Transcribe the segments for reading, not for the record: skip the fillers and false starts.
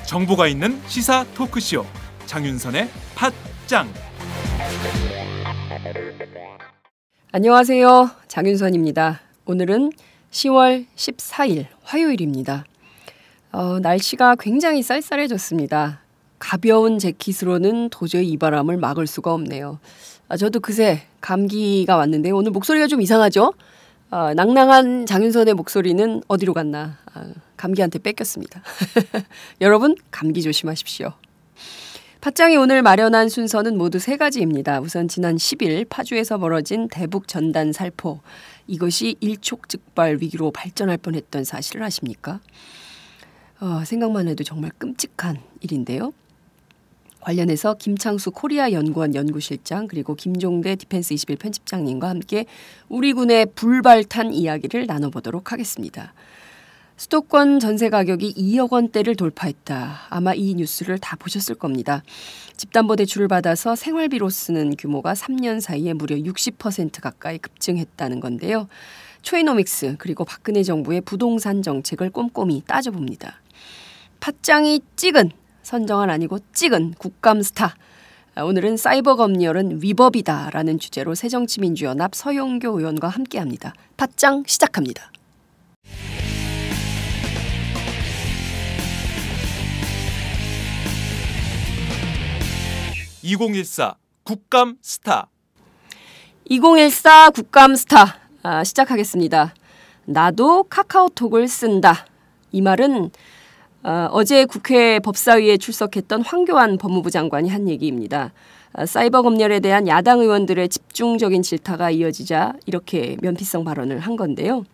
정보가 있는 시사 토크쇼 장윤선의 팟짱. 안녕하세요. 장윤선입니다. 오늘은 10월 14일 화요일입니다. 날씨가 굉장히 쌀쌀해졌습니다. 가벼운 재킷으로는 도저히 이 바람을 막을 수가 없네요. 저도 그새 감기가 왔는데 오늘 목소리가 좀 이상하죠? 낭낭한 장윤선의 목소리는 어디로 갔나? 감기한테 뺏겼습니다. 여러분 감기 조심하십시오. 팟짱이 오늘 마련한 순서는 모두 세 가지입니다. 우선 지난 10일 파주에서 벌어진 대북 전단 살포. 이것이 일촉즉발 위기로 발전할 뻔했던 사실을 아십니까? 생각만 해도 정말 끔찍한 일인데요. 관련해서 김창수 코리아 연구원 연구실장 그리고 김종대 디펜스 21 편집장님과 함께 우리 군의 불발탄 이야기를 나눠보도록 하겠습니다. 수도권 전세 가격이 2억 원대를 돌파했다. 아마 이 뉴스를 다 보셨을 겁니다. 집담보대출을 받아서 생활비로 쓰는 규모가 3년 사이에 무려 60% 가까이 급증했다는 건데요. 초이노믹스 그리고 박근혜 정부의 부동산 정책을 꼼꼼히 따져봅니다. 팟짱이 찍은, 선정한 아니고 찍은 국감 스타. 오늘은 사이버 검열은 위법이다라는 주제로 새정치민주연합 서영교 의원과 함께합니다. 팟짱 시작합니다. 2014 국감 스타. 2014 국감 스타 시작하겠습니다. 나도 카카오톡을 쓴다. 이 말은 어제 국회 법사위에 출석했던 황교안 법무부 장관이 한 얘기입니다. 사이버 검열에 대한 야당 의원들의 집중적인 질타가 이어지자 이렇게 면피성 발언을 한 건데요.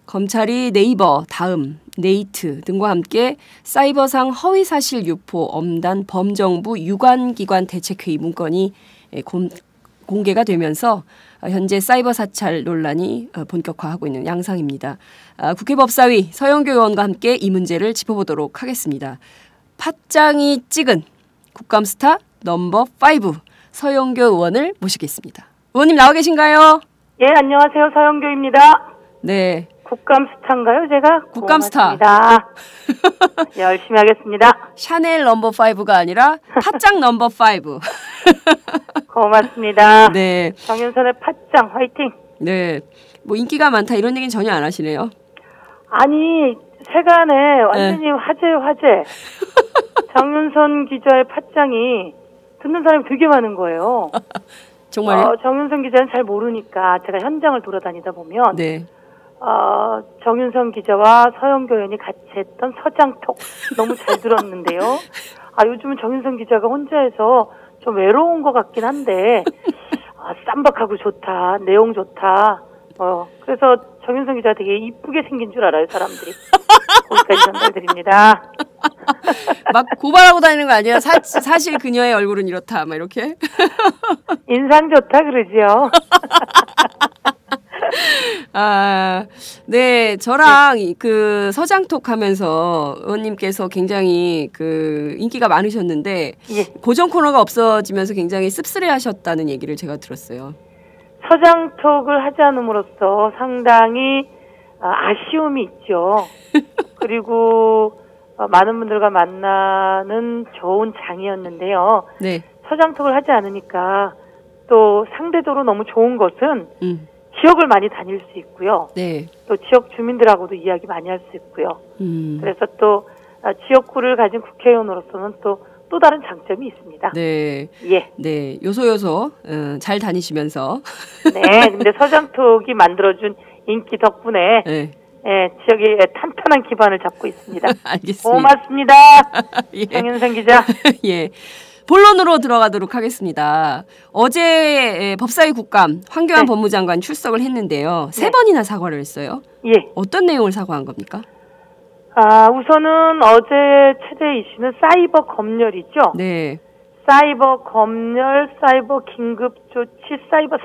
검찰이 네이버, 다음, 네이트 등과 함께 사이버상 허위사실 유포, 엄단, 범정부 유관기관 대책회의 문건이 공개가 되면서 현재 사이버 사찰 논란이 본격화하고 있는 양상입니다. 국회 법사위 서영교 의원과 함께 이 문제를 짚어보도록 하겠습니다. 팟짱이 찍은 국감 스타 넘버 5 서영교 의원을 모시겠습니다. 의원님 나와 계신가요? 예, 안녕하세요. 서영교입니다. 네. 국감 스타인가요, 제가? 국감 스타. 열심히 하겠습니다. 샤넬 넘버 5가 아니라 팟짱 넘버 5. 고맙습니다. 네. 정윤선의 팟짱 화이팅. 네. 뭐 인기가 많다 이런 얘기는 전혀 안 하시네요. 아니, 세간에 완전히 화제. 정윤선 기자의 팟짱이 듣는 사람이 되게 많은 거예요. 정말요? 정윤선 기자는 잘 모르니까 제가 현장을 돌아다니다 보면 네. 정윤선 기자와 서영교 의원이 같이 했던 서장톡 너무 잘 들었는데요. 요즘은 정윤선 기자가 혼자 해서 좀 외로운 것 같긴 한데 쌈박하고 좋다, 내용 좋다. 그래서 정윤선 기자가 되게 이쁘게 생긴 줄 알아요, 사람들이. 거기까지 전달드립니다. 막 고발하고 다니는 거 아니에요? 사실 그녀의 얼굴은 이렇다, 막 이렇게. 인상 좋다 그러지요. 네, 저랑 그 서장톡 하면서 의원님께서 굉장히 그 인기가 많으셨는데 예. 고정 코너가 없어지면서 굉장히 씁쓸해 하셨다는 얘기를 제가 들었어요. 서장톡을 하지 않음으로써 상당히 아쉬움이 있죠. 그리고 많은 분들과 만나는 좋은 장이었는데요. 네. 서장톡을 하지 않으니까 또 상대적으로 너무 좋은 것은 지역을 많이 다닐 수 있고요. 네. 또 지역 주민들하고도 이야기 많이 할 수 있고요. 그래서 또 지역구를 가진 국회의원으로서는 또 다른 장점이 있습니다. 네. 예. 네. 요소 잘 다니시면서. 네. 근데 서장톡이 만들어준 인기 덕분에 네. 예, 지역에 탄탄한 기반을 잡고 있습니다. 알겠습니다. 고맙습니다. 예. 정윤선 기자. 예. 본론으로 들어가도록 하겠습니다. 어제 법사위 국감 황교안 법무장관 출석을 했는데요. 세 번이나 사과를 했어요. 예. 어떤 내용을 사과한 겁니까? 우선은 어제 최대 이슈는 사이버 검열이죠. 네. 사이버 검열, 사이버 긴급조치, 사이버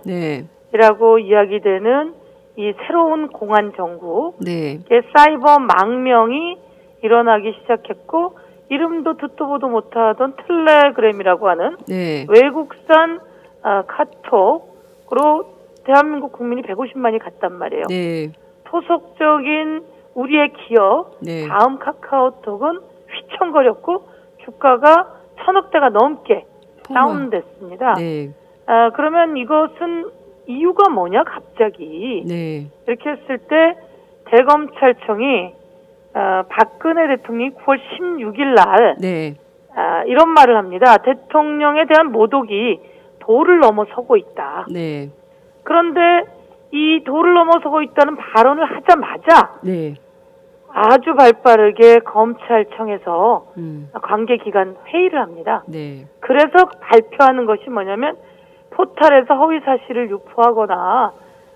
사찰이라고 이야기되는 이 새로운 공안 정국, 네. 사이버 망명이 일어나기 시작했고 이름도 듣도 보도 못하던 텔레그램이라고 하는 네. 외국산 카톡으로 대한민국 국민이 150만이 갔단 말이에요. 네. 토속적인 우리의 기업 네. 다음 카카오톡은 휘청거렸고 주가가 1,000억대가 넘게 다운됐습니다. 네. 그러면 이것은 이유가 뭐냐 갑자기 네. 이렇게 했을 때 대검찰청이 박근혜 대통령이 9월 16일 날 네. 이런 말을 합니다. 대통령에 대한 모독이 도를 넘어서고 있다. 네. 그런데 이 도를 넘어서고 있다는 발언을 하자마자 네. 아주 발빠르게 검찰청에서 관계기관 회의를 합니다. 네. 그래서 발표하는 것이 뭐냐면 포털에서 허위 사실을 유포하거나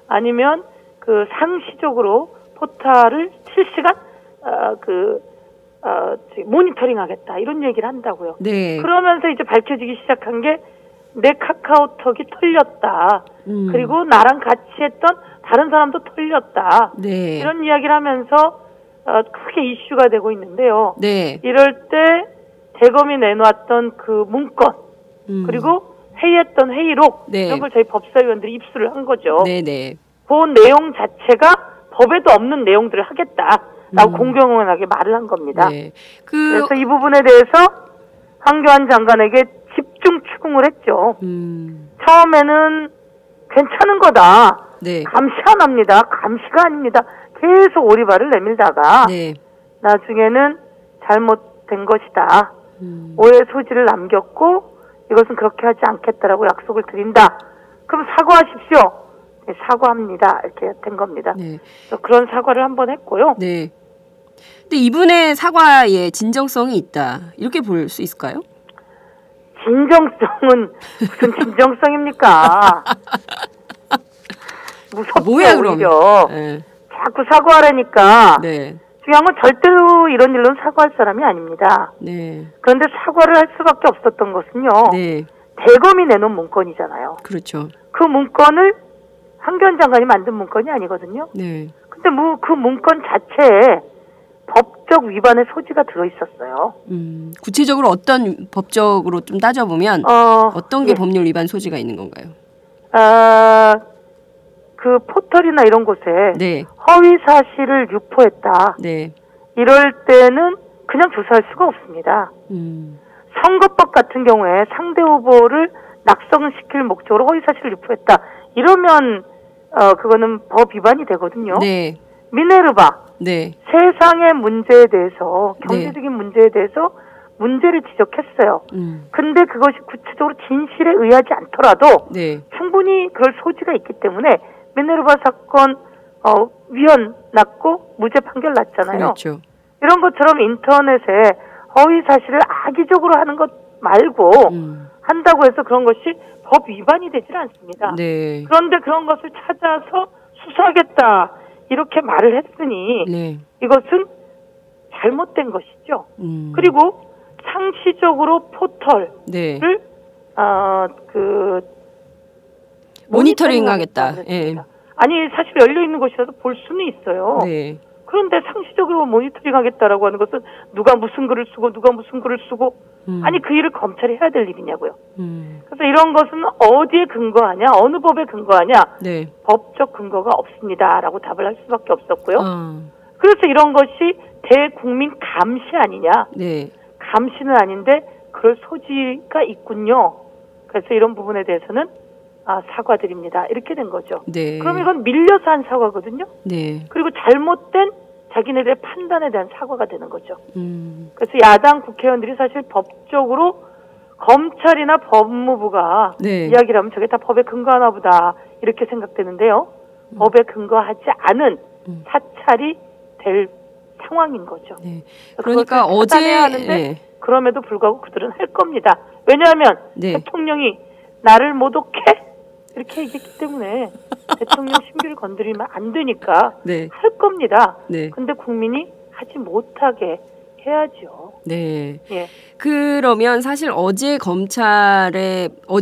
아니면 그 상시적으로 포털을 실시간 모니터링하겠다 이런 얘기를 한다고요. 네. 그러면서 이제 밝혀지기 시작한 게 내 카카오톡이 털렸다. 그리고 나랑 같이 했던 다른 사람도 털렸다. 네. 이런 이야기를 하면서 크게 이슈가 되고 있는데요. 네. 이럴 때 대검이 내놓았던 그 문건 그리고 회의했던 회의록 네. 이런 걸 저희 법사위원들이 입수를 한 거죠. 네네. 그 내용 자체가 법에도 없는 내용들을 하겠다라고 공공연하게 말을 한 겁니다. 네. 그래서 이 부분에 대해서 황교안 장관에게 집중 추궁을 했죠. 처음에는 괜찮은 거다. 네. 감시 안 합니다. 감시가 아닙니다. 계속 오리발을 내밀다가 네. 나중에는 잘못된 것이다. 오해 소지를 남겼고 이것은 그렇게 하지 않겠다라고 약속을 드린다. 그럼 사과하십시오. 네, 사과합니다. 이렇게 된 겁니다. 네. 그래서 그런 사과를 한번 했고요. 네. 근데 이분의 사과에 진정성이 있다. 이렇게 볼 수 있을까요? 진정성은 무슨 진정성입니까? 무섭죠. 뭐야 그럼? 오히려. 네. 자꾸 사과하라니까. 네. 중요한 건 절대로 이런 일로는 사과할 사람이 아닙니다. 네. 그런데 사과를 할 수밖에 없었던 것은요. 네. 대검이 내놓은 문건이잖아요. 그렇죠. 그 문건을 황교안 장관이 만든 문건이 아니거든요. 네. 근데 그 문건 자체에 법적 위반의 소지가 들어있었어요. 구체적으로 어떤 법적으로 좀 따져보면 어떤 게 예. 법률 위반 소지가 있는 건가요? 그 포털이나 이런 곳에 네. 허위 사실을 유포했다. 네. 이럴 때는 그냥 조사할 수가 없습니다. 선거법 같은 경우에 상대 후보를 낙선시킬 목적으로 허위 사실을 유포했다. 이러면 그거는 법 위반이 되거든요. 네. 미네르바 네. 세상의 문제에 대해서 경제적인 문제에 대해서 문제를 지적했어요. 근데 그것이 구체적으로 진실에 의하지 않더라도 네. 충분히 그럴 소지가 있기 때문에 미네르바 사건 위헌 났고 무죄 판결 났잖아요. 그렇죠. 이런 것처럼 인터넷에 허위 사실을 악의적으로 하는 것 말고 한다고 해서 그런 것이 법 위반이 되질 않습니다. 네. 그런데 그런 것을 찾아서 수사하겠다 이렇게 말을 했으니 네. 이것은 잘못된 것이죠. 그리고 상시적으로 포털을 네. 모니터링하겠다. 예. 아니 사실 열려 있는 곳이라도 볼 수는 있어요. 네. 그런데 상시적으로 모니터링하겠다라고 하는 것은 누가 무슨 글을 쓰고 누가 무슨 글을 쓰고 아니 그 일을 검찰이 해야 될 일이냐고요. 그래서 이런 것은 어디에 근거하냐 어느 법에 근거하냐 네. 법적 근거가 없습니다라고 답을 할 수밖에 없었고요. 그래서 이런 것이 대국민 감시 아니냐. 네. 감시는 아닌데 그럴 소지가 있군요. 그래서 이런 부분에 대해서는 사과드립니다. 이렇게 된 거죠. 네. 그럼 이건 밀려서 한 사과거든요. 네. 그리고 잘못된 자기네들의 판단에 대한 사과가 되는 거죠. 그래서 야당 국회의원들이 사실 법적으로 검찰이나 법무부가 네. 이야기를 하면 저게 다 법에 근거하나 보다 이렇게 생각되는데요. 법에 근거하지 않은 사찰이 될 상황인 거죠. 네. 그러니까 어제 하는데 네. 그럼에도 불구하고 그들은 할 겁니다. 왜냐하면 네. 대통령이 나를 모독해 이렇게 얘기했기 때문에 대통령 신규를 건드리면 안 되니까 네. 할 겁니다. 네. 근데 국민이 하지 못하게 해야죠. 네. 예. 그러면 사실 어제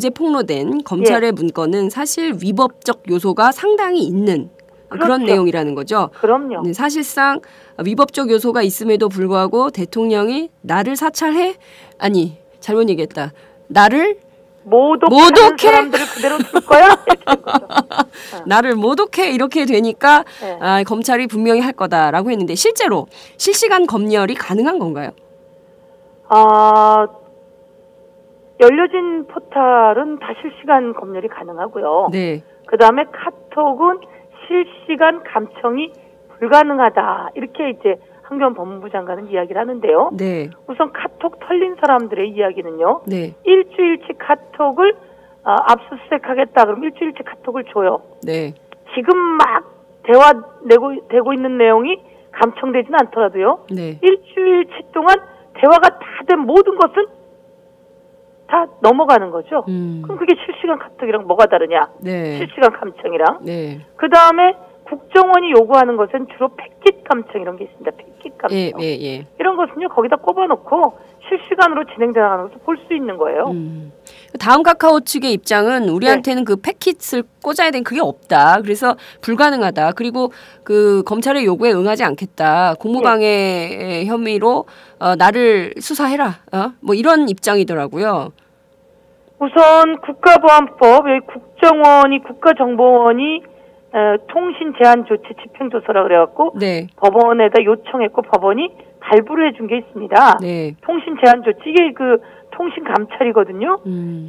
폭로된 검찰의 문건은 사실 위법적 요소가 상당히 있는 그런 그렇죠. 내용이라는 거죠. 그럼요. 네, 사실상 위법적 요소가 있음에도 불구하고 대통령이 나를 사찰해? 아니, 잘못 얘기했다. 나를 모독하는 사람들을 그대로 둘 거야? 이렇게 된 거죠. 나를 모독해 이렇게 되니까 네. 검찰이 분명히 할 거다라고 했는데 실제로 실시간 검열이 가능한 건가요? 열려진 포탈은 다 실시간 검열이 가능하고요. 네. 그다음에 카톡은 실시간 감청이 불가능하다. 이렇게 이제 한교안 법무부 장관은 이야기를 하는데요. 네. 우선 카톡 털린 사람들의 이야기는요. 네. 일주일치 카톡을 압수수색하겠다. 그럼 일주일치 카톡을 줘요. 네. 지금 막 되고 있는 내용이 감청되지는 않더라도요. 네. 일주일치 동안 대화가 다 된 모든 것은 다 넘어가는 거죠. 그럼 그게 실시간 카톡이랑 뭐가 다르냐? 네. 실시간 감청이랑. 네. 그 다음에 국정원이 요구하는 것은 주로 패킷 감청 이런 게 있습니다. 패킷 감청. 예. 이런 것은요 거기다 꼽아놓고 실시간으로 진행되는 것을 볼 수 있는 거예요. 다음 카카오 측의 입장은 우리한테는 그 패킷을 꽂아야 되는 그게 없다. 그래서 불가능하다. 그리고 그 검찰의 요구에 응하지 않겠다. 공무방해 혐의로 나를 수사해라. 뭐 이런 입장이더라고요. 우선 국가보안법, 여기 국정원이 국가정보원이 통신 제한 조치 집행조서라 그래갖고 네. 법원에다 요청했고 법원이 발부를 해준 게 있습니다. 네. 통신 제한 조치 이게 그 통신 감찰이거든요.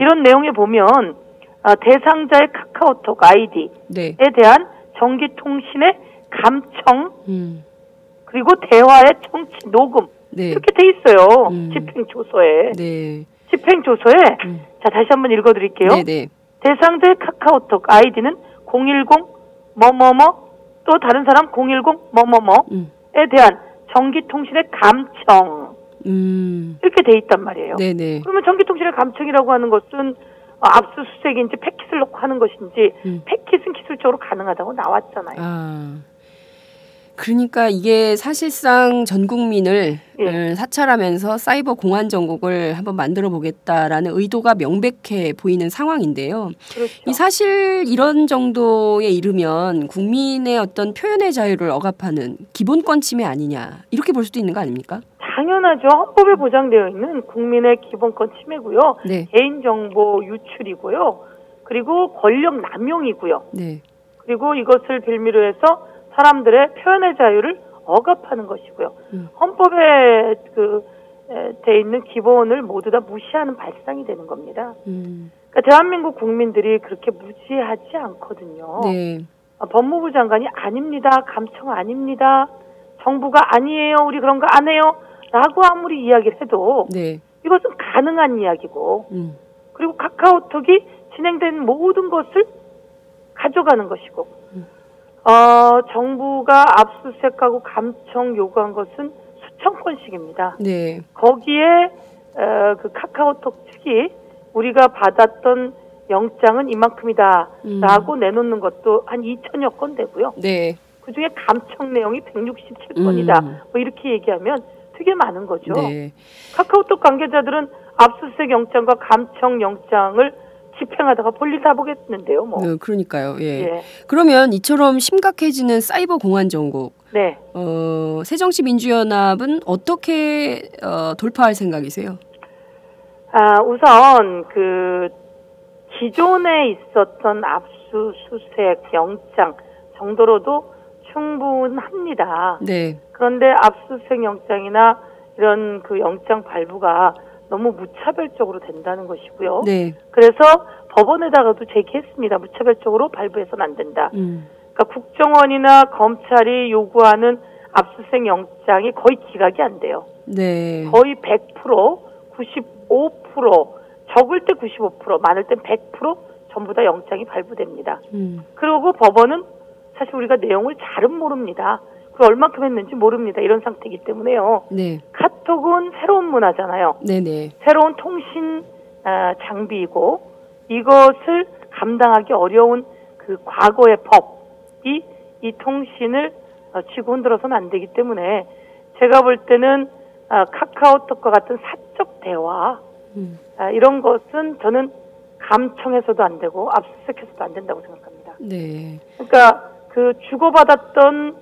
이런 내용에 보면 대상자의 카카오톡 아이디에 네. 대한 전기통신의 감청 그리고 대화의 청취 녹음 네. 이렇게 돼 있어요. 집행조서에. 네. 집행조서에 자 다시 한번 읽어드릴게요. 네네. 대상자의 카카오톡 아이디는 010 뭐뭐뭐 또 다른 사람 010 뭐뭐뭐에 대한 전기통신의 감청 이렇게 돼 있단 말이에요. 네네. 그러면 전기통신의 감청이라고 하는 것은 압수수색인지 패킷을 넣고 하는 것인지 패킷은 기술적으로 가능하다고 나왔잖아요. 그러니까 이게 사실상 전 국민을 예. 사찰하면서 사이버 공안 정국을 한번 만들어 보겠다라는 의도가 명백해 보이는 상황인데요. 그렇죠. 이 사실 이런 정도에 이르면 국민의 어떤 표현의 자유를 억압하는 기본권 침해 아니냐 이렇게 볼 수도 있는 거 아닙니까? 당연하죠. 헌법에 보장되어 있는 국민의 기본권 침해고요. 네. 개인정보 유출이고요. 그리고 권력 남용이고요. 네. 그리고 이것을 빌미로 해서 사람들의 표현의 자유를 억압하는 것이고요. 헌법에 돼 있는 기본을 모두 다 무시하는 발상이 되는 겁니다. 그러니까 대한민국 국민들이 그렇게 무지하지 않거든요. 네. 법무부 장관이 아닙니다. 감청 아닙니다. 정부가 아니에요. 우리 그런 거 안 해요. 라고 아무리 이야기를 해도 네. 이것은 가능한 이야기고 그리고 카카오톡이 진행된 모든 것을 가져가는 것이고 정부가 압수수색하고 감청 요구한 것은 수천 건씩입니다. 네. 거기에 그 카카오톡 측이 우리가 받았던 영장은 이만큼이다라고 내놓는 것도 한 2천여 건 되고요. 네. 그중에 감청 내용이 167건이다. 뭐 이렇게 얘기하면 되게 많은 거죠. 네. 카카오톡 관계자들은 압수수색 영장과 감청 영장을 집행하다가 볼일 다 보겠는데요. 뭐. 그러니까요. 예. 예. 그러면 이처럼 심각해지는 사이버 공안 정국 네. 새정치민주연합은 어떻게 돌파할 생각이세요? 우선 그 기존에 있었던 압수수색 영장 정도로도 충분합니다. 네. 그런데 압수수색 영장이나 이런 그 영장 발부가 너무 무차별적으로 된다는 것이고요. 네. 그래서 법원에다가도 제기했습니다. 무차별적으로 발부해서는 안 된다. 그러니까 국정원이나 검찰이 요구하는 압수수색 영장이 거의 기각이 안 돼요. 네. 거의 100%, 95%, 적을 때 95%, 많을 땐 100% 전부 다 영장이 발부됩니다. 그리고 법원은 사실 우리가 내용을 잘은 모릅니다. 그 얼마큼 했는지 모릅니다. 이런 상태이기 때문에요. 네. 카톡은 새로운 문화잖아요. 네네. 새로운 통신 장비이고 이것을 감당하기 어려운 그 과거의 법이 이 통신을 치고 흔들어서는 안 되기 때문에 제가 볼 때는 카카오톡과 같은 사적 대화 이런 것은 저는 감청해서도 안 되고 압수수색해서도 안 된다고 생각합니다. 네. 그러니까 그 주고받았던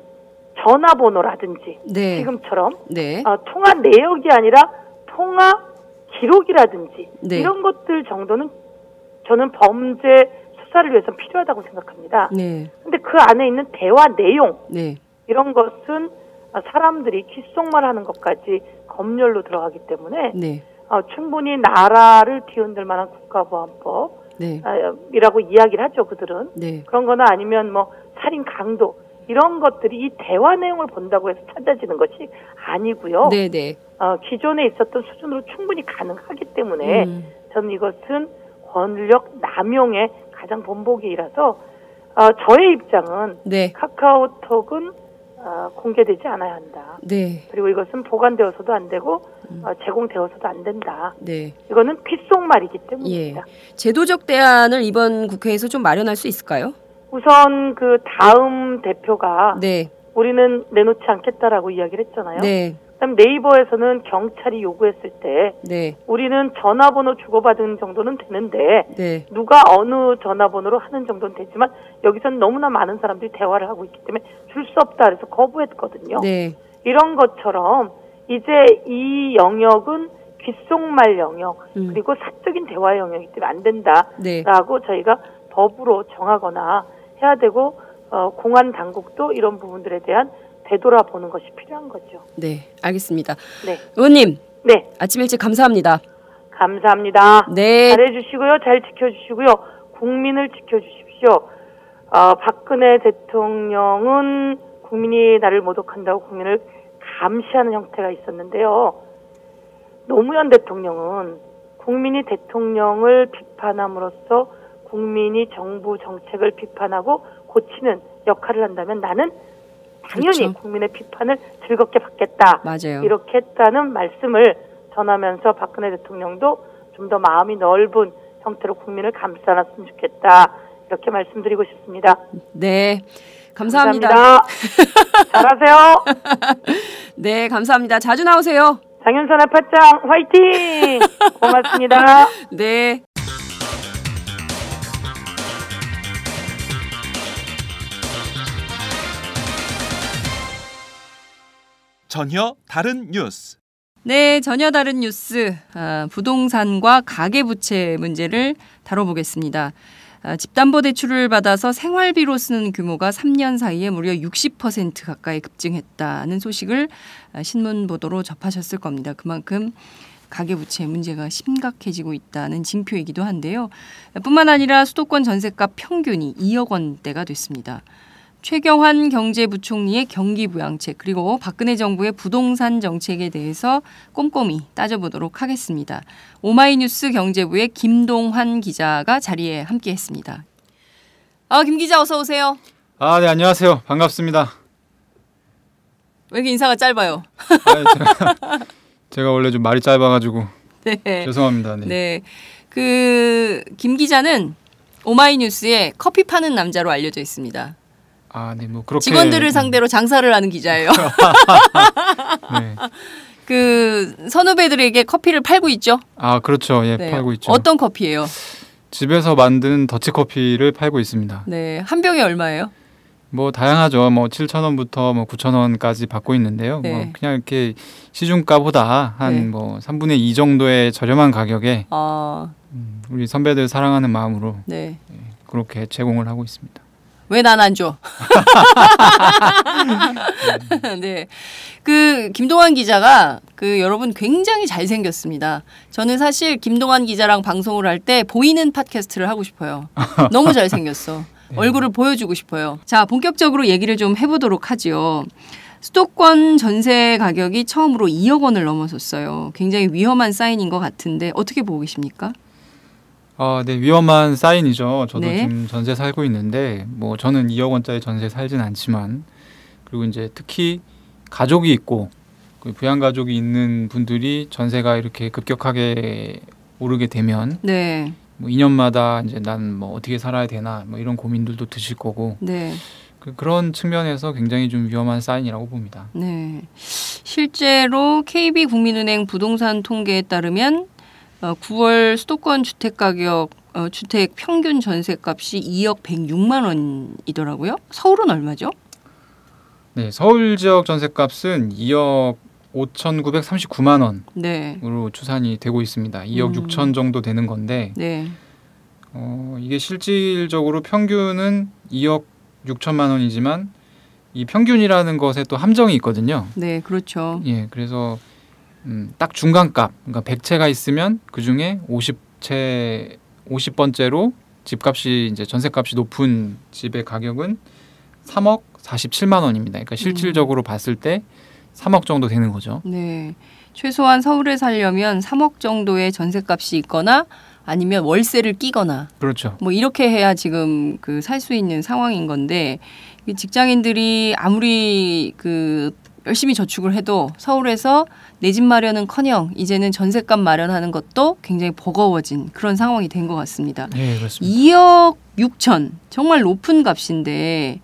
전화번호라든지 네. 지금처럼 네. 통화 내역이 아니라 통화 기록이라든지 네. 이런 것들 정도는 저는 범죄 수사를 위해서 필요하다고 생각합니다. 네. 근데 그 안에 있는 대화 내용 네. 이런 것은 사람들이 귓속말하는 것까지 검열로 들어가기 때문에 네. 충분히 나라를 뒤흔들 만한 국가보안법 네. 이라고 이야기를 하죠. 그들은. 네. 그런 거나 아니면 뭐 살인 강도 이런 것들이 이 대화 내용을 본다고 해서 찾아지는 것이 아니고요. 네. 네. 기존에 있었던 수준으로 충분히 가능하기 때문에 저는 이것은 권력 남용의 가장 본보기이라서 저의 입장은 네. 카카오톡은 공개되지 않아야 한다. 네. 그리고 이것은 보관되어서도 안 되고 제공되어서도 안 된다. 네. 이거는 귓속말이기 예. 때문입니다. 제도적 대안을 이번 국회에서 좀 마련할 수 있을까요? 우선 그 다음 대표가 네. 우리는 내놓지 않겠다라고 이야기를 했잖아요. 네. 그다음 네이버에서는 경찰이 요구했을 때 네. 우리는 전화번호 주고받은 정도는 되는데 네. 누가 어느 전화번호로 하는 정도는 되지만 여기서는 너무나 많은 사람들이 대화를 하고 있기 때문에 줄 수 없다 그래서 거부했거든요. 네. 이런 것처럼 이제 이 영역은 귓속말 영역 그리고 사적인 대화 영역이기 때문에 안 된다라고 네. 저희가 법으로 정하거나 해야 되고 공안 당국도 이런 부분들에 대한 되돌아보는 것이 필요한 거죠. 네. 알겠습니다. 네. 의원님. 네. 아침 일찍 감사합니다. 감사합니다. 네. 잘해주시고요. 잘 지켜주시고요. 국민을 지켜주십시오. 박근혜 대통령은 국민이 나를 모독한다고 국민을 감시하는 형태가 있었는데요. 노무현 대통령은 국민이 대통령을 비판함으로써 국민이 정부 정책을 비판하고 고치는 역할을 한다면 나는 당연히 그렇죠. 국민의 비판을 즐겁게 받겠다. 맞아요. 이렇게 했다는 말씀을 전하면서 박근혜 대통령도 좀 더 마음이 넓은 형태로 국민을 감싸놨으면 좋겠다. 이렇게 말씀드리고 싶습니다. 네. 감사합니다. 잘하세요. 네, 감사합니다. 자주 나오세요. 장윤선의 팟짱 화이팅! 고맙습니다. 네. 전혀 다른 뉴스. 네, 전혀 다른 뉴스. 부동산과 가계부채 문제를 다뤄보겠습니다. 집담보대출을 받아서 생활비로 쓰는 규모가 3년 사이에 무려 60% 가까이 급증했다는 소식을 신문 보도로 접하셨을 겁니다. 그만큼 가계부채 문제가 심각해지고 있다는 징표이기도 한데요. 뿐만 아니라 수도권 전셋값 평균이 2억 원대가 됐습니다. 최경환 경제부총리의 경기부양책 그리고 박근혜 정부의 부동산 정책에 대해서 꼼꼼히 따져보도록 하겠습니다. 오마이뉴스 경제부의 김동환 기자가 자리에 함께했습니다. 김 기자 어서 오세요. 네, 안녕하세요. 반갑습니다. 왜 이렇게 인사가 짧아요? 제가 원래 좀 말이 짧아가지고 네. 죄송합니다. 네. 네. 김 기자는 오마이뉴스에 커피 파는 남자로 알려져 있습니다. 네, 뭐 그렇게 직원들을 상대로 장사를 하는 기자예요. 네. 선후배들에게 커피를 팔고 있죠? 그렇죠. 예, 네. 팔고 있죠. 어떤 커피예요? 집에서 만든 더치커피를 팔고 있습니다. 네, 한 병에 얼마예요? 뭐 다양하죠. 뭐 7,000원부터 뭐 9,000원까지 받고 있는데요. 네. 뭐 그냥 이렇게 시중가보다 한 네. 뭐 3분의 2 정도의 저렴한 가격에 우리 선배들 사랑하는 마음으로 네. 그렇게 제공을 하고 있습니다. 왜 난 안 줘? 네. 김동환 기자가 여러분 굉장히 잘생겼습니다. 저는 사실 김동환 기자랑 방송을 할 때 보이는 팟캐스트를 하고 싶어요. 너무 잘생겼어. 네. 얼굴을 보여주고 싶어요. 자, 본격적으로 얘기를 좀 해보도록 하죠. 수도권 전세 가격이 처음으로 2억 원을 넘어섰어요. 굉장히 위험한 사인인 것 같은데 어떻게 보고 계십니까? 네, 위험한 사인이죠. 저도 네. 지금 전세 살고 있는데 뭐 저는 2억 원짜리 전세 살진 않지만 그리고 이제 특히 가족이 있고 부양 가족이 있는 분들이 전세가 이렇게 급격하게 오르게 되면 네. 뭐 2년마다 이제 난 뭐 어떻게 살아야 되나 뭐 이런 고민들도 드실 거고 네. 그런 측면에서 굉장히 좀 위험한 사인이라고 봅니다. 네. 실제로 KB국민은행 부동산 통계에 따르면 9월 수도권 주택 가격 주택 평균 전세값이 2억 106만 원이더라고요. 서울은 얼마죠? 네, 서울 지역 전세값은 2억 5,939만 원으로 네. 추산이 되고 있습니다. 2억 6천 정도 되는 건데 네. 이게 실질적으로 평균은 2억 6천만 원이지만 이 평균이라는 것에 또 함정이 있거든요. 네, 그렇죠. 예, 그래서 딱 중간값, 그러니까 100채가 있으면 그 중에 50번째로 집값이 이제 전세값이 높은 집의 가격은 3억 47만 원입니다. 그러니까 실질적으로 봤을 때 3억 정도 되는 거죠. 네. 최소한 서울에 살려면 3억 정도의 전세값이 있거나 아니면 월세를 끼거나 그렇죠. 뭐 이렇게 해야 지금 그 살 수 있는 상황인 건데 이 직장인들이 아무리 그 열심히 저축을 해도 서울에서 내 집 마련은커녕 이제는 전세값 마련하는 것도 굉장히 버거워진 그런 상황이 된 것 같습니다. 네, 그렇습니다. 2억 6천 정말 높은 값인데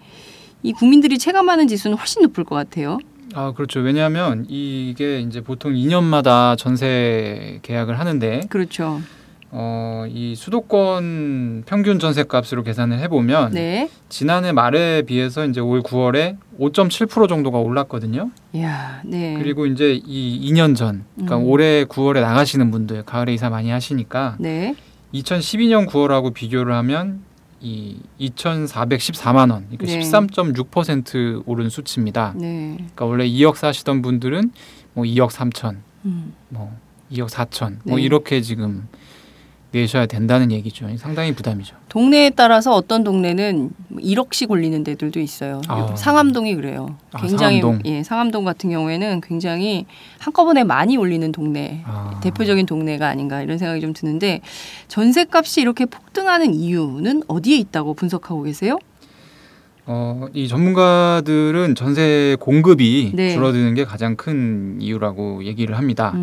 이 국민들이 체감하는 지수는 훨씬 높을 것 같아요. 아, 그렇죠. 왜냐하면 이게 이제 보통 2년마다 전세 계약을 하는데 그렇죠. 이 수도권 평균 전세값으로 계산을 해보면 네. 지난해 말에 비해서 이제 올 9월에 5.7% 정도가 올랐거든요. 이야, 네. 그리고 이제 이 2년 전, 그러니까 올해 9월에 나가시는 분들, 가을에 이사 많이 하시니까 네. 2012년 9월하고 비교를 하면 이 2,414만 원, 그러니까 네. 13.6% 오른 수치입니다. 네. 그러니까 원래 2억 사시던 분들은 뭐 2억 3천, 뭐 2억 4천, 뭐 네. 이렇게 지금 내셔야 된다는 얘기죠. 상당히 부담이죠. 동네에 따라서 어떤 동네는 1억씩 올리는 데들도 있어요. 상암동이 그래요. 굉장히 상암동. 예, 상암동 같은 경우에는 굉장히 한꺼번에 많이 올리는 동네, 대표적인 동네가 아닌가 이런 생각이 좀 드는데 전세값이 이렇게 폭등하는 이유는 어디에 있다고 분석하고 계세요? 이 전문가들은 전세 공급이 네. 줄어드는 게 가장 큰 이유라고 얘기를 합니다.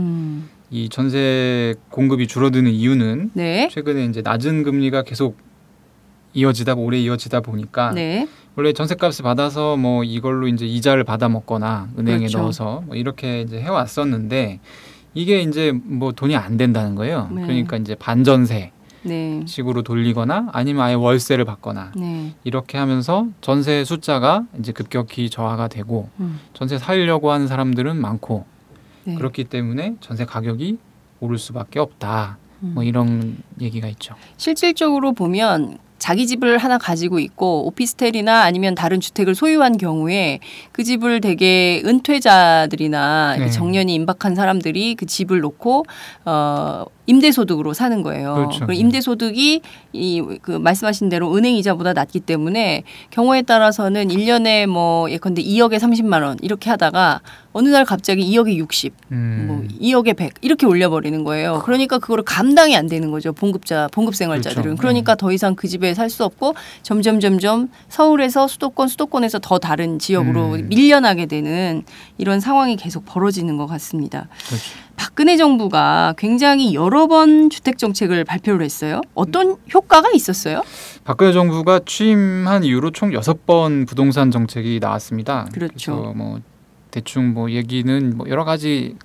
이 전세 공급이 줄어드는 이유는 네. 최근에 이제 낮은 금리가 계속 오래 이어지다 보니까 네. 원래 전세값을 받아서 뭐 이걸로 이제 이자를 받아 먹거나 은행에 그렇죠. 넣어서 뭐 이렇게 이제 해왔었는데 이게 이제 뭐 돈이 안 된다는 거예요. 네. 그러니까 이제 반전세 네. 식으로 돌리거나 아니면 아예 월세를 받거나 네. 이렇게 하면서 전세 숫자가 이제 급격히 저하가 되고 전세 살려고 하는 사람들은 많고 네. 그렇기 때문에 전세 가격이 오를 수밖에 없다. 뭐 이런 얘기가 있죠. 실질적으로 보면 자기 집을 하나 가지고 있고 오피스텔이나 아니면 다른 주택을 소유한 경우에 그 집을 되게 은퇴자들이나 네. 정년이 임박한 사람들이 그 집을 놓고 임대소득으로 사는 거예요. 그렇죠. 그리고 임대소득이 그 말씀하신 대로 은행 이자보다 낮기 때문에 경우에 따라서는 1년에 뭐 예컨대 2억에 30만 원 이렇게 하다가 어느 날 갑자기 2억에 60, 뭐 2억에 100 이렇게 올려버리는 거예요. 그러니까 그거를 감당이 안 되는 거죠. 봉급생활자들은. 그렇죠. 그러니까 더 이상 그 집에 살 수 없고 점점 서울에서 수도권에서 더 다른 지역으로 밀려나게 되는 이런 상황이 계속 벌어지는 것 같습니다. 그렇죠. 박근혜 정부가 굉장히 여러 번 주택 정책을 발표를 했어요. 어떤 효과가 있었어요? 박근혜 정부가 취임한 이후로 총 6번 부동산 정책이 나왔습니다. 그렇죠. 그래서 뭐 대충 뭐 얘기는 뭐 여러 가지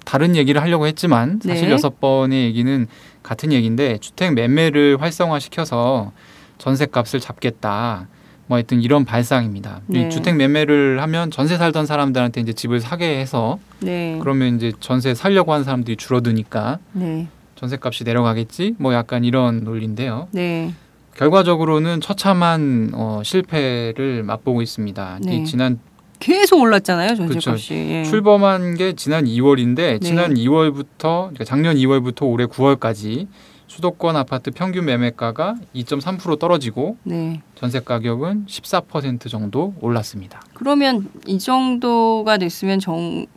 다른 얘기를 하려고 했지만 사실 네. 6번의 얘기는 같은 얘기인데 주택 매매를 활성화시켜서 전세값을 잡겠다. 뭐 하여튼 이런 발상입니다. 네. 이 주택 매매를 하면 전세 살던 사람들한테 이제 집을 사게 해서 네. 그러면 이제 전세 살려고 하는 사람들이 줄어드니까 네. 전세값이 내려가겠지. 뭐 약간 이런 논리인데요. 네. 결과적으로는 처참한 실패를 맛보고 있습니다. 네. 지난 계속 올랐잖아요, 전세값이. 그렇죠. 예. 출범한 게 지난 2월인데 네. 지난 2월부터 그러니까 작년 2월부터 올해 9월까지 수도권 아파트 평균 매매가가 2.3% 떨어지고 네. 전세 가격은 14% 정도 올랐습니다. 그러면 이 정도가 됐으면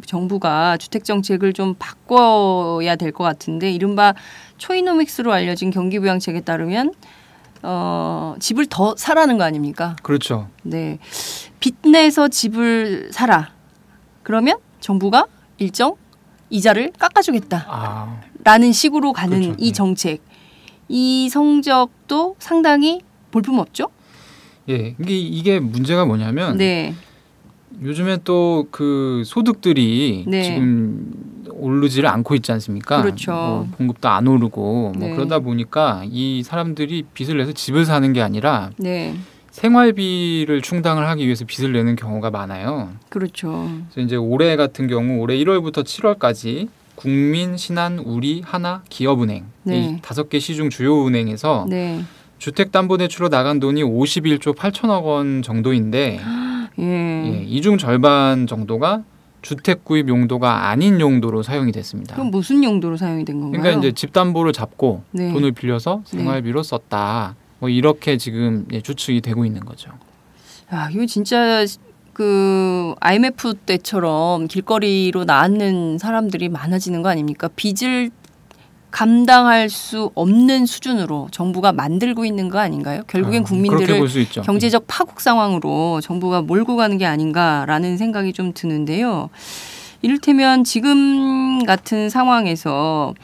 정부가 주택 정책을 좀 바꿔야 될 것 같은데 이른바 초이노믹스로 알려진 경기부양책에 따르면 집을 더 사라는 거 아닙니까? 그렇죠. 네. 빚내서 집을 사라. 그러면 정부가 일정 이자를 깎아주겠다. 라는 식으로 가는 그렇죠. 이 정책. 이 성적도 상당히 볼품없죠? 예, 이게 문제가 뭐냐면 네. 요즘에 또 그 소득들이 네. 지금 오르지를 않고 있지 않습니까? 그렇죠. 뭐 봉급도 안 오르고 뭐 네. 그러다 보니까 이 사람들이 빚을 내서 집을 사는 게 아니라 네. 생활비를 충당을 하기 위해서 빚을 내는 경우가 많아요. 그렇죠. 그래서 이제 올해 같은 경우 올해 1월부터 7월까지 국민, 신한, 우리, 하나, 기업은행 네. 이 5개 시중 주요 은행에서 네. 주택담보대출로 나간 돈이 51조 8천억 원 정도인데 예. 이 중 절반 정도가 주택 구입 용도가 아닌 용도로 사용이 됐습니다. 그럼 무슨 용도로 사용이 된 건가요? 그러니까 이제 집 담보를 잡고 네. 돈을 빌려서 생활비로 썼다. 뭐 이렇게 지금 추측이 되고 있는 거죠. 야, 이거 진짜 그 IMF 때처럼 길거리로 나앉는 사람들이 많아지는 거 아닙니까? 빚을 감당할 수 없는 수준으로 정부가 만들고 있는 거 아닌가요? 결국엔 그렇게 국민들을 볼 수 있죠. 경제적 파국 상황으로 정부가 몰고 가는 게 아닌가라는 생각이 좀 드는데요. 이를테면 지금 같은 상황에서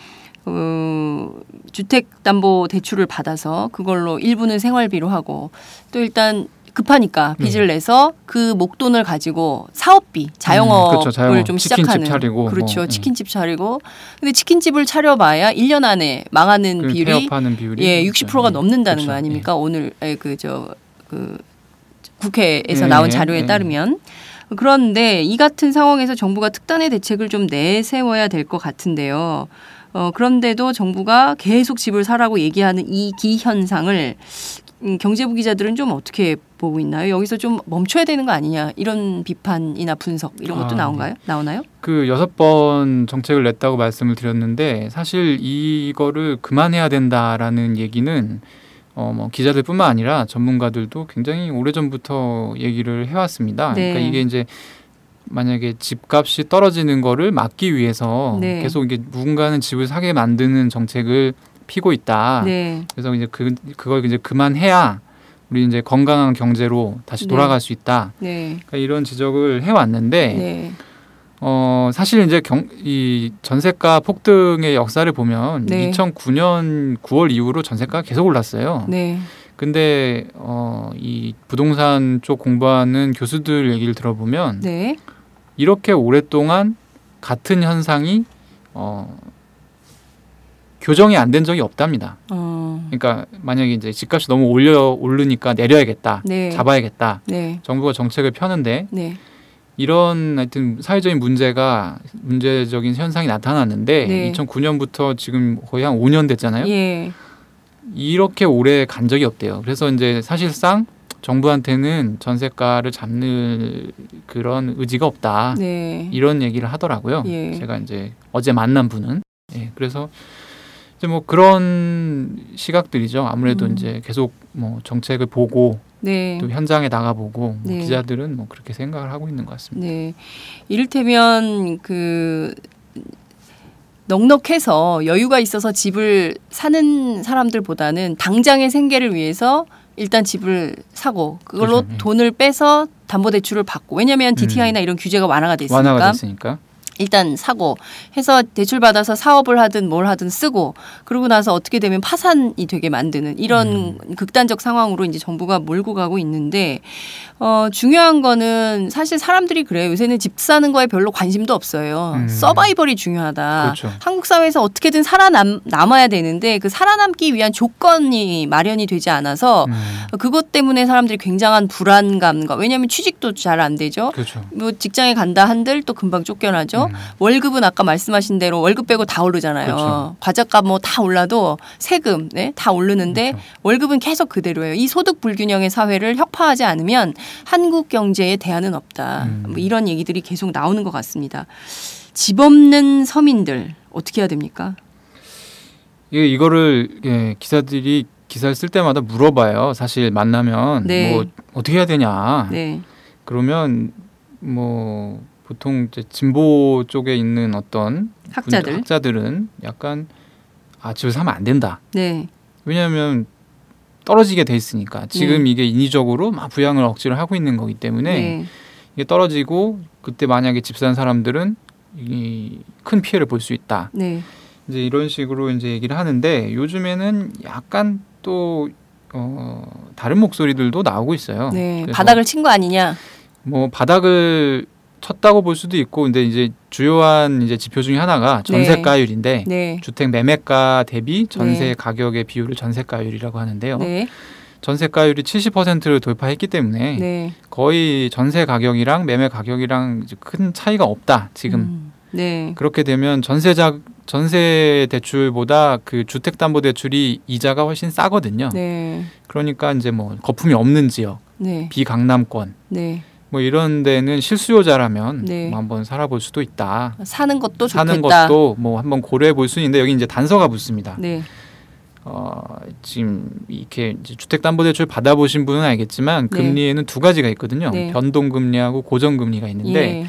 주택담보대출을 받아서 그걸로 일부는 생활비로 하고 또 일단 급하니까 빚을 내서 그 목돈을 가지고 사업비, 자영업을 그렇죠, 자영업. 좀 치킨집 시작하는. 차리고 그렇죠. 뭐, 치킨집 차리고. 근데 치킨집을 차려봐야 1년 안에 망하는 비율이 폐업하는 비율이 예, 60%가 넘는다는 그렇죠. 거 아닙니까? 오늘 국회에서 예, 나온 예, 자료에 예. 따르면. 그런데 이 같은 상황에서 정부가 특단의 대책을 좀 내세워야 될 것 같은데요. 그런데도 정부가 계속 집을 사라고 얘기하는 이 기현상을 경제부 기자들은 좀 어떻게 보고 있나요? 여기서 좀 멈춰야 되는 거 아니냐 이런 비판이나 분석 이런 것도 나온가요? 나오나요? 그 6번 정책을 냈다고 말씀을 드렸는데 사실 이거를 그만해야 된다라는 얘기는 뭐 기자들뿐만 아니라 전문가들도 굉장히 오래전부터 얘기를 해왔습니다. 네. 그러니까 이게 이제 만약에 집값이 떨어지는 거를 막기 위해서 네. 계속 이게 누군가는 집을 사게 만드는 정책을 피고 있다. 네. 그래서 이제 그걸 이제 그만해야 우리 이제 건강한 경제로 다시 네. 돌아갈 수 있다. 네. 그러니까 이런 지적을 해왔는데 네. 사실 이제 이 전세가 폭등의 역사를 보면 네. 2009년 9월 이후로 전세가가 계속 올랐어요. 네. 근데 이 부동산 쪽 공부하는 교수들 얘기를 들어보면 네. 이렇게 오랫동안 같은 현상이 교정이 안 된 적이 없답니다. 그러니까 만약에 이제 집값이 너무 오르니까 내려야겠다, 네. 잡아야겠다. 네. 정부가 정책을 펴는데 네. 이런 하여튼 사회적인 문제적인 현상이 나타났는데 네. 2009년부터 지금 거의 한 5년 됐잖아요. 예. 이렇게 오래 간 적이 없대요. 그래서 이제 사실상 정부한테는 전세가를 잡는 그런 의지가 없다. 네. 이런 얘기를 하더라고요. 예. 제가 이제 어제 만난 분은. 그래서 이제 뭐 그런 시각들이죠. 아무래도 이제 계속 뭐 정책을 보고 네. 또 현장에 나가보고 뭐 네. 기자들은 뭐 그렇게 생각을 하고 있는 것 같습니다. 네. 이를테면 넉넉해서 여유가 있어서 집을 사는 사람들보다는 당장의 생계를 위해서 일단 집을 사고 그걸로 그렇죠. 돈을 빼서 담보대출을 받고 왜냐하면 DTI나 이런 규제가 완화가 됐으니까 일단 사고 해서 대출 받아서 사업을 하든 뭘 하든 쓰고 그러고 나서 어떻게 되면 파산이 되게 만드는 이런 극단적 상황으로 이제 정부가 몰고 가고 있는데 중요한 거는 사실 사람들이 그래요. 요새는 집 사는 거에 별로 관심도 없어요. 서바이벌이 중요하다. 그렇죠. 한국 사회에서 어떻게든 살아남아야 되는데 그 살아남기 위한 조건이 마련이 되지 않아서 그것 때문에 사람들이 굉장한 불안감과 왜냐하면 취직도 잘 안 되죠. 그렇죠. 뭐 직장에 간다 한들 또 금방 쫓겨나죠. 월급은 아까 말씀하신 대로 월급 빼고 다 오르잖아요. 그렇죠. 과자값 뭐 다 올라도 세금 다 오르는데 그렇죠. 월급은 계속 그대로예요. 이 소득 불균형의 사회를 혁파하지 않으면 한국 경제에 대안은 없다. 뭐 이런 얘기들이 계속 나오는 것 같습니다. 집 없는 서민들 어떻게 해야 됩니까? 이거를 기사들이 기사를 쓸 때마다 물어봐요. 사실 만나면 네. 뭐 어떻게 해야 되냐. 네. 그러면 뭐 보통 이제 진보 쪽에 있는 어떤 학자들은 약간 집을 사면 안 된다. 네. 왜냐하면 떨어지게 돼 있으니까 지금 이게 인위적으로 막 부양을 억지로 하고 있는 거기 때문에 네. 이게 떨어지고 그때 만약에 집 산 사람들은 큰 피해를 볼 수 있다. 네. 이제 이런 식으로 이제 얘기를 하는데 요즘에는 약간 또 다른 목소리들도 나오고 있어요. 네. 바닥을 친 거 아니냐? 뭐 바닥을 쳤다고 볼 수도 있고, 근데 이제 주요한 이제 지표 중에 하나가 전세가율인데 네. 주택 매매가 대비 전세 네. 가격의 비율을 전세가율이라고 하는데요. 네. 전세가율이 70%를 돌파했기 때문에 네. 거의 전세 가격이랑 매매 가격이랑 이제 큰 차이가 없다. 지금 네. 그렇게 되면 전세 대출보다 그 주택담보대출이 이자가 훨씬 싸거든요. 네. 그러니까 이제 뭐 거품이 없는 지역, 네. 비강남권 네. 뭐 이런 데는 실수요자라면 네. 뭐 한번 살아볼 수도 있다. 사는 것도 좋겠다. 사는 것도 뭐 한번 고려해 볼 수 있는데 여기 이제 단서가 붙습니다. 네. 지금 이렇게 이제 주택담보대출 받아보신 분은 알겠지만 네. 금리에는 두 가지가 있거든요. 네. 변동금리하고 고정금리가 있는데 예.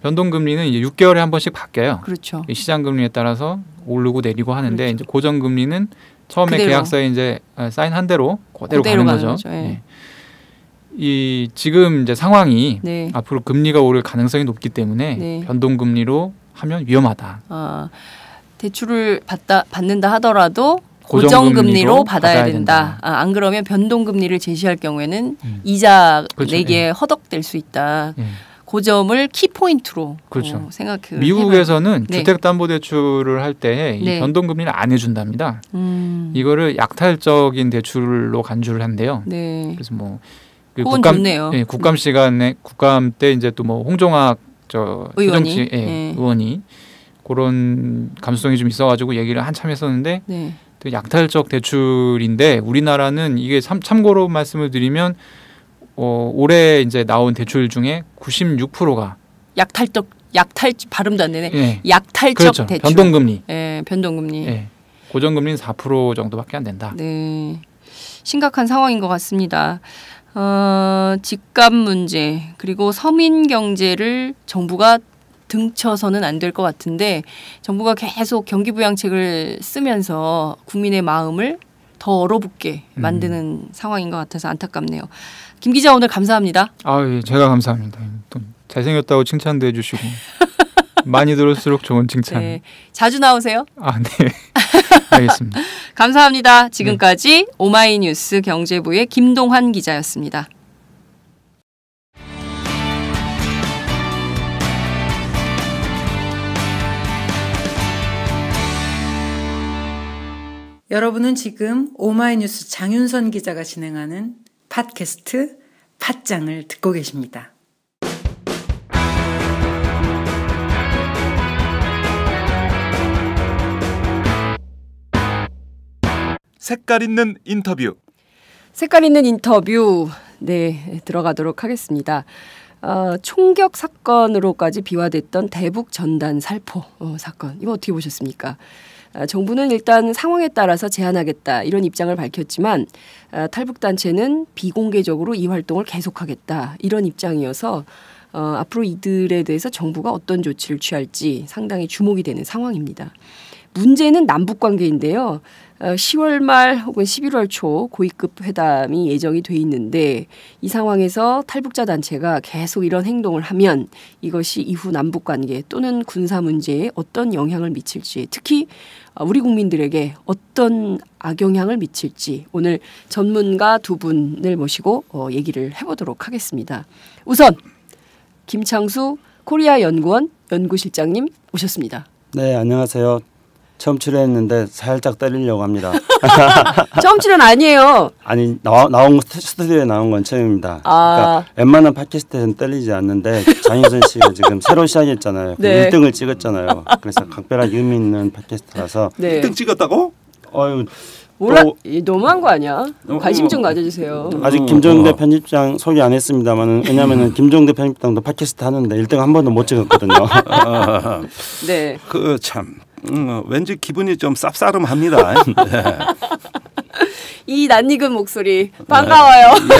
변동금리는 이제 6개월에 한 번씩 바뀌어요. 그렇죠. 시장금리에 따라서 오르고 내리고 하는데 그렇죠. 이제 고정금리는 처음에 그대로. 계약서에 이제 사인한 대로 그대로 그대로 가는 가는 거죠. 거죠. 예. 네. 이 지금 이제 상황이 네. 앞으로 금리가 오를 가능성이 높기 때문에 네. 변동금리로 하면 위험하다. 대출을 받는다 하더라도 고정금리로 고정금리로 받아야 받아야 된다. 된다. 안 그러면 변동금리를 제시할 경우에는 이자 그렇죠. 내기에 예. 허덕될 수 있다. 예. 그 점을 키포인트로 그렇죠. 생각해. 미국에서는 네. 주택담보대출을 할 때 이 네. 변동금리를 안 해준답니다. 이거를 약탈적인 대출로 간주를 한대요. 네. 그래서 뭐 그건 좋네요. 예, 국감 때 이제 또 뭐 홍종학 의원이 수정치, 네. 의원이 그런 감수성이 좀 있어가지고 얘기를 한참 했었는데 네. 되게 약탈적 대출인데 우리나라는 이게 참고로 말씀을 드리면 올해 이제 나온 대출 중에 96%가 약탈 발음도 안 되네. 예, 약탈적 그렇죠. 대출. 변동금리. 예, 변동금리. 예, 고정금리는 4% 정도밖에 안 된다. 네. 심각한 상황인 것 같습니다. 집값 문제 그리고 서민 경제를 정부가 등쳐서는 안 될 것 같은데 정부가 계속 경기부양책을 쓰면서 국민의 마음을 더 얼어붙게 만드는 상황인 것 같아서 안타깝네요. 김 기자 오늘 감사합니다. 예, 제가 감사합니다. 또 잘생겼다고 칭찬도 해주시고 많이 들을수록 좋은 칭찬. 네. 자주 나오세요. 네. 알겠습니다. 감사합니다. 지금까지 오마이뉴스 경제부의 김동환 기자였습니다. 여러분은 지금 오마이뉴스 장윤선 기자가 진행하는 팟캐스트 팟짱을 듣고 계십니다. 색깔 있는 인터뷰. 색깔 있는 인터뷰 들어가도록 하겠습니다. 총격 사건으로까지 비화됐던 대북 전단 살포 사건 이거 어떻게 보셨습니까? 정부는 일단 상황에 따라서 제한하겠다 이런 입장을 밝혔지만 탈북단체는 비공개적으로 이 활동을 계속하겠다 이런 입장이어서 앞으로 이들에 대해서 정부가 어떤 조치를 취할지 상당히 주목이 되는 상황입니다. 문제는 남북관계인데요. 10월 말 혹은 11월 초 고위급 회담이 예정이 돼 있는데 이 상황에서 탈북자 단체가 계속 이런 행동을 하면 이것이 이후 남북관계 또는 군사 문제에 어떤 영향을 미칠지 특히 우리 국민들에게 어떤 악영향을 미칠지 오늘 전문가 두 분을 모시고 얘기를 해보도록 하겠습니다. 우선 김창수 코리아 연구원 연구실장님 오셨습니다. 네, 안녕하세요. 처음 출연했는데 살짝 때리려고 합니다. 처음 출연 아니에요. 아니 나온 스튜디오에 나온 건 처음입니다. 그러니까 웬만한 팟캐스트에는 때리지 않는데 장윤선 씨가 지금 새로 시작했잖아요. 네. 1등을 찍었잖아요. 그래서 각별하게 의미 있는 팟캐스트라서. 네. 1등 찍었다고? 몰라 너무한 거 아니야? 관심 좀 가져주세요. 아직 김종대 편집장 소개 안 했습니다만은 왜냐하면 김종대 편집장도 팟캐스트 하는데 1등 한 번도 못 찍었거든요. 네. 그 참 왠지 기분이 좀 쌉싸름합니다. 네. 이 낯익은 목소리 반가워요. 네,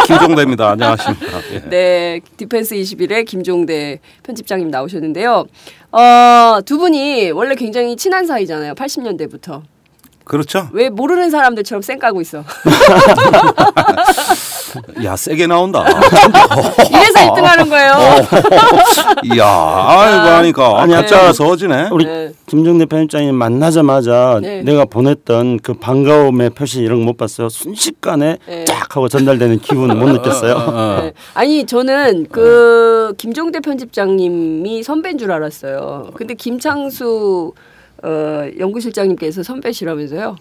김종대입니다. 안녕하십니까. 네. 네, 디펜스 21의 김종대 편집장님 나오셨는데요. 두 분이 원래 굉장히 친한 사이잖아요. 80년대부터. 그렇죠. 왜 모르는 사람들처럼 쌩 까고 있어. 야, 세게 나온다. 이래서 1등 하는 거예요. 이야, 아이고 하니까 아니, 가짜가 서지네. 우리 네. 김종대 편집장님 만나자마자 네. 내가 보냈던 그 반가움의 표시 이런 거 못 봤어요. 순식간에 네. 쫙 하고 전달되는 기분 못 느꼈어요. 네. 아니 저는 그 김종대 편집장님이 선배인 줄 알았어요. 근데 김창수 연구실장님께서 선배시라면서요.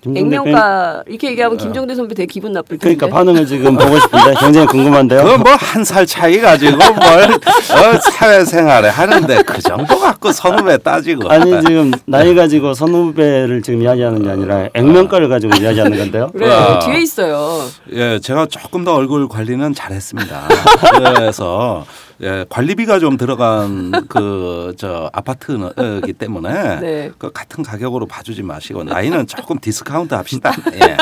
액면가 이렇게 얘기하면 김종대 선배 되게 기분 나쁠 텐데. 그러니까 반응을 지금 보고 싶은데 굉장히 궁금한데요. 그 뭐 한 살 차이 가지고 뭘 사회생활에 하는데 그 정도 갖고 선후배 따지고. 아니 지금 나이 가지고 선후배를 지금 이야기하는 게 아니라 액면가를 가지고 이야기하는 건데요. 그래 뒤에 있어요. 예, 제가 조금 더 얼굴 관리는 잘했습니다. 그래서 예, 관리비가 좀 들어간 저 아파트이기 때문에 네. 그 같은 가격으로 봐주지 마시고 나이는 조금 디스카운트 합시다. 예.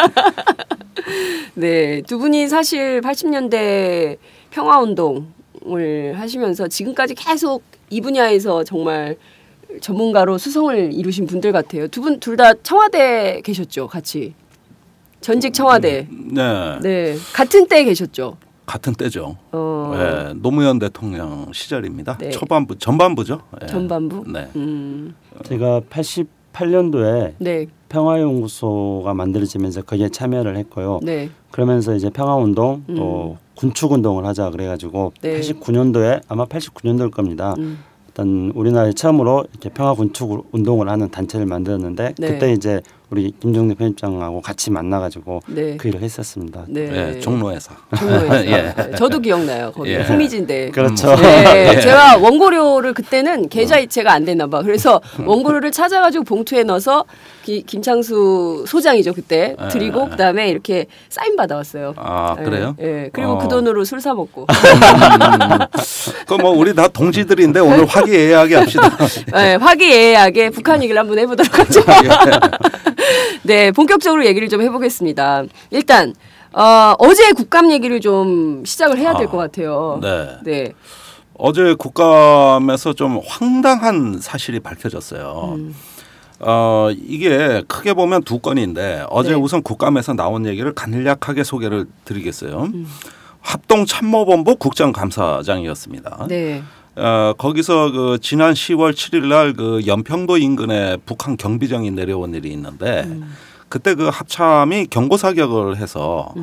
네, 두 분이 사실 80년대 평화운동을 하시면서 지금까지 계속 이 분야에서 정말 전문가로 수성을 이루신 분들 같아요. 두 분 둘 다 청와대 계셨죠, 같이. 전직 청와대. 네. 네, 같은 때에 계셨죠. 같은 때죠. 네, 노무현 대통령 시절입니다. 네. 전반부죠. 네. 전반부. 네. 제가 88년도에 네. 평화연구소가 만들어지면서 거기에 참여를 했고요. 네. 그러면서 이제 평화운동 또 군축운동을 하자 그래가지고 네. 89년도에 아마 89년도일 겁니다. 일단 우리나라에 처음으로 이렇게 평화군축운동을 하는 단체를 만들었는데 네. 그때 이제 우리 김종대 편집장하고 같이 만나가지고 네. 그 일을 했었습니다. 네. 네, 종로에서. 종로에서. 예. 저도 기억나요. 거기 예. 후미진대. 그렇죠. 네, 예. 제가 원고료를 그때는 계좌 이체가 안 됐나 봐. 그래서 원고료를 찾아가지고 봉투에 넣어서 김창수 소장이죠 그때 드리고 그다음에 이렇게 사인 받아왔어요. 아 그래요? 예. 그리고 그 돈으로 술 사 먹고. 그 뭐 우리 다 동지들인데 오늘 화기애애하게 합시다. 네, 화기애애하게 북한 얘기를 한번 해보도록 하죠. 네, 본격적으로 얘기를 좀 해보겠습니다. 일단 어제 국감 얘기를 좀 시작을 해야 될 것 같아요. 네. 네. 어제 국감에서 좀 황당한 사실이 밝혀졌어요. 이게 크게 보면 두 건인데 어제 네. 우선 국감에서 나온 얘기를 간략하게 소개를 드리겠어요. 합동참모본부 국정감사장이었습니다. 네. 거기서 그 지난 10월 7일 날 그 연평도 인근에 북한 경비정이 내려온 일이 있는데 그때 그 합참이 경고 사격을 해서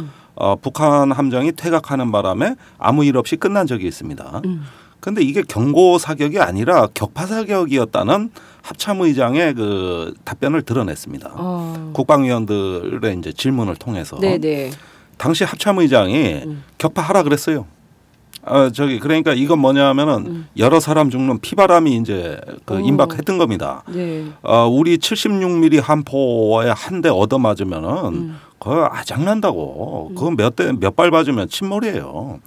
북한 함정이 퇴각하는 바람에 아무 일 없이 끝난 적이 있습니다. 그런데 이게 경고 사격이 아니라 격파 사격이었다는 합참의장의 그 답변을 드러냈습니다. 국방위원들의 이제 질문을 통해서. 네네. 당시 합참의장이 격파하라 그랬어요. 그러니까 이건 뭐냐면은 여러 사람 죽는 피바람이 이제 그 임박했던 겁니다. 네. 우리 76mm 함포에 한 대 얻어맞으면은 그거 아작난다고. 그건 몇 발 맞으면 침몰이에요.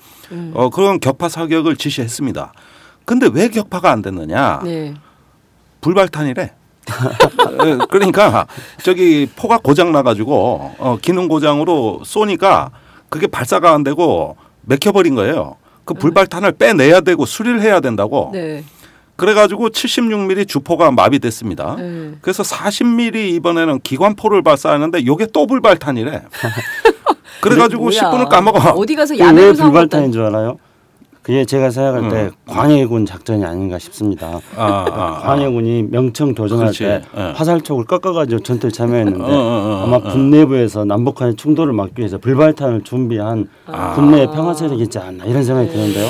그런 격파 사격을 지시했습니다. 근데 왜 격파가 안 됐느냐? 네. 불발탄이래. 그러니까 저기 포가 고장 나가지고 기능 고장으로 쏘니까 그게 발사가 안 되고 맥혀버린 거예요. 그 불발탄을 빼내야 되고 수리를 해야 된다고. 네. 그래가지고 76mm 주포가 마비됐습니다. 그래서 40mm 이번에는 기관포를 발사하는데 이게 또 불발탄이래. 그래가지고 10분을 까먹어. 어디 가서 왜 야매로 불발탄인 줄 알아요? 그게 제가 생각할 때 광해군 작전이 아닌가 싶습니다. 광해군이 명청 교전할 그렇지. 때 화살촉을 꺾어가지고 전투에 참여했는데 아마 어. 군 내부에서 남북한의 충돌을 막기 위해서 불발탄을 준비한 군내의 평화 세력이 있지 않나 이런 생각이 드는데요.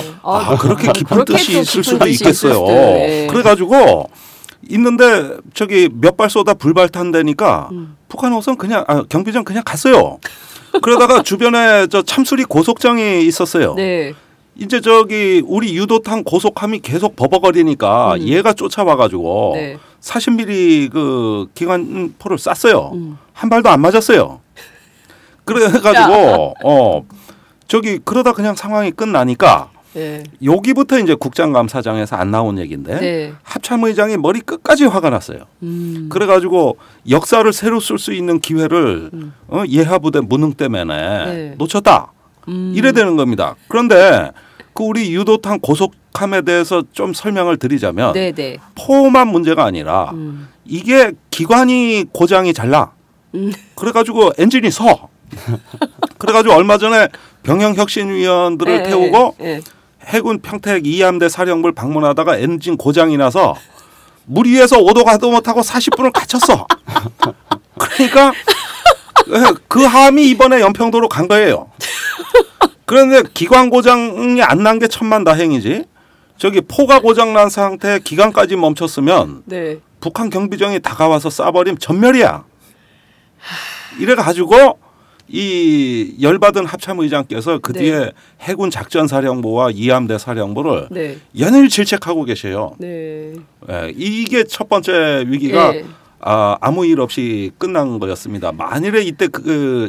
그렇게 깊은 그렇게 뜻이 또 있을 깊은 수도 뜻이 있겠어요. 있을 수도, 네. 그래가지고 있는데 저기 몇 발 쏘다 불발탄 되니까 북한 우선 그냥 경비정 그냥 갔어요. 그러다가 주변에 저 참수리 고속장이 있었어요. 네. 이제 저기 우리 유도탄 고속함이 계속 버벅거리니까 얘가 쫓아와가지고 네. 40mm 그 기관포를 쐈어요. 한 발도 안 맞았어요. 그래가지고 저기 그러다 그냥 상황이 끝나니까 네. 여기부터 이제 국정감사장에서 안 나온 얘기인데 네. 합참의장이 머리 끝까지 화가 났어요. 그래가지고 역사를 새로 쓸 수 있는 기회를 예하부대 무능 때문에 네. 놓쳤다. 이래 되는 겁니다. 그런데 그 우리 유도탄 고속함에 대해서 좀 설명을 드리자면 네네. 포만 문제가 아니라 이게 기관이 고장이 잘 나. 그래가지고 엔진이 서. 그래가지고 얼마 전에 병영혁신위원들을 네, 태우고 네. 해군 평택 2함대 사령부를 방문하다가 엔진 고장이 나서 물 위에서 오도 가도 못하고 40분을 갇혔어. 그러니까 그 함이 이번에 연평도로 간 거예요. 그런데 기관 고장이 안 난 게 천만다행이지. 저기 포가 고장난 상태 기간까지 멈췄으면 네. 북한 경비정이 다가와서 쏴버리면 전멸이야. 이래가지고 이 열받은 합참의장께서 그 뒤에 해군 작전사령부와 이함대 사령부를 연일 질책하고 계셔요. 네, 이게 첫 번째 위기가 아무 일 없이 끝난 거였습니다. 만일에 이때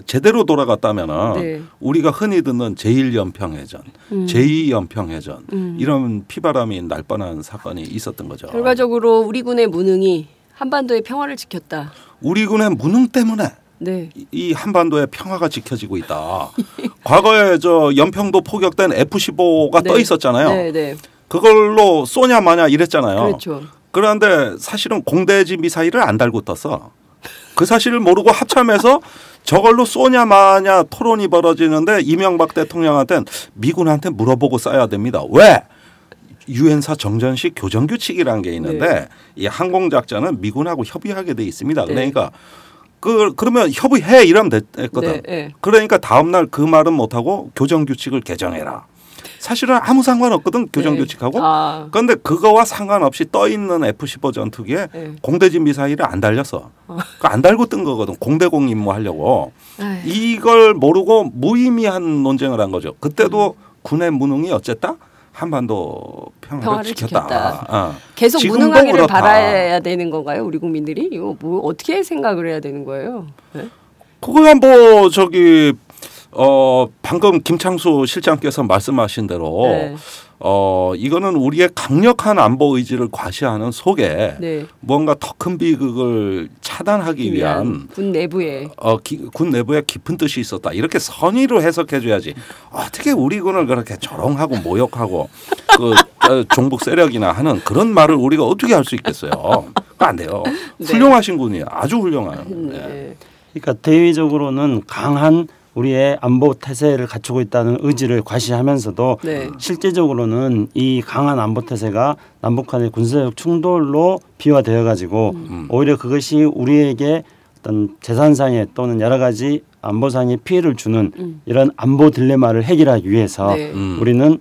제대로 돌아갔다면은 우리가 흔히 듣는 제1연평해전, 제2연평해전 이런 피바람이 날 뻔한 사건이 있었던 거죠. 결과적으로 우리 군의 무능이 한반도의 평화를 지켰다. 우리 군의 무능 때문에 이 한반도의 평화가 지켜지고 있다. 과거에 저 연평도 포격된 F-15가 떠 있었잖아요. 그걸로 쏘냐 마냐 이랬잖아요. 그렇죠. 그런데 사실은 공대지 미사일을 안 달고 떴어. 그 사실을 모르고 합참에서 저걸로 쏘냐 마냐 토론이 벌어지는데 이명박 대통령한테는 미군한테 물어보고 쏴야 됩니다. 왜? 유엔사 정전식 교정규칙이라는 게 있는데 이 항공작전은 미군하고 협의하게 돼 있습니다. 그러니까 그러면 협의해 이러면 됐거든. 그러니까 다음날 그 말은 못하고 교정규칙을 개정해라. 사실은 아무 상관없거든 교정규칙하고. 그런데 그거와 상관없이 떠 있는 F-15 전투기에 공대지 미사일을 안 달렸어. 안 달고 뜬 거거든. 공대공 임무하려고. 이걸 모르고 무의미한 논쟁을 한 거죠. 그때도 군의 무능이 어쨌다? 한반도 평화를 지켰다. 계속 무능하기를 바라야 되는 건가요? 우리 국민들이? 이거 뭐 어떻게 생각을 해야 되는 거예요? 그거야 뭐 저기 방금 김창수 실장께서 말씀하신 대로 이거는 우리의 강력한 안보 의지를 과시하는 속에 뭔가 더 큰 비극을 차단하기 위한 군 내부에 군 내부에 깊은 뜻이 있었다. 이렇게 선의로 해석해줘야지. 어떻게 우리 군을 그렇게 조롱하고 모욕하고 종북 세력이나 하는 그런 말을 우리가 어떻게 할 수 있겠어요? 안 돼요. 훌륭하신 군이에요. 아주 훌륭해요. 그러니까 대외적으로는 강한 우리의 안보 태세를 갖추고 있다는 의지를 과시하면서도 실제적으로는 이 강한 안보 태세가 남북 간의 군사적 충돌로 비화되어 가지고 오히려 그것이 우리에게 어떤 재산상의 또는 여러 가지 안보상의 피해를 주는 이런 안보 딜레마를 해결하기 위해서 우리는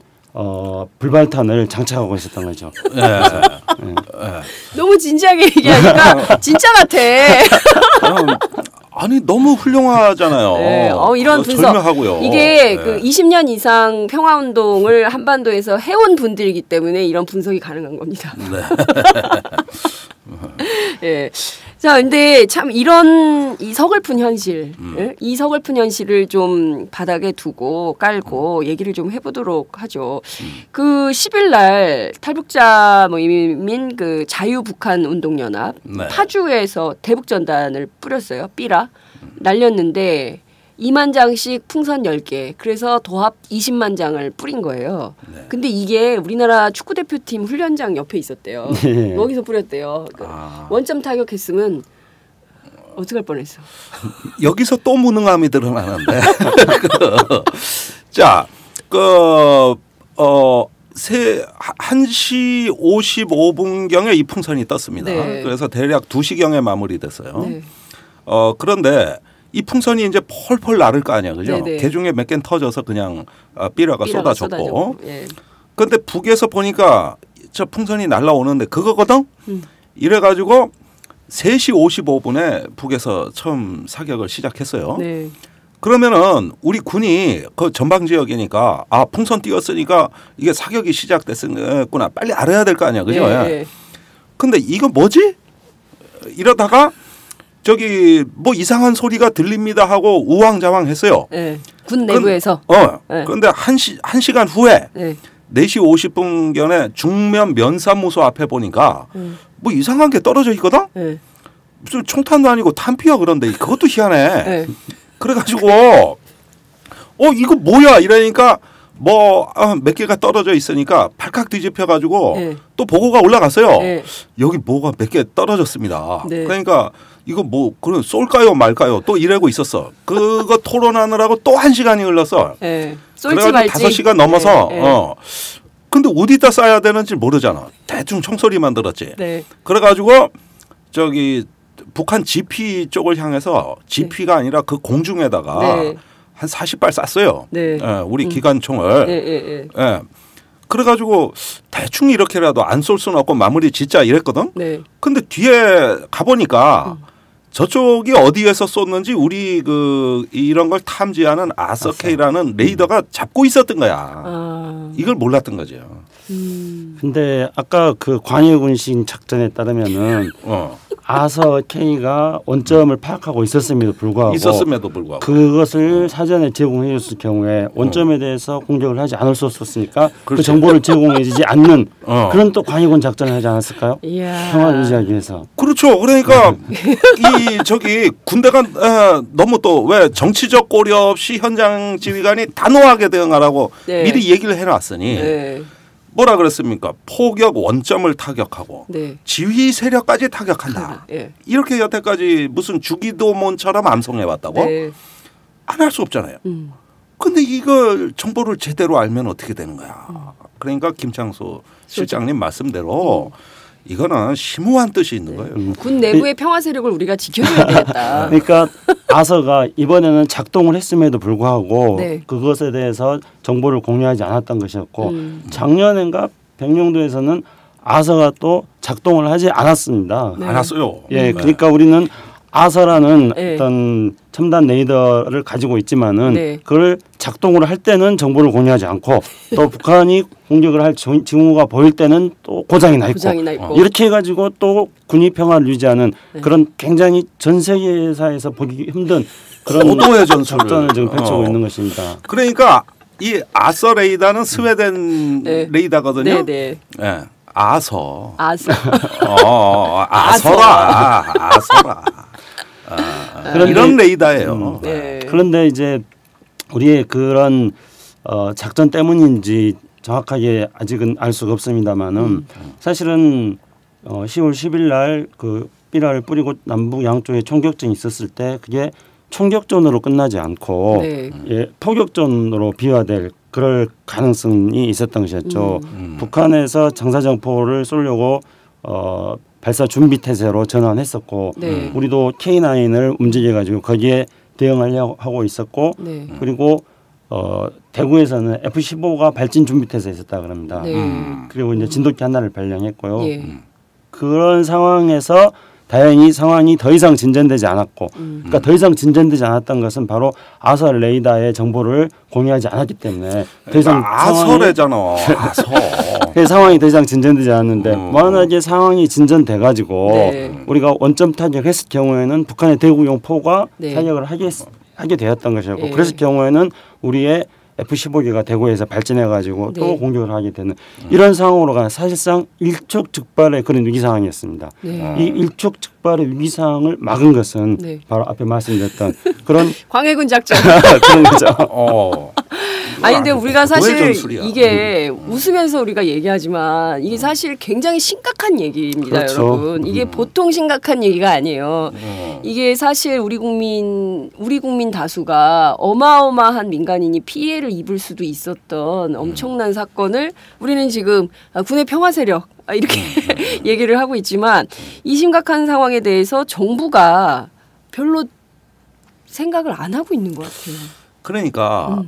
불발탄을 장착하고 있었던 거죠. 너무 진지하게 얘기하니까 진짜 같아. 아니 너무 훌륭하잖아요. 이런 분석. 절묘하고요. 이게 그 20년 이상 평화운동을 한반도에서 해온 분들이기 때문에 이런 분석이 가능한 겁니다. 자, 근데 참 이런 이 서글픈 현실, 이 서글픈 현실을 좀 바닥에 두고 깔고 얘기를 좀 해보도록 하죠. 그 10일 날 탈북자 모임인 그 자유북한 운동연합 파주에서 대북전단을 뿌렸어요. 삐라 날렸는데 2만 장씩 풍선 10개, 그래서 도합 20만 장을 뿌린 거예요. 근데 이게 우리나라 축구대표팀 훈련장 옆에 있었대요. 여기서 뿌렸대요. 원점 타격했으면 어떡할 뻔했어. 여기서 또 무능함이 드러나는데. 자, 1시 55분경에 이 풍선이 떴습니다. 그래서 대략 2시경에 마무리됐어요. 그런데 이 풍선이 이제 펄펄 나를 거 아니야, 그죠? 개중에 몇 개는 터져서 그냥 삐라가 쏟아졌고. 그런데 북에서 보니까 저 풍선이 날라오는데 그거거든. 이래가지고 3시 55분에 북에서 처음 사격을 시작했어요. 그러면은 우리 군이 그 전방 지역이니까 풍선 띄웠으니까 이게 사격이 시작됐구나 빨리 알아야 될 거 아니야, 그죠? 근데 이거 뭐지? 이러다가 저기 뭐 이상한 소리가 들립니다 하고 우왕좌왕했어요. 군 내부에서. 그런데 한 시간 후에 4시 50분경에 중면 면사무소 앞에 보니까 뭐 이상한 게 떨어져 있거든. 무슨 총탄도 아니고 탄피야. 그런데 그것도 희한해. 그래가지고 이거 뭐야 이러니까 몇 개가 떨어져 있으니까 발칵 뒤집혀가지고 또 보고가 올라갔어요. 여기 뭐가 몇 개 떨어졌습니다. 그러니까 이거 뭐 그럼 쏠까요 말까요 또 이러고 있었어. 그거 토론하느라고 또 1시간이 흘렀어. 쏠지 말지. 5시간 넘어서 근데 어디다 쏴야 되는지 모르잖아. 대충 총소리만 들었지. 그래가지고 저기 북한 GP 쪽을 향해서 GP가 아니라 그 공중에다가 한 40발 쐈어요. 우리 기관총을. 그래가지고 대충 이렇게라도 안 쏠 수는 없고 마무리 짓자 이랬거든. 네. 근데 뒤에 가보니까 저쪽이 어디에서 쏜는지 우리 그 이런 걸 탐지하는 아서케이라는 레이더가 잡고 있었던 거야. 이걸 몰랐던 거죠. 근데 아까 그 광해군신 작전에 따르면은 아서케이가 원점을 파악하고 있었음에도 불구하고 그것을 사전에 제공해 줬을 경우에 원점에 대해서 공격을 하지 않을 수 없었으니까 그 정보를 제공해 주지 않는 그런 또 광해군 작전을 하지 않았을까요? 평화를 유지하기 위해서. 그렇죠. 그러니까 이 저기 군대가 너무 또 왜 정치적 고려 없이 현장 지휘관이 단호하게 대응하라고 네. 미리 얘기를 해놨으니 네. 뭐라 그랬습니까? 포격 원점을 타격하고 네. 지휘 세력까지 타격한다. 네. 이렇게 여태까지 무슨 주기도문처럼 암송해왔다고? 네. 안 할 수 없잖아요. 근데 이걸 정보를 제대로 알면 어떻게 되는 거야. 그러니까 김창수 실장님 말씀대로 이거는 심오한 뜻이 있는 거예요. 군 내부의 평화 세력을 우리가 지켜줘야 되겠다. 그러니까 아서가 이번에는 작동을 했음에도 불구하고 네. 그것에 대해서 정보를 공유하지 않았던 것이었고 작년인가 백령도에서는 아서가 또 작동을 하지 않았습니다. 네. 안 왔어요. 예, 그러니까 우리는 아서라는 네. 어떤 첨단 레이더를 가지고 있지만은 네. 그걸 작동을 할 때는 정보를 공유하지 않고 또 북한이 공격을 할 징후가 보일 때는 또 고장이 나 있고 이렇게 해가지고 또 군이 평화를 유지하는 네. 그런 굉장히 전 세계사에서 보기 힘든 그런 고도의 전술을 작전을 지금 펼치고 있는 것입니다. 그러니까 이 아서 레이더는 스웨덴 네. 레이더거든요. 네. 네. 아서. 아서라. 이런 레이더예요. 네. 그런데 이제 우리의 그런 작전 때문인지 정확하게 아직은 알 수가 없습니다만은 사실은 10월 10일 날 그 삐라를 뿌리고 남북 양쪽에 총격전이 있었을 때 그게 총격전으로 끝나지 않고 네. 예, 포격전으로 비화될 그럴 가능성이 있었던 것이었죠. 북한에서 장사정포를 쏘려고 발사 준비 태세로 전환했었고 네. 우리도 K9을 움직여가지고 거기에 대응하려고 하고 있었고 네. 그리고 대구에서는 F-15가 발진 준비 태세에 있었다 그럽니다. 네. 그리고 이제 진돗개 하나를 발령했고요. 예. 그런 상황에서 다행히 상황이 더 이상 진전되지 않았고 그러니까 더 이상 진전되지 않았던 것은 바로 아서 레이더의 정보를 공유하지 않았기 때문에 더 이상 아서래잖아. 아서. 상황이 더 이상 진전되지 않았는데 만약에 상황이 진전돼 가지고 네. 우리가 원점 타격했을 경우에는 북한의 대구용 포가 네. 타격을 하게 되었던 것이었고 예. 그랬을 경우에는 우리의 F-15기가 대구에서 발진해 가지고 또 네. 공격을 하게 되는 이런 상황으로 가는 사실상 일촉즉발의 그런 위기 상황이었습니다. 네. 이 일촉즉발의 위기 상황을 막은 것은 네. 바로 앞에 말씀드렸던 그런 광해군 작전. 그런 거죠. 아니 근데 우리가 사실 전술이야. 이게 웃으면서 우리가 얘기하지만 이게 사실 굉장히 심각한 얘기입니다, 그렇죠. 여러분. 이게 보통 심각한 얘기가 아니에요. 이게 사실 우리 국민 다수가 어마어마한 민간인이 피해를 입을 수도 있었던 엄청난 사건을 우리는 지금 군의 평화 세력 이렇게 얘기를 하고 있지만 이 심각한 상황에 대해서 정부가 별로 생각을 안 하고 있는 것 같아요. 그러니까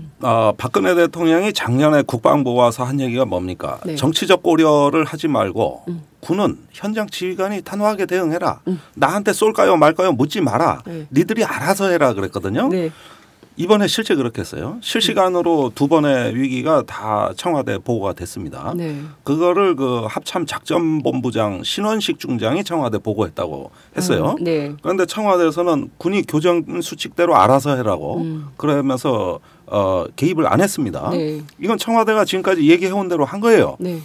박근혜 대통령이 작년에 국방부 와서 한 얘기가 뭡니까? 네. 정치적 고려를 하지 말고 군은 현장 지휘관이 단호하게 대응해라. 나한테 쏠까요 말까요 묻지 마라. 네. 니들이 알아서 해라 그랬거든요. 네. 이번에 실제 그렇게 했어요. 실시간으로 두 번의 위기가 다 청와대 보고가 됐습니다. 네. 그거를 그 합참 작전본부장 신원식 중장이 청와대 보고했다고 했어요. 네. 그런데 청와대에서는 군이 교정 수칙대로 알아서 해라고 그러면서 개입을 안 했습니다. 네. 이건 청와대가 지금까지 얘기해온 대로 한 거예요. 네.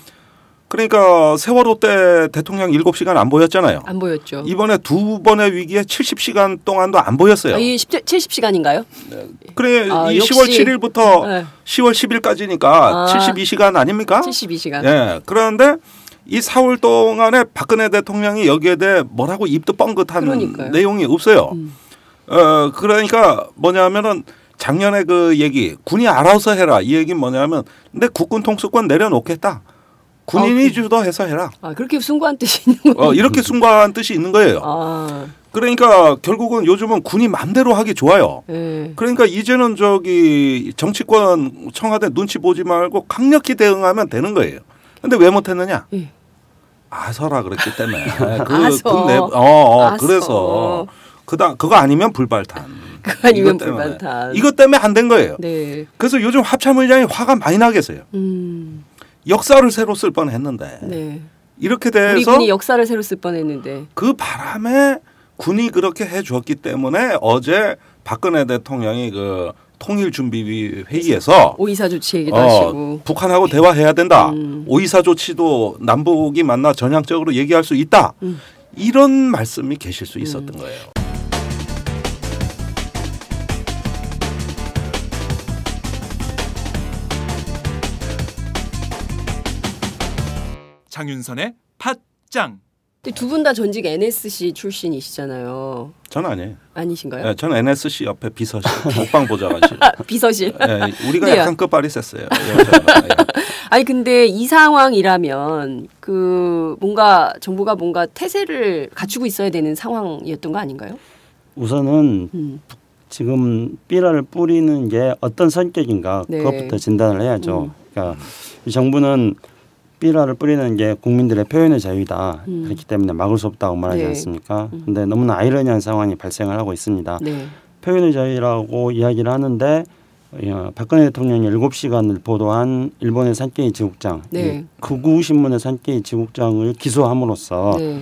그러니까 세월호 때 대통령 7시간 안 보였잖아요. 안 보였죠. 이번에 두 번의 위기에 70시간 동안도 안 보였어요. 이 70시간인가요? 그래 이 역시. 10월 7일부터 네. 10월 10일까지니까 72시간 아닙니까? 72시간. 예. 그런데 이 4월 동안에 박근혜 대통령이 여기에 대해 뭐라고 입도 뻥긋한 그러니까요. 내용이 없어요. 그러니까 뭐냐면은 작년에 그 얘기 군이 알아서 해라 이 얘기는 뭐냐면 내 국군 통수권 내려놓겠다. 군인이 주도해서 해라. 그렇게 숭고한 뜻이 있는 거예요. 이렇게 숭고한 뜻이 있는 거예요. 그러니까 결국은 요즘은 군이 맘대로 하기 좋아요. 그러니까 이제는 저기 정치권 청와대 눈치 보지 말고 강력히 대응하면 되는 거예요. 근데 왜 못했느냐? 아서라 그랬기 때문에. 그래서 그거 아니면 불발탄. 그거 아니면 불발탄. 이것 때문에 안 된 거예요. 네. 그래서 요즘 합참의장이 화가 많이 나겠어요. 역사를 새로 쓸 뻔했는데 네. 이렇게 돼서 우리 군이 역사를 새로 쓸 뻔했는데 그 바람에 군이 그렇게 해줬기 때문에 어제 박근혜 대통령이 그 통일준비위 회의에서 5.24 조치 얘기도 하시고 북한하고 대화해야 된다. 5.24 조치도 남북이 만나 전향적으로 얘기할 수 있다. 이런 말씀이 계실 수 있었던 거예요. 장윤선의 팟짱. 두 분 다 전직 NSC 출신이시잖아요. 저는 아니에요. 아니신가요? 네, 저는 NSC 옆에 비서실, 국방 보좌관실. 비서실. 네, 우리가 네. 약간 끝발이 셌어요. 아니 근데 이 상황이라면 그 뭔가 정부가 뭔가 태세를 갖추고 있어야 되는 상황이었던 거 아닌가요? 우선은 지금 삐라를 뿌리는 게 어떤 성격인가 네. 그것부터 진단을 해야죠. 그러니까 이 정부는 삐라를 뿌리는 게 국민들의 표현의 자유다. 그렇기 때문에 막을 수 없다고 말하지 네. 않습니까? 근데 너무나 아이러니한 상황이 발생을 하고 있습니다. 네. 표현의 자유라고 이야기를 하는데 박근혜 대통령이 7시간을 보도한 일본의 산케이 지국장, 네. 극우 신문의 산케이 지국장을 기소함으로써 네.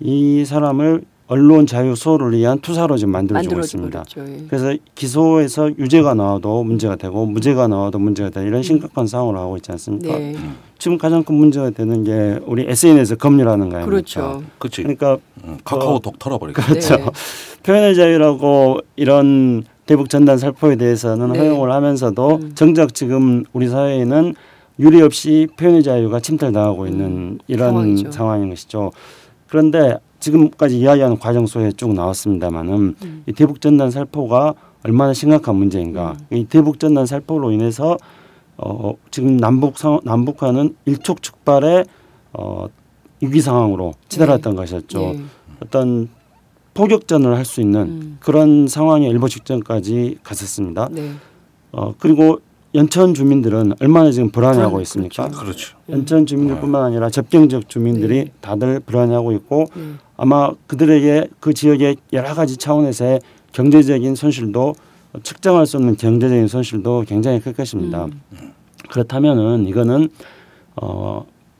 이 사람을 언론 자유 수호를 위한 투사로 지금 만들어주고 있습니다. 버렸죠. 예. 그래서 기소에서 유죄가 나와도 문제가 되고 무죄가 나와도 문제가 되고 이런 심각한 상황을 하고 있지 않습니까? 네. 지금 가장 큰 문제가 되는 게 우리 SNS 검열하는 거예요. 그렇죠. 그렇지. 그러니까 카카오톡 털어버리고. 그렇죠. 네. 표현의 자유라고 이런 대북 전단 살포에 대해서는 네. 허용을 하면서도 정작 지금 우리 사회에는 유례 없이 표현의 자유가 침탈당하고 있는 이런 상황이죠. 상황인 것이죠. 그런데 지금까지 이야기하는 과정 속에 쭉 나왔습니다마는 이 대북 전단 살포가 얼마나 심각한 문제인가. 이 대북 전단 살포로 인해서 지금 남북한은 일촉즉발의 위기 상황으로 치달았던 것이었죠. 네. 어떤 포격전을 할 수 있는 그런 상황에 일보 직전까지 갔었습니다. 네. 그리고 연천 주민들은 얼마나 지금 불안해하고 있습니까? 그렇죠. 연천 주민들뿐만 아니라 접경 지역 주민들이 다들 불안해하고 있고 아마 그들에게 그 지역의 여러 가지 차원에서의 경제적인 손실도 측정할 수 없는 경제적인 손실도 굉장히 클 것입니다. 그렇다면은 이거는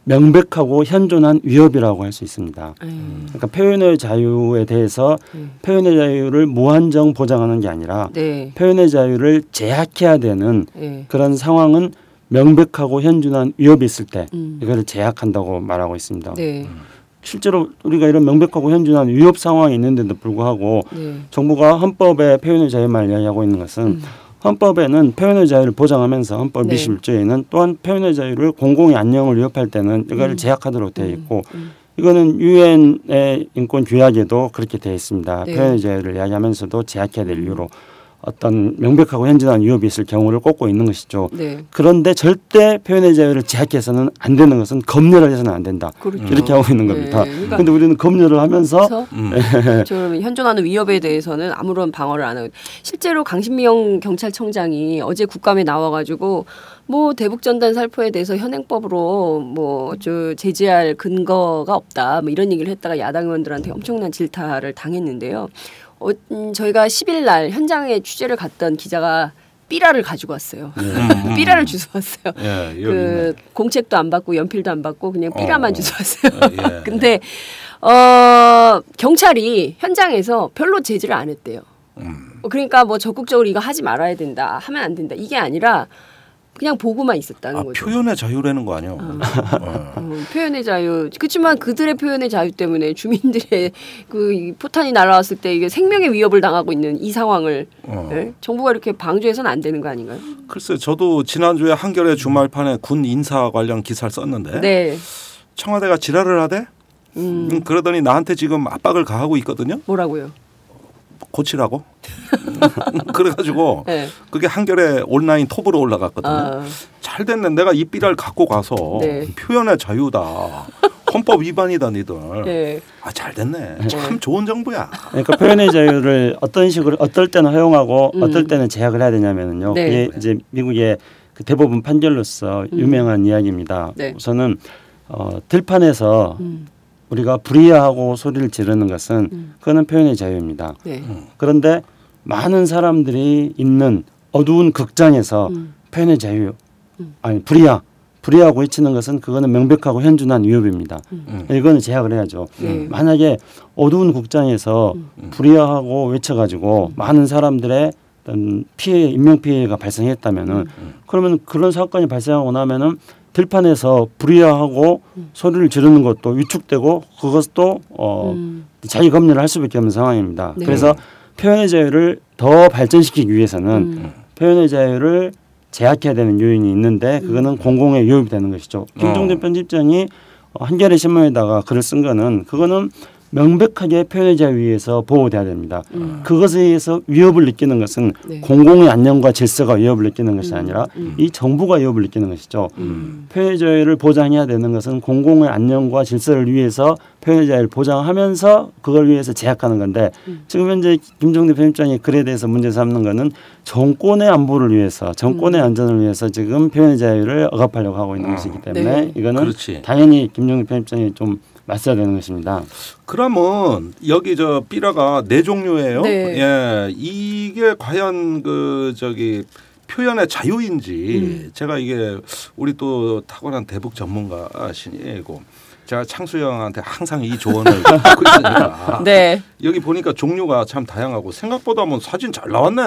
명백하고 현존한 위협이라고 할 수 있습니다. 그러니까 표현의 자유에 대해서 표현의 자유를 무한정 보장하는 게 아니라 네. 표현의 자유를 제약해야 되는 네. 그런 상황은 명백하고 현존한 위협이 있을 때 이거를 제약한다고 말하고 있습니다. 네. 실제로 우리가 이런 명백하고 현존한 위협 상황이 있는데도 불구하고 네. 정부가 헌법에 표현의 자유만 이야기하고 있는 것은 헌법에는 표현의 자유를 보장하면서 헌법 네. 21조에는 또한 표현의 자유를 공공의 안녕을 위협할 때는 이걸 제약하도록 되어 있고 이거는 유엔의 인권 규약에도 그렇게 되어 있습니다. 네. 표현의 자유를 이야기하면서도 제약해야 될 이유로 어떤 명백하고 현존한 위협이 있을 경우를 꼽고 있는 것이죠. 네. 그런데 절대 표현의 자유를 제약해서는 안 되는 것은 검열을 해서는 안 된다. 그렇죠. 이렇게 하고 있는 겁니다. 네. 그러니까 그런데 우리는 검열을 하면서 좀 현존하는 위협에 대해서는 아무런 방어를 안 하고 실제로 강신명 경찰청장이 어제 국감에 나와가지고 뭐 대북 전단 살포에 대해서 현행법으로 뭐 저 제지할 근거가 없다 뭐 이런 얘기를 했다가 야당 의원들한테 엄청난 질타를 당했는데요. 저희가 10일 날 현장에 취재를 갔던 기자가 삐라를 가지고 왔어요. 삐라를 주워 왔어요. 예, 그 공책도 안 받고 연필도 안 받고 그냥 삐라만 주워 왔어요. 예. 근데 경찰이 현장에서 별로 제지를 안 했대요. 그러니까 뭐 적극적으로 이거 하지 말아야 된다, 하면 안 된다 이게 아니라 그냥 보고만 있었다는 거죠. 표현의 자유라는 거 아니에요. 표현의 자유. 그렇지만 그들의 표현의 자유 때문에 주민들의 그 포탄이 날아왔을 때 이게 생명의 위협을 당하고 있는 이 상황을 네? 정부가 이렇게 방조해서는 안 되는 거 아닌가요? 글쎄, 저도 지난주에 한겨레 주말판에 군 인사 관련 기사를 썼는데 네. 청와대가 지랄을 하대? 그러더니 나한테 지금 압박을 가하고 있거든요. 뭐라고요? 고치라고. 그래가지고 네. 그게 한겨레 온라인 톱으로 올라갔거든요. 잘 됐네. 내가 이 삐라를 갖고 가서 네. 표현의 자유다. 헌법 위반이다 니들. 네. 아, 잘 됐네. 참 좋은 정부야. 그러니까 표현의 자유를 어떤 식으로 어떨 때는 허용하고 어떨 때는 제약을 해야 되냐면요. 네. 그게 이제 미국의 그 대법원 판결로서 유명한 이야기입니다. 네. 우선은 들판에서 우리가 불이야하고 소리를 지르는 것은 그거는 표현의 자유입니다. 네. 그런데 많은 사람들이 있는 어두운 극장에서 표현의 자유 아니 불이야하고 외치는 것은 그거는 명백하고 현준한 위협입니다. 이거는 제약을 해야죠. 만약에 어두운 극장에서 불이야하고 외쳐가지고 많은 사람들의 어떤 피해, 인명 피해가 발생했다면은 그러면 그런 사건이 발생하고 나면은 들판에서 불이야하고 소리를 지르는 것도 위축되고 그것도 자기 검열을 할 수밖에 없는 상황입니다. 네. 그래서 표현의 자유를 더 발전시키기 위해서는 표현의 자유를 제약해야 되는 요인이 있는데 그거는 공공의 위협이 되는 것이죠. 김종대 편집장이 한겨레 신문에다가 글을 쓴 거는 그거는 명백하게 표현의 자유에 의해서 보호돼야 됩니다. 그것에 의해서 위협을 느끼는 것은 네. 공공의 안녕과 질서가 위협을 느끼는 것이 아니라 이 정부가 위협을 느끼는 것이죠. 표현의 자유를 보장해야 되는 것은 공공의 안녕과 질서를 위해서 표현의 자유를 보장하면서 그걸 위해서 제약하는 건데 지금 현재 김종대 편집장이 글에 대해서 문제 삼는 것은 정권의 안보를 위해서 정권의 안전을 위해서 지금 표현의 자유를 억압하려고 하고 있는 것이기 때문에 네. 이거는 그렇지. 당연히 김종대 편집장이 좀 맞서야 되는 것입니다. 그러면 여기 저 삐라가 네 종류예요. 네. 예, 이게 과연 그 저기 표현의 자유인지 제가 이게 우리 또 탁월한 대북 전문가시고 제가 창수 형한테 항상 이 조언을 받고 있으니까 네. 여기 보니까 종류가 참 다양하고 생각보다 뭐 사진 잘 나왔네.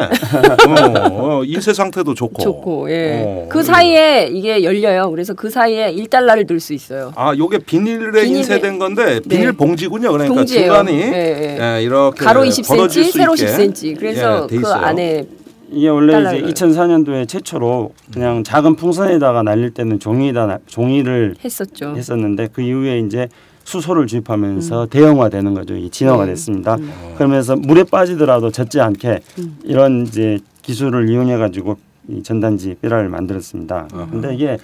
인쇄 상태도 좋고. 예. 그 사이에 이게 열려요. 그래서 그 사이에 1달러를 넣을 수 있어요. 아, 요게 비닐에 인쇄된 건데 비닐 네. 봉지군요. 그러니까 봉지예요. 중간이 네. 예, 이렇게 가로 벌어질 20cm, 수 세로 있게 10cm. 그래서 예, 돼 그 있어요. 안에 이게 원래 달러를 이제 2004년도에 최초로 그냥 작은 풍선에다가 날릴 때는 종이를 했었죠. 했었는데 그 이후에 이제 수소를 주입하면서 대형화되는 거죠. 이 진화가 됐습니다. 그러면서 물에 빠지더라도 젖지 않게 이런 이제 기술을 이용해 가지고 이 전단지 삐라를 만들었습니다. 근데 이게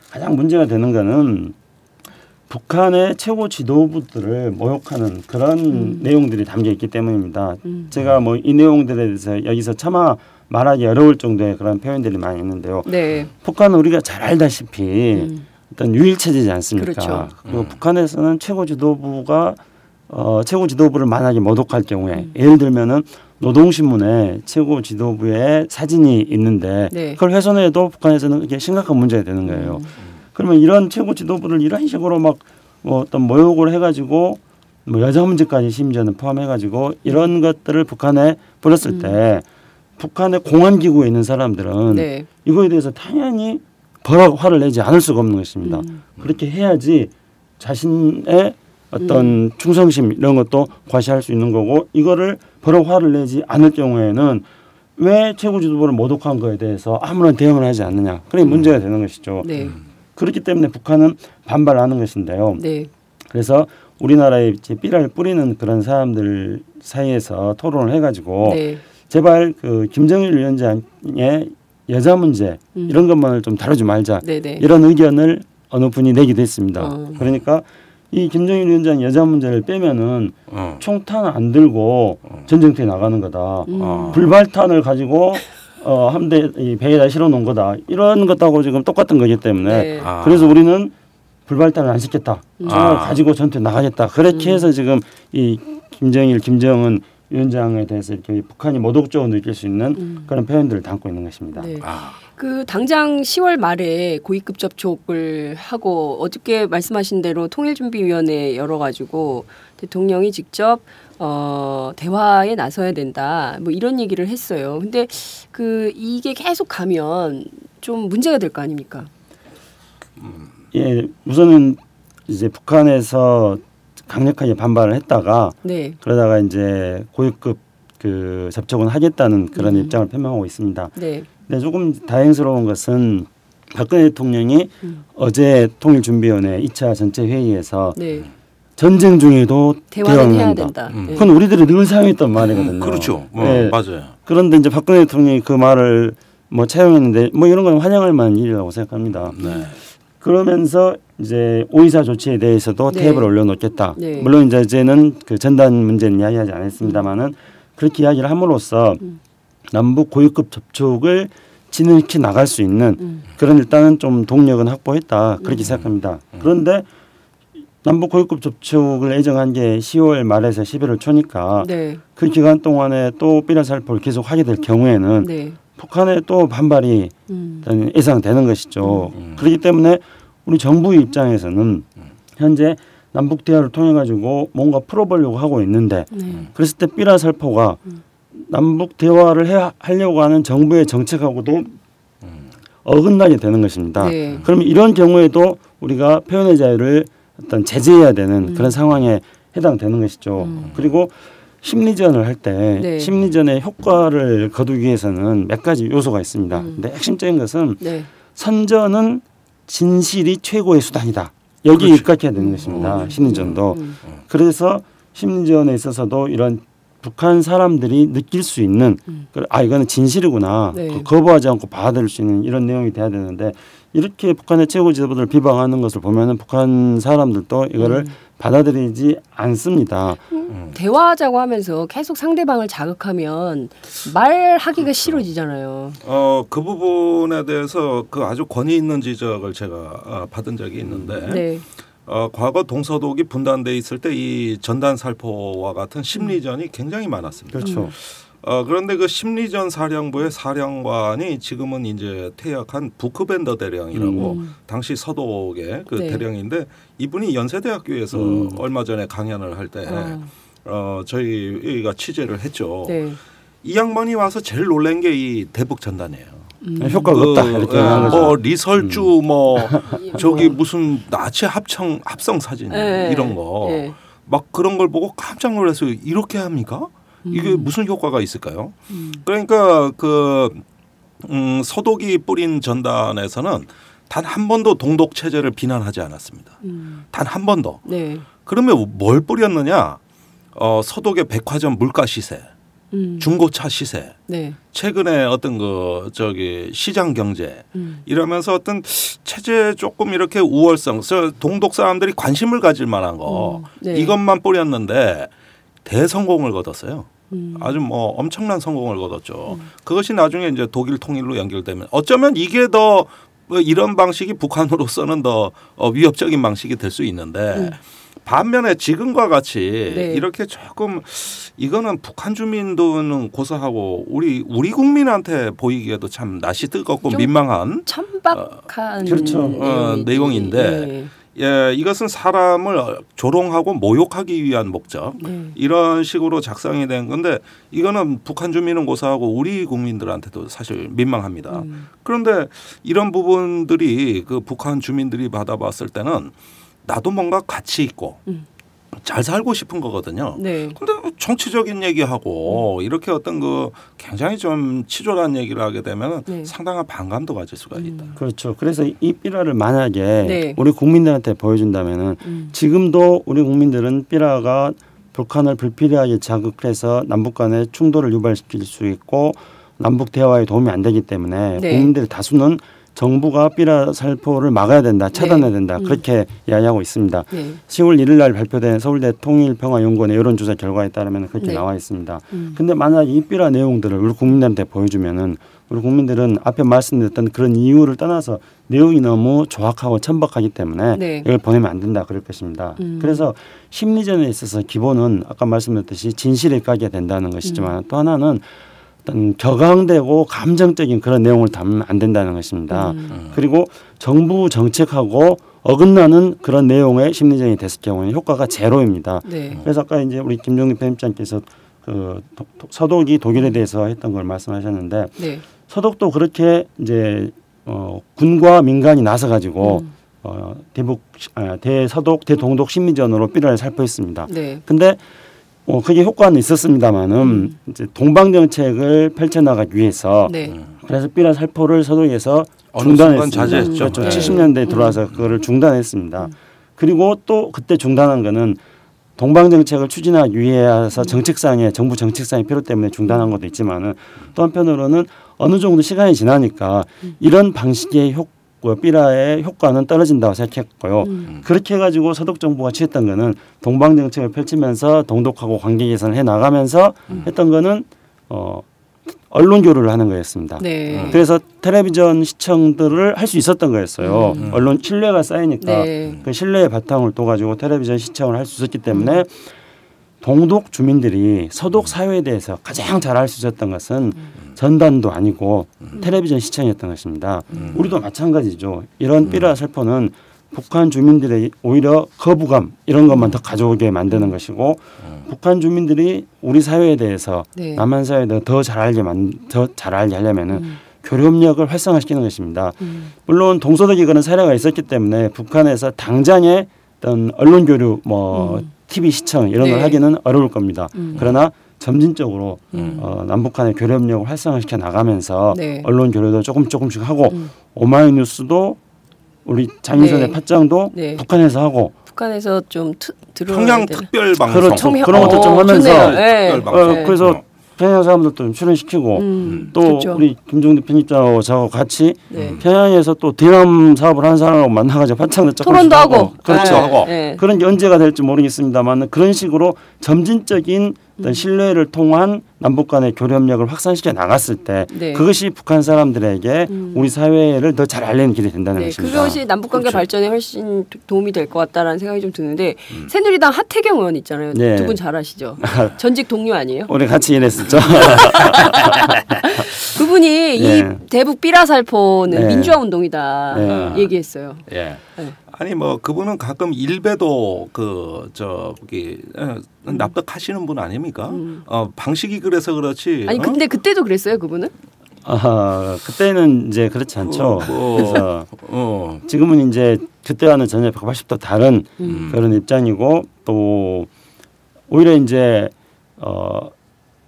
가장 문제가 되는 거는 북한의 최고 지도부들을 모욕하는 그런 내용들이 담겨 있기 때문입니다. 제가 뭐 이 내용들에 대해서 여기서 차마 말하기 어려울 정도의 그런 표현들이 많이 있는데요. 네. 북한은 우리가 잘 알다시피 어떤 유일 체제지 않습니까? 그렇죠. 그리고 북한에서는 최고 지도부가 최고 지도부를 만약에 모독할 경우에 예를 들면은 노동신문에 최고 지도부의 사진이 있는데 네. 그걸 훼손해도 북한에서는 이게 심각한 문제가 되는 거예요. 그러면 이런 최고 지도부를 이런 식으로 막 뭐 어떤 모욕을 해가지고 뭐 여자 문제까지 심지어는 포함해가지고 이런 것들을 북한에 뿌렸을 때 북한의 공안기구에 있는 사람들은 네. 이거에 대해서 당연히 화를 내지 않을 수가 없는 것입니다. 그렇게 해야지 자신의 어떤 충성심 이런 것도 과시할 수 있는 거고 이거를 화를 내지 않을 경우에는 왜 최고 지도부를 모독한 거에 대해서 아무런 대응을 하지 않느냐. 그게 문제가 되는 것이죠. 네. 그렇기 때문에 북한은 반발하는 것인데요. 네. 그래서 우리나라에 이제 삐라를 뿌리는 그런 사람들 사이에서 토론을 해가지고 네. 제발 그 김정일 위원장의 여자 문제 이런 것만을 좀 다루지 말자 네네. 이런 의견을 어느 분이 내기도 했습니다. 그러니까 이 김정일 위원장 여자 문제를 빼면은 총탄 안 들고 전쟁터에 나가는 거다. 불발탄을 가지고 함대 이 배에다 실어 놓은 거다. 이런 것하고 지금 똑같은 거기 때문에 네. 그래서 우리는 불발탄을 안 시켰다. 총을 가지고 전투에 나가겠다. 그렇게 해서 지금 이 김정은 위원장에 대해서 이렇게 북한이 모독적으로 느낄 수 있는 그런 표현들을 담고 있는 것입니다. 네. 그 당장 10월 말에 고위급 접촉을 하고 어저께 말씀하신 대로 통일준비위원회 열어가지고 대통령이 직접 대화에 나서야 된다. 뭐 이런 얘기를 했어요. 근데 그 이게 계속 가면 좀 문제가 될 거 아닙니까? 예, 우선은 이제 북한에서 강력하게 반발을 했다가 네. 그러다가 이제 고위급 그 접촉은 하겠다는 그런 입장을 표명하고 있습니다. 네. 근데 조금 다행스러운 것은 박근혜 대통령이 어제 통일준비위원회 2차 전체 회의에서 네. 전쟁 중에도 대화는 해야 한다. 된다. 네. 그건 우리들이 늘 사용했던 말이거든요. 그렇죠. 네. 맞아요. 그런데 이제 박근혜 대통령이 그 말을 뭐 차용했는데 뭐 이런 건 환영할 만한 일이라고 생각합니다. 네. 그러면서 이제 오이사 조치에 대해서도 네. 태엽을 올려놓겠다. 네. 물론 이제는 그 전단 문제는 이야기하지 않았습니다만은 그렇게 이야기를 함으로써 남북 고위급 접촉을 진행시켜 나갈 수 있는 그런 일단은 좀 동력은 확보했다 그렇게 생각합니다. 그런데 남북 고위급 접촉을 예정한 게 10월 말에서 11월 초니까 네. 그 기간 동안에 또 삐라 살포를 계속 하게 될 경우에는 네. 북한의 또 반발이 예상되는 것이죠. 그렇기 때문에 우리 정부 입장에서는 현재 남북 대화를 통해 가지고 뭔가 풀어보려고 하고 있는데 그랬을 때 삐라 살포가 남북 대화를 하려고 하는 정부의 정책하고도 어긋나게 되는 것입니다. 네. 그러면 이런 경우에도 우리가 표현의 자유를 어떤 제재해야 되는 그런 상황에 해당되는 것이죠. 그리고 심리전을 할 때 네. 심리전의 효과를 거두기 위해서는 몇 가지 요소가 있습니다. 근데 핵심적인 것은 네. 선전은 진실이 최고의 수단이다. 여기에 입각해야 되는 것입니다. 심리전도. 그래서 심리전에 있어서도 이런 북한 사람들이 느낄 수 있는 이거는 진실이구나. 네. 거부하지 않고 받아들일 수 있는 이런 내용이 돼야 되는데 이렇게 북한의 최고 지도부를 비방하는 것을 보면은 북한 사람들도 이거를 받아들이지 않습니다. 대화하자고 하면서 계속 상대방을 자극하면 말하기가 싫어지잖아요. 그 부분에 대해서 그 아주 권위 있는 지적을 제가 받은 적이 있는데 네. 과거 동서독이 분단돼 있을 때 이 전단 살포와 같은 심리전이 굉장히 많았습니다. 그렇죠. 그런데 그 심리전 사령부의 사령관이 지금은 이제 퇴역한 부크밴더 대령이라고 당시 서독의 그 네. 대령인데 이분이 연세대학교에서 얼마 전에 강연을 할 때 저희가 취재를 했죠. 네. 이 양반이 와서 제일 놀란 게 이 대북 전단이에요. 효과가 없다 이렇게 하는 거죠. 뭐 리설주 뭐 저기 무슨 나치 합성 사진 네. 이런 거 막 네. 그런 걸 보고 깜짝 놀랐어요. 이렇게 합니까? 이게 무슨 효과가 있을까요? 그러니까 그 서독이 뿌린 전단에서는 단 한 번도 동독 체제를 비난하지 않았습니다. 단 한 번도. 네. 그러면 뭘 뿌렸느냐? 서독의 백화점 물가 시세, 중고차 시세, 네. 최근에 어떤 그 저기 시장 경제 이러면서 어떤 체제 조금 이렇게 우월성, 동독 사람들이 관심을 가질 만한 거 네. 이것만 뿌렸는데 대성공을 거뒀어요. 아주 뭐 엄청난 성공을 거뒀죠. 그것이 나중에 이제 독일 통일로 연결되면 어쩌면 이게 더 이런 방식이 북한으로서는 더 위협적인 방식이 될 수 있는데 반면에 지금과 같이 네. 이렇게 조금 이거는 북한 주민들은 고사하고 우리 국민한테 보이기에도 참 낯이 뜨겁고 민망한 천박한 그렇죠. 내용인데 네. 예, 이것은 사람을 조롱하고 모욕하기 위한 목적 이런 식으로 작성이 된 건데 이거는 북한 주민은 고사하고 우리 국민들한테도 사실 민망합니다. 그런데 이런 부분들이 그 북한 주민들이 받아봤을 때는 나도 뭔가 가치 있고 잘 살고 싶은 거거든요. 네. 근데 정치적인 얘기하고 이렇게 어떤 그 굉장히 좀 치졸한 얘기를 하게 되면 네. 상당한 반감도 가질 수가 있다. 그렇죠. 그래서 이 삐라를 만약에 네. 우리 국민들한테 보여준다면은 지금도 우리 국민들은 삐라가 북한을 불필요하게 자극해서 남북 간의 충돌을 유발시킬 수 있고 남북 대화에 도움이 안 되기 때문에 네. 국민들의 다수는 정부가 삐라 살포를 막아야 된다, 차단해야 된다 그렇게 이야기하고 있습니다. 네. 10월 1일 날 발표된 서울대 통일평화연구원의 여론조사 결과에 따르면 그렇게 네. 나와 있습니다. 근데 만약 이 삐라 내용들을 우리 국민들한테 보여주면은 우리 국민들은 앞에 말씀드렸던 그런 이유를 떠나서 내용이 너무 조악하고 천박하기 때문에 네. 이걸 보내면 안 된다 그럴 것입니다. 그래서 심리전에 있어서 기본은 아까 말씀드렸듯이 진실에 까게 된다는 것이지만 또 하나는 어떤 격앙되고 감정적인 그런 내용을 담으면 안 된다는 것입니다. 그리고 정부 정책하고 어긋나는 그런 내용의 심리전이 됐을 경우에는 효과가 제로입니다. 네. 그래서 아까 이제 우리 김종립 편집장께서 그 서독이 독일에 대해서 했던 걸 말씀하셨는데 네. 서독도 그렇게 이제 군과 민간이 나서 가지고 대서독 대동독 심리전으로 삐라를 살포했습니다. 네. 근데 그게 효과는 있었습니다만은 이제 동방 정책을 펼쳐나가기 위해서 네. 그래서 삐라 살포를 서독에서 어느 순간 중단했습니다. 자제했죠. 그렇죠. 네. 70년대에 들어와서 그거를 중단했습니다. 그리고 또 그때 중단한 거는 동방 정책을 추진하기 위해서 정부 정책상의 필요 때문에 중단한 것도 있지만은 또 한편으로는 어느 정도 시간이 지나니까 이런 방식의 삐라의 효과는 떨어진다고 생각했고요. 그렇게 해가지고 서독 정부가 취했던 거는 동방 정책을 펼치면서 동독하고 관계 개선을 해 나가면서 했던 거는 언론 교류를 하는 거였습니다. 네. 그래서 텔레비전 시청들을 할 수 있었던 거였어요. 언론 신뢰가 쌓이니까 그 신뢰의 바탕을 둬가지고 텔레비전 시청을 할 수 있었기 때문에 동독 주민들이 서독 사회에 대해서 가장 잘 알 수 있었던 것은 전단도 아니고 텔레비전 시청이었던 것입니다. 우리도 마찬가지죠. 이런 삐라 살포는 북한 주민들의 오히려 거부감 이런 것만 더 가져오게 만드는 것이고 북한 주민들이 우리 사회에 대해서 네. 남한 사회에 대해서 더 잘 알게 하려면은 교류협력을 활성화시키는 것입니다. 물론 동서독이 그런 사례가 있었기 때문에 북한에서 당장의 어떤 언론 교류 TV 시청 이런 걸 네. 하기는 하기는 어려울 겁니다. 그러나 점진적으로 남북 간의 교류협력을 활성화시켜 나가면서 네. 언론 교류도 조금씩 하고 오마이뉴스도 우리 장윤선의 네. 팟짱도 네. 북한에서 하고 북한에서 좀 들어야 평양 되나? 특별 방송 그렇죠. 그런 것도 좀 하면서 좋네요. 네. 특별 방송. 그래서 평양 사람들도 좀 출연시키고 또 좋죠. 우리 김종대 편집장하고 저하고 같이 네. 평양에서 또 대남 사업을 하는 사람하고 만나가지고 팟짱도 조금씩 토론도 하고 그렇죠. 네. 하고. 네. 그런 게 언제가 될지 모르겠습니다만 그런 식으로 점진적인 어떤 신뢰를 통한 남북 간의 교류협력을 확산시켜 나갔을 때 네. 그것이 북한 사람들에게 우리 사회를 더 잘 알리는 길이 된다는 네, 것입니다. 그것이 남북관계 그렇죠. 발전에 훨씬 도움이 될 것 같다라는 생각이 좀 드는데 새누리당 하태경 의원 있잖아요. 네. 두 분 잘 아시죠? 전직 동료 아니에요? 우리 같이 일했었죠. 그분이 이 네. 대북 삐라살포는 네. 민주화 운동이다 네. 얘기했어요. 예. 네. 아니 뭐 그분은 가끔 일베도 납득하시는 분 아닙니까? 방식이 그래서 그렇지. 아니 근데 그때도 그랬어요, 그분은? 그때는 이제 그렇지 않죠. 그래서 지금은 이제 그때와는 전혀 180도 다른 그런 입장이고 또 오히려 이제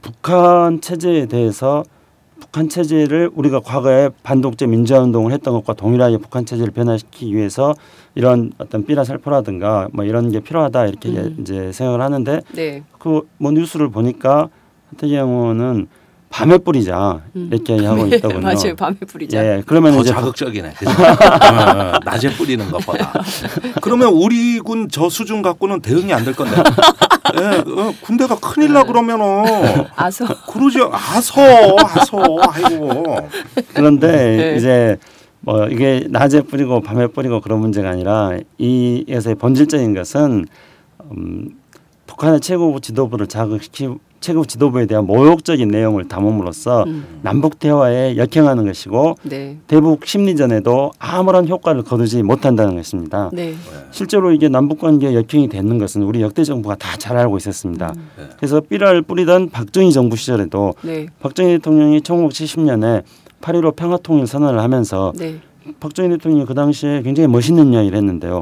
북한 체제에 대해서 북한 체제를 우리가 과거에 반독재 민주화 운동을 했던 것과 동일하게 북한 체제를 변화시키기 위해서 이런 어떤 삐라살포라든가 뭐 이런 게 필요하다 이렇게 이제 생각을 하는데 네. 그 뭐 뉴스를 보니까 하태경 의원은 밤에 뿌리자 이렇게 하고 있더군요. 맞아요, 밤에 뿌리자. 예, 그러면 더 이제 자극적이네. 그죠? 낮에 뿌리는 것보다. 그러면 우리 군 저 수준 갖고는 대응이 안 될 건데. 예, 군대가 큰일 나 그러면은 아서 그러지 아서 아이고. 그런데 네. 이제 뭐 이게 낮에 뿌리고 밤에 뿌리고 그런 문제가 아니라 이에서의 본질적인 것은 북한의 최고부 지도부를 최고부 지도부에 대한 모욕적인 내용을 담음으로써 남북 대화에 역행하는 것이고 네. 대북 심리전에도 아무런 효과를 거두지 못한다는 것입니다. 네. 실제로 이게 남북 관계에 역행이 되는 것은 우리 역대 정부가 다 잘 알고 있었습니다. 그래서 삐라를 뿌리던 박정희 정부 시절에도 네. 박정희 대통령이 1970년에 8.15 평화통일 선언을 하면서 네. 박정희 대통령이 그 당시에 굉장히 멋있는 이야기를 했는데요.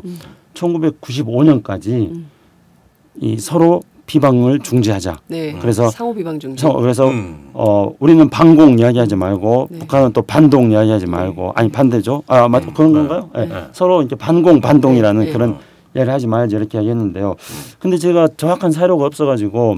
1995년까지 이 서로 비방을 중지하자. 네. 그래서 상호 비방 중지. 그래서 우리는 반공 이야기하지 말고 네. 북한은 또 반동 이야기하지 말고 아니 반대죠. 맞 그런 건가요? 네. 서로 이렇게 반공 반동이라는 네. 그런 이야기를 하지 말지 이렇게 이야기했는데요. 근데 제가 정확한 사료가 없어가지고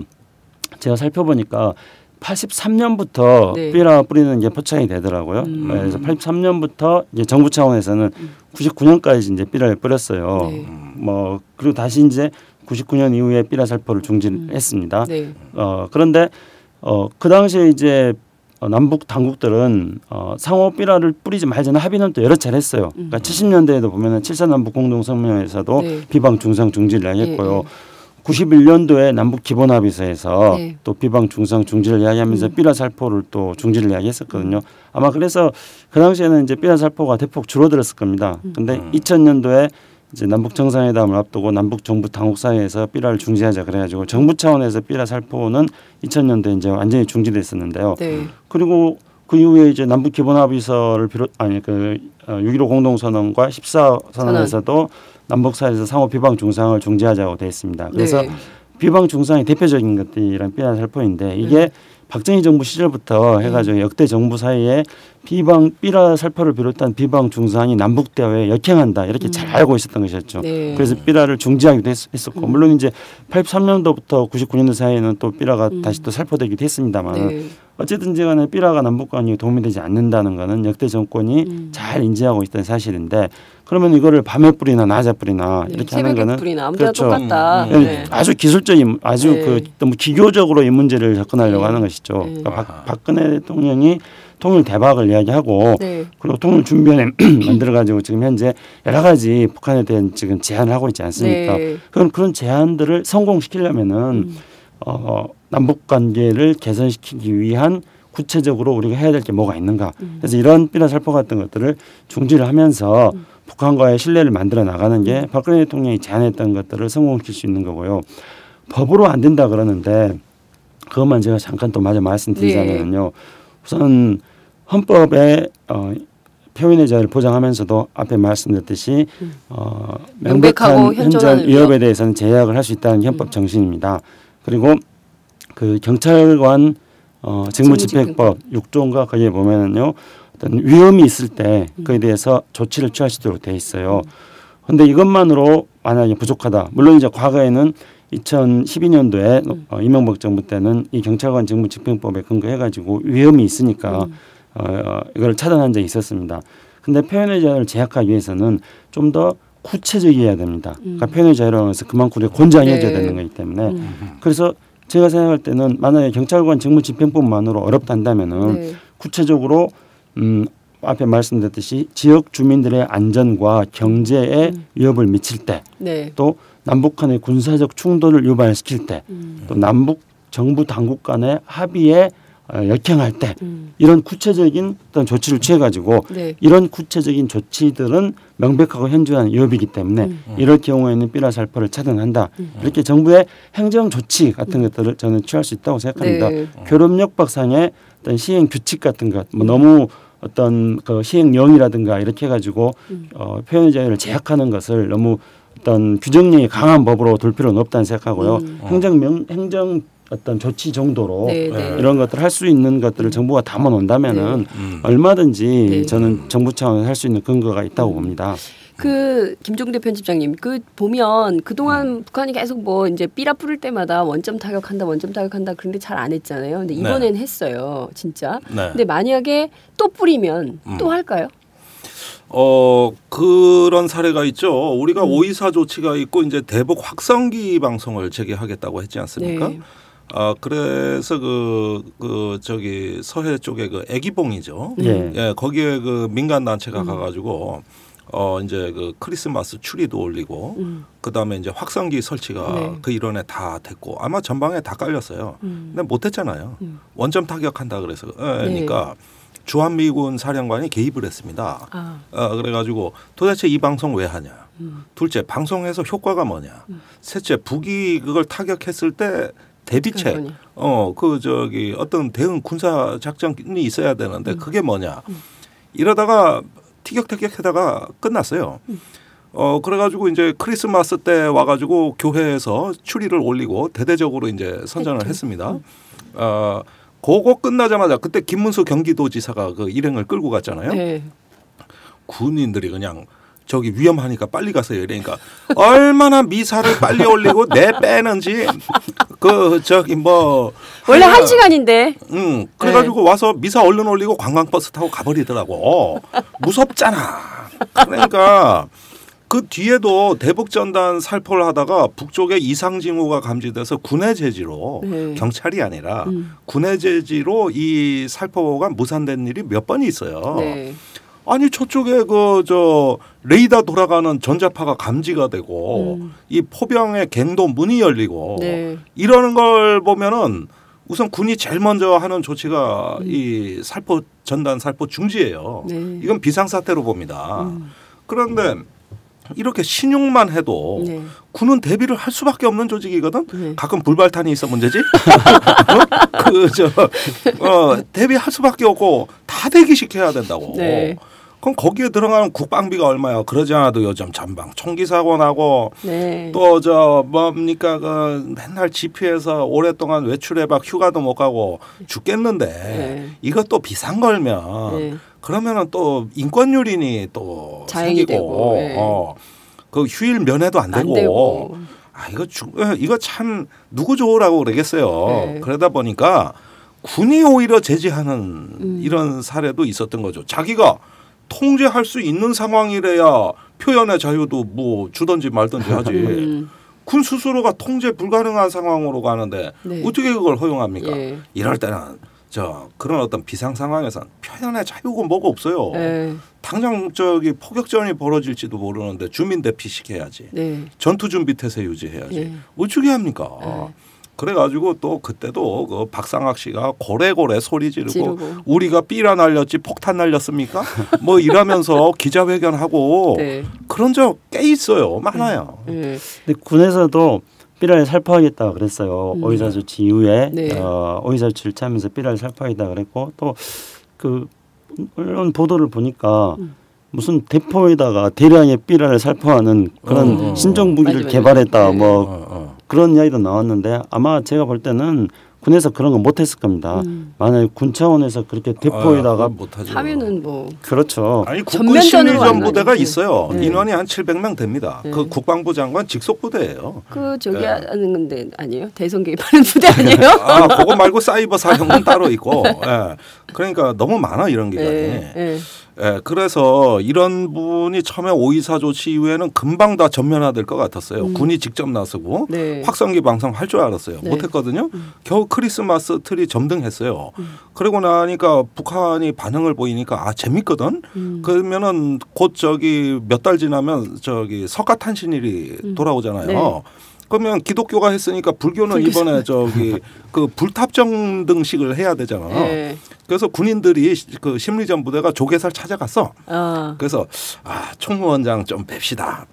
제가 살펴보니까 83년부터 네. 삐라 뿌리는 게 포착이 되더라고요. 그래서 83년부터 이제 정부 차원에서는 99년까지 이제 삐라를 뿌렸어요. 네. 뭐 그리고 다시 이제 99년 이후에 삐라 살포를 중지했습니다. 네. 그런데 그 당시에 이제 남북 당국들은 상호 삐라를 뿌리지 말자는 합의는 또 여러 차례 했어요. 그러니까 70년대에도 보면은 7.4 남북 공동성명에서도 네. 비방 중상 중지를 이야기했고요. 네. 91년도에 남북 기본합의서에서 네. 또 비방 중상 중지를 이야기하면서 삐라 살포를 또 중지를 이야기했었거든요. 아마 그래서 그 당시에는 이제 삐라 살포가 대폭 줄어들었을 겁니다. 근데 2000년도에 이제 남북 정상회담을 앞두고 남북 정부 당국 사이에서 삐라를 중지하자 그래가지고 정부 차원에서 삐라 살포는 2000년도에 이제 완전히 중지됐었는데요. 네. 그리고 그 이후에 이제 남북 기본합의서를 비롯 6.15 공동선언과 14선언에서도 남북 사이에서 상호 비방 중상을 중지하자고 돼 있습니다. 그래서 네. 비방 중상의 대표적인 것들이 이런 삐라 살포인데 이게 박정희 정부 시절부터 해가지고 역대 정부 사이에 삐라 살포를 비롯한 비방 중상이 남북 대화에 역행한다 이렇게 잘 알고 있었던 것이었죠. 네. 그래서 삐라를 중지하기도 했었고 물론 이제 83년도부터 99년도 사이에는 또 삐라가 다시 또 살포되기도 했습니다만 네. 어쨌든지 간에 삐라가 남북 관계에 도움이 되지 않는다는 것은 역대 정권이 잘 인지하고 있다는 사실인데 그러면 이거를 밤에 뿌리나 낮에 뿌리나 네. 이렇게 하는 새벽에 거는 뿌리나 아무 데나 그렇죠. 똑같다. 네. 아주 기술적인 아주 네. 그 너무 기교적으로 이 문제를 접근하려고 네. 하는 것이죠. 네. 그러니까 박근혜 대통령이 통일 대박을 이야기하고 네. 그리고 통일 준비위원회 만들어 가지고 지금 현재 여러 가지 북한에 대한 지금 제안을 하고 있지 않습니까? 네. 그런 제안들을 성공시키려면은 남북 관계를 개선시키기 위한 구체적으로 우리가 해야 될 게 뭐가 있는가? 그래서 이런 삐라 살포 같은 것들을 중지를 하면서 북한과의 신뢰를 만들어 나가는 게 박근혜 대통령이 제안했던 것들을 성공시킬 수 있는 거고요. 법으로 안 된다 그러는데 그것만 제가 잠깐 또 마저 말씀드리자면요. 우선 헌법에 표현의 자유를 보장하면서도 앞에 말씀드렸듯이 명백한 현저한 위협에 대해서는 제약을 할 수 있다는 게 헌법 정신입니다. 그리고 그 경찰관 직무집행법 6조인가 거기에 보면은요 어떤 위험이 있을 때 그에 대해서 조치를 취할 수 있도록 돼 있어요. 그런데 이것만으로 만약에 부족하다. 물론 이제 과거에는 2012년도에 이명박 정부 때는 이 경찰관 직무집행법에 근거해가지고 위험이 있으니까 이걸 차단한 적이 있었습니다. 근데 표현의 자유를 제약하기 위해서는 좀 더 구체적이어야 됩니다. 그러니까 표현의 자유라고 해서 그만큼 우리가 권장해줘야 네. 되는 거기 때문에 그래서 제가 생각할 때는 만약에 경찰관 직무집행법만으로 어렵다 한다면은 네. 구체적으로 앞에 말씀드렸듯이 지역 주민들의 안전과 경제에 위협을 미칠 때 또 네. 남북 간의 군사적 충돌을 유발시킬 때 또 남북 정부 당국 간의 합의에 역행할 때 이런 구체적인 어떤 조치를 취해가지고 네. 이런 구체적인 조치들은 명백하고 현저한 위협이기 때문에 이럴 경우에는 삐라 살포를 차단한다. 이렇게 정부의 행정 조치 같은 것들을 저는 취할 수 있다고 생각합니다. 네. 교섭력박상의 어떤 시행 규칙 같은 것, 뭐 너무 어떤 그 시행령이라든가 이렇게 해가지고 표현의 자유를 제약하는 것을 너무 어떤 규정력이 강한 법으로 둘 필요는 없다는 생각하고요. 행정 어떤 조치 정도로 네, 네. 이런 것들 할 수 있는 것들을 정부가 담아 놓는다면은 얼마든지 네. 저는 정부 차원에서 할 수 있는 근거가 있다고 봅니다. 그 김종대 편집장님 그 보면 그동안 북한이 계속 뭐 이제 삐라 뿌릴 때마다 원점 타격한다 그런데 잘 안 했잖아요. 근데 이번엔 했어요. 진짜. 네. 근데 만약에 또 뿌리면 또 할까요? 그런 사례가 있죠. 우리가 5.24 조치가 있고 이제 대북 확성기 방송을 재개하겠다고 했지 않습니까? 네. 그래서 저기 서해 쪽에 그 애기봉이죠. 예. 예, 거기에 그 민간 단체가 가가지고 이제 그 크리스마스 추리도 올리고 그다음에 이제 확성기 설치가 네. 그 일원에 다 됐고 아마 전방에 다 깔렸어요. 근데 못했잖아요. 원점 타격한다 그래서 그러니까 주한미군 사령관이 개입을 했습니다. 그래가지고 도대체 이 방송 왜 하냐? 둘째 방송에서 효과가 뭐냐? 셋째 북이 그걸 타격했을 때 대비책, 어떤 대응 군사 작전이 있어야 되는데 그게 뭐냐? 이러다가 티격태격하다가 끝났어요. 그래가지고 이제 크리스마스 때 와가지고 교회에서 추리를 올리고 대대적으로 이제 선전을 했습니다. 그거 끝나자마자 그때 김문수 경기도지사가 그 일행을 끌고 갔잖아요. 네. 군인들이 그냥 저기 위험하니까 빨리 가세요. 이러니까 얼마나 미사를 빨리 올리고 내 빼는지 원래 1시간인데. 그래가지고 와서 미사 얼른 올리고 관광버스 타고 가버리더라고. 무섭잖아. 그러니까 그 뒤에도 대북전단 살포를 하다가 북쪽에 이상징후가 감지돼서 군의 제지로 경찰이 아니라 군의 제지로 이 살포가 무산된 일이 몇 번이 있어요. 네. 아니 저쪽에 레이더 돌아가는 전자파가 감지가 되고 이 포병의 갱도 문이 열리고 이러는 걸 보면은 우선 군이 제일 먼저 하는 조치가 이 전단 살포 중지예요. 이건 비상사태로 봅니다. 그런데 이렇게 신용만 해도 군은 대비를 할 수밖에 없는 조직이거든. 가끔 불발탄이 있어 문제지. 대비할 수밖에 없고 다 대기시켜야 된다고. 그럼 거기에 들어가는 국방비가 얼마야? 그러지 않아도 요즘 전방 총기 사고 나고 네. 또 저 뭡니까 그 맨날 집회에서 오랫동안 외출해박 휴가도 못 가고 죽겠는데 네. 이것도 비싼 걸면 네. 그러면은 또 인권 유린이 또 자행이 생기고 되고, 네. 그 휴일 면회도 안 되고. 아 이거 참 누구 좋으라고 그러겠어요. 네. 그러다 보니까 군이 오히려 제지하는 이런 사례도 있었던 거죠. 자기가 통제할 수 있는 상황이래야 표현의 자유도 뭐 주든지 말든지 하지. 군 스스로가 통제 불가능한 상황으로 가는데 네. 어떻게 그걸 허용합니까? 예. 이럴 때는 그런 어떤 비상 상황에서는 표현의 자유가 뭐가 없어요. 네. 당장 포격전이 벌어질지도 모르는데 주민 대피시켜야지. 네. 전투 준비 태세 유지해야지. 예. 어떻게 합니까? 네. 그래가지고 또 그때도 그 박상학 씨가 고래고래 소리 지르고 우리가 삐라 날렸지 폭탄 날렸습니까? 뭐 이러면서 기자회견하고 네. 그런 적 꽤 있어요. 많아요. 네. 근데 군에서도 삐라를 살포하겠다 그랬어요. 오이사 조치 이후에 네. 오이사 조치를 취하면서 삐라를 살포하겠다 그랬고 또 그 언론 보도를 보니까 무슨 대포에다가 대량의 삐라를 살포하는 그런 신종 무기를 개발했다 네. 뭐 그런 이야기도 나왔는데 아마 제가 볼 때는 군에서 그런 거 못했을 겁니다. 만약에 군 차원에서 그렇게 대포에다가 못하죠. 하면은 뭐 그렇죠. 아니 국군 전면전으로 심리전부대가 있어요. 네. 인원이 한 700명 됩니다. 네. 그 국방부 장관 직속 부대예요. 그 저기 네. 하는 건데 아니에요? 대선 개입하는 부대 아니에요? 아, 그거 말고 사이버 사령은 따로 있고. 예. 그러니까 너무 많아 이런 기관이. 네. 예, 그래서 이런 분이 처음에 5.24 조치 이후에는 금방 다 전면화될 것 같았어요. 군이 직접 나서고 네. 확성기 방송할 줄 알았어요. 네. 못했거든요. 겨우 크리스마스 트리 점등했어요. 그러고 나니까 북한이 반응을 보이니까 아 재밌거든. 그러면은 곧 몇 달 지나면 석가탄신일이 돌아오잖아요. 네. 그러면 기독교가 했으니까 불교는 이번에 그 불탑정등식을 해야 되잖아. 네. 그래서 군인들이 그 심리전 부대가 조계사를 찾아갔어. 아. 그래서 총무원장 좀 뵙시다.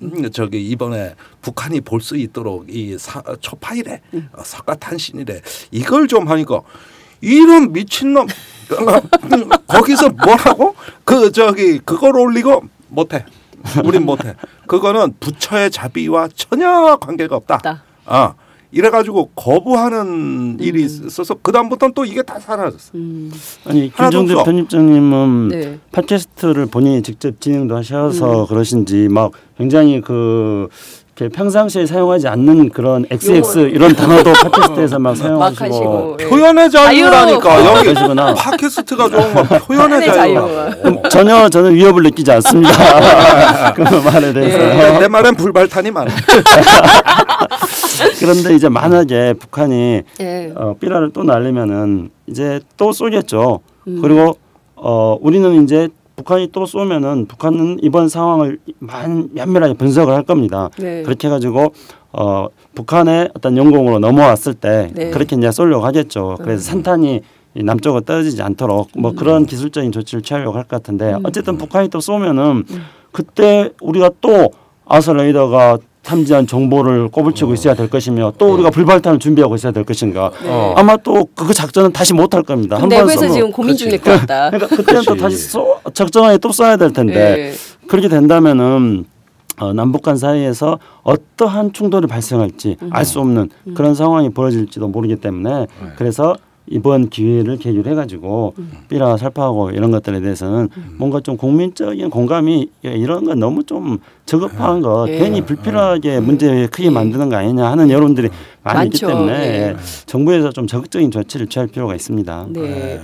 이번에 북한이 볼 수 있도록 이 초파일에 석가탄신일에 이걸 좀 하니까 이런 미친놈 거기서 뭐라고 그걸 올리고 못해. 우린 못해. 그거는 부처의 자비와 전혀 관계가 없다. 이래가지고 거부하는 일이 있어서 그 다음부터는 또 이게 다 사라졌어. 아니 김종대 편집장님은 네. 팟캐스트를 본인이 직접 진행도 하셔서 그러신지 막 굉장히 평상시에 사용하지 않는 그런 XX 이런 단어도 팟캐스트에서 막 사용하시고 표현의 자유라니까 여기 팟캐스트가 좋은 건 표현의 자유. 전혀 저는 위협을 느끼지 않습니다. 그 말에 대해서 내 말엔 불발탄이 많아. 그런데 이제 만약에 북한이 삐라를 또 날리면은 이제 또 쏘겠죠. 그리고 우리는 이제 북한이 또 쏘면은 북한은 이번 상황을 면밀하게 분석을 할 겁니다. 네. 그렇게 해가지고 북한의 어떤 영공으로 넘어왔을 때 그렇게 이제 쏘려고 하겠죠. 그래서 산탄이 남쪽으로 떨어지지 않도록 뭐 그런 기술적인 조치를 취하려고 할 것 같은데 어쨌든 북한이 또 쏘면은 그때 우리가 또 아서 레이더가 탐지한 정보를 꼬불치고 있어야 될 것이며 또 우리가 불발탄을 준비하고 있어야 될 것인가. 아마 또 그 작전은 다시 못할 겁니다. 내부에서 지금 고민 중일 것 같다. 그러니까 그때는 또 다시 적정하게 또 쏴야 될 텐데 그렇게 된다면은 남북 간 사이에서 어떠한 충돌이 발생할지 알 수 없는 그런 상황이 벌어질지도 모르기 때문에 그래서 이번 기회를 계기로 해가지고 삐라 살포하고 이런 것들에 대해서는 뭔가 좀 국민적인 공감이 이런 건 너무 좀 저급한 거 괜히 불필요하게 문제 크게 만드는 거 아니냐 하는 여론들이 많이 있기 때문에 정부에서 좀 적극적인 조치를 취할 필요가 있습니다. 네.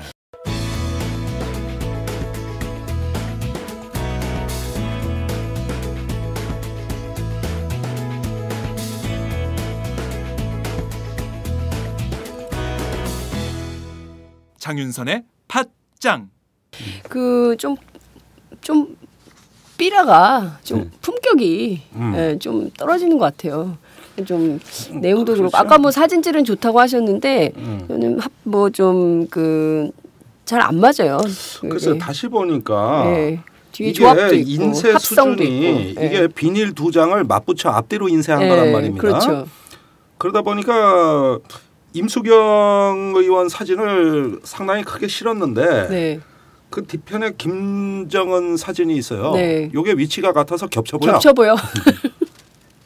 장윤선의 팟짱. 좀 삐라가 좀 품격이 좀 떨어지는 것 같아요. 좀 내용도 그렇고 아까 뭐 사진질은 좋다고 하셨는데 저는 뭐 좀 잘 안 맞아요. 그래서 다시 보니까 뒤에 조합도 있고 인쇄 합성도 수준이 있고. 이게 비닐 2장을 맞붙여 앞뒤로 인쇄한 거란 말입니다. 그렇죠. 그러다 보니까 임수경 의원 사진을 상당히 크게 실었는데 그 뒤편에 김정은 사진이 있어요. 네. 요게 위치가 같아서 겹쳐 보여. 겹쳐 보여.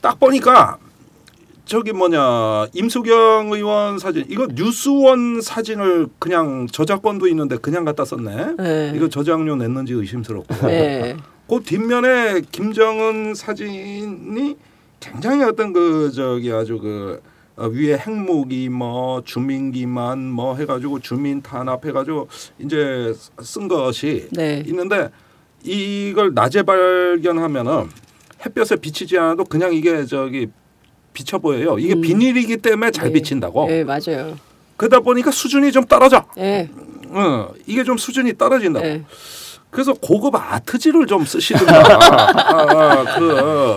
딱 보니까 저기 뭐냐 임수경 의원 사진 이거 뉴스원 사진을 그냥 저작권도 있는데 그냥 갖다 썼네. 네. 이거 저장료 냈는지 의심스럽고. 네. 그 뒷면에 김정은 사진이 굉장히 어떤 그 저기 아주 그 위에 핵무기 뭐 주민기만 뭐 해가지고 주민 탄압해가지고 이제 쓴 것이 네. 있는데 이걸 낮에 발견하면은 햇볕에 비치지 않아도 그냥 이게 저기 비쳐 보여요. 이게 비닐이기 때문에 잘 네. 비친다고. 네, 맞아요. 그러다 보니까 수준이 좀 떨어져. 네. 이게 좀 수준이 떨어진다고. 네. 그래서 고급 아트지를 좀 쓰시든가.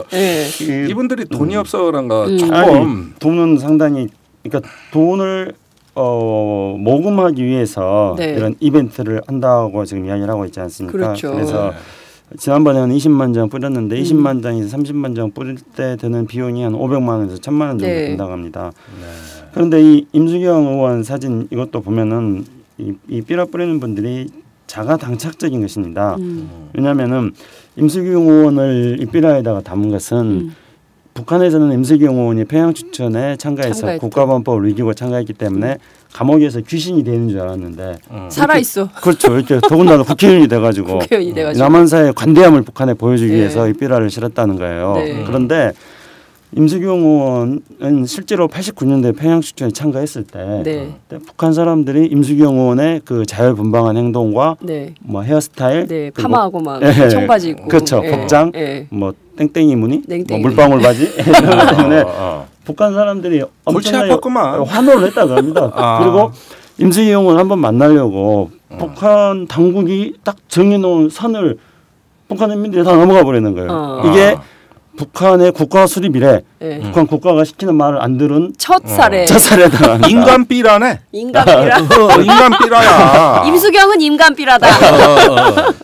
네. 이분들이 돈이 없어 그런가 아니, 조금. 돈은 상당히 그러니까 돈을 모금하기 위해서 네. 이런 이벤트를 한다고 지금 이야기를 하고 있지 않습니까? 그렇죠. 그래서 지난번에는 20만 장 뿌렸는데 20만 장에서 30만 장 뿌릴 때 드는 비용이 한 500만 원에서 1000만 원 정도 네. 된다고 합니다. 그런데 이 임수경 의원 사진 이것도 보면은 이 삐라 뿌리는 분들이 자가당착적인 것입니다. 왜냐하면은 임수경 의원을 이 삐라에다가 담은 것은 북한에서는 임수경 의원이 평양 추천에 참가해서 국가보안법을 이기고 참가했기 때문에 감옥에서 귀신이 되는 줄 알았는데 살아 있어. 그렇죠. 이렇게 더군다나 국회의원이 돼가지고 국회의원이 돼가지고 남한사의 관대함을 북한에 보여주기 네. 위해서 이 삐라를 실었다는 거예요. 네. 그런데 임수경 의원은 실제로 89년도에 평양 추천에 참가했을 때 네. 그때 북한 사람들이 임수경 의원의 그 자유분방한 행동과 네. 뭐 헤어스타일, 네. 그리고 파마하고 막 예. 청바지 입고 그렇죠. 예. 복장, 예. 뭐 땡땡이 무늬, 땡땡이. 뭐 물방울 바지 이런 것 때문에 북한 사람들이 골치 엄청나게 아팠구만. 환호를 했다고 합니다. 그리고 임수경 의원 한번 만나려고 북한 당국이 딱 정해놓은 선을 북한 인민들이 다 넘어가 버리는 거예요. 이게 북한의 국가 수립이래. 예. 북한 국가가 시키는 말을 안 들은 첫 살에 첫 살에다 인간 삐라네. 인간 삐라. 인간 삐라야. 임수경은 인간 삐라다.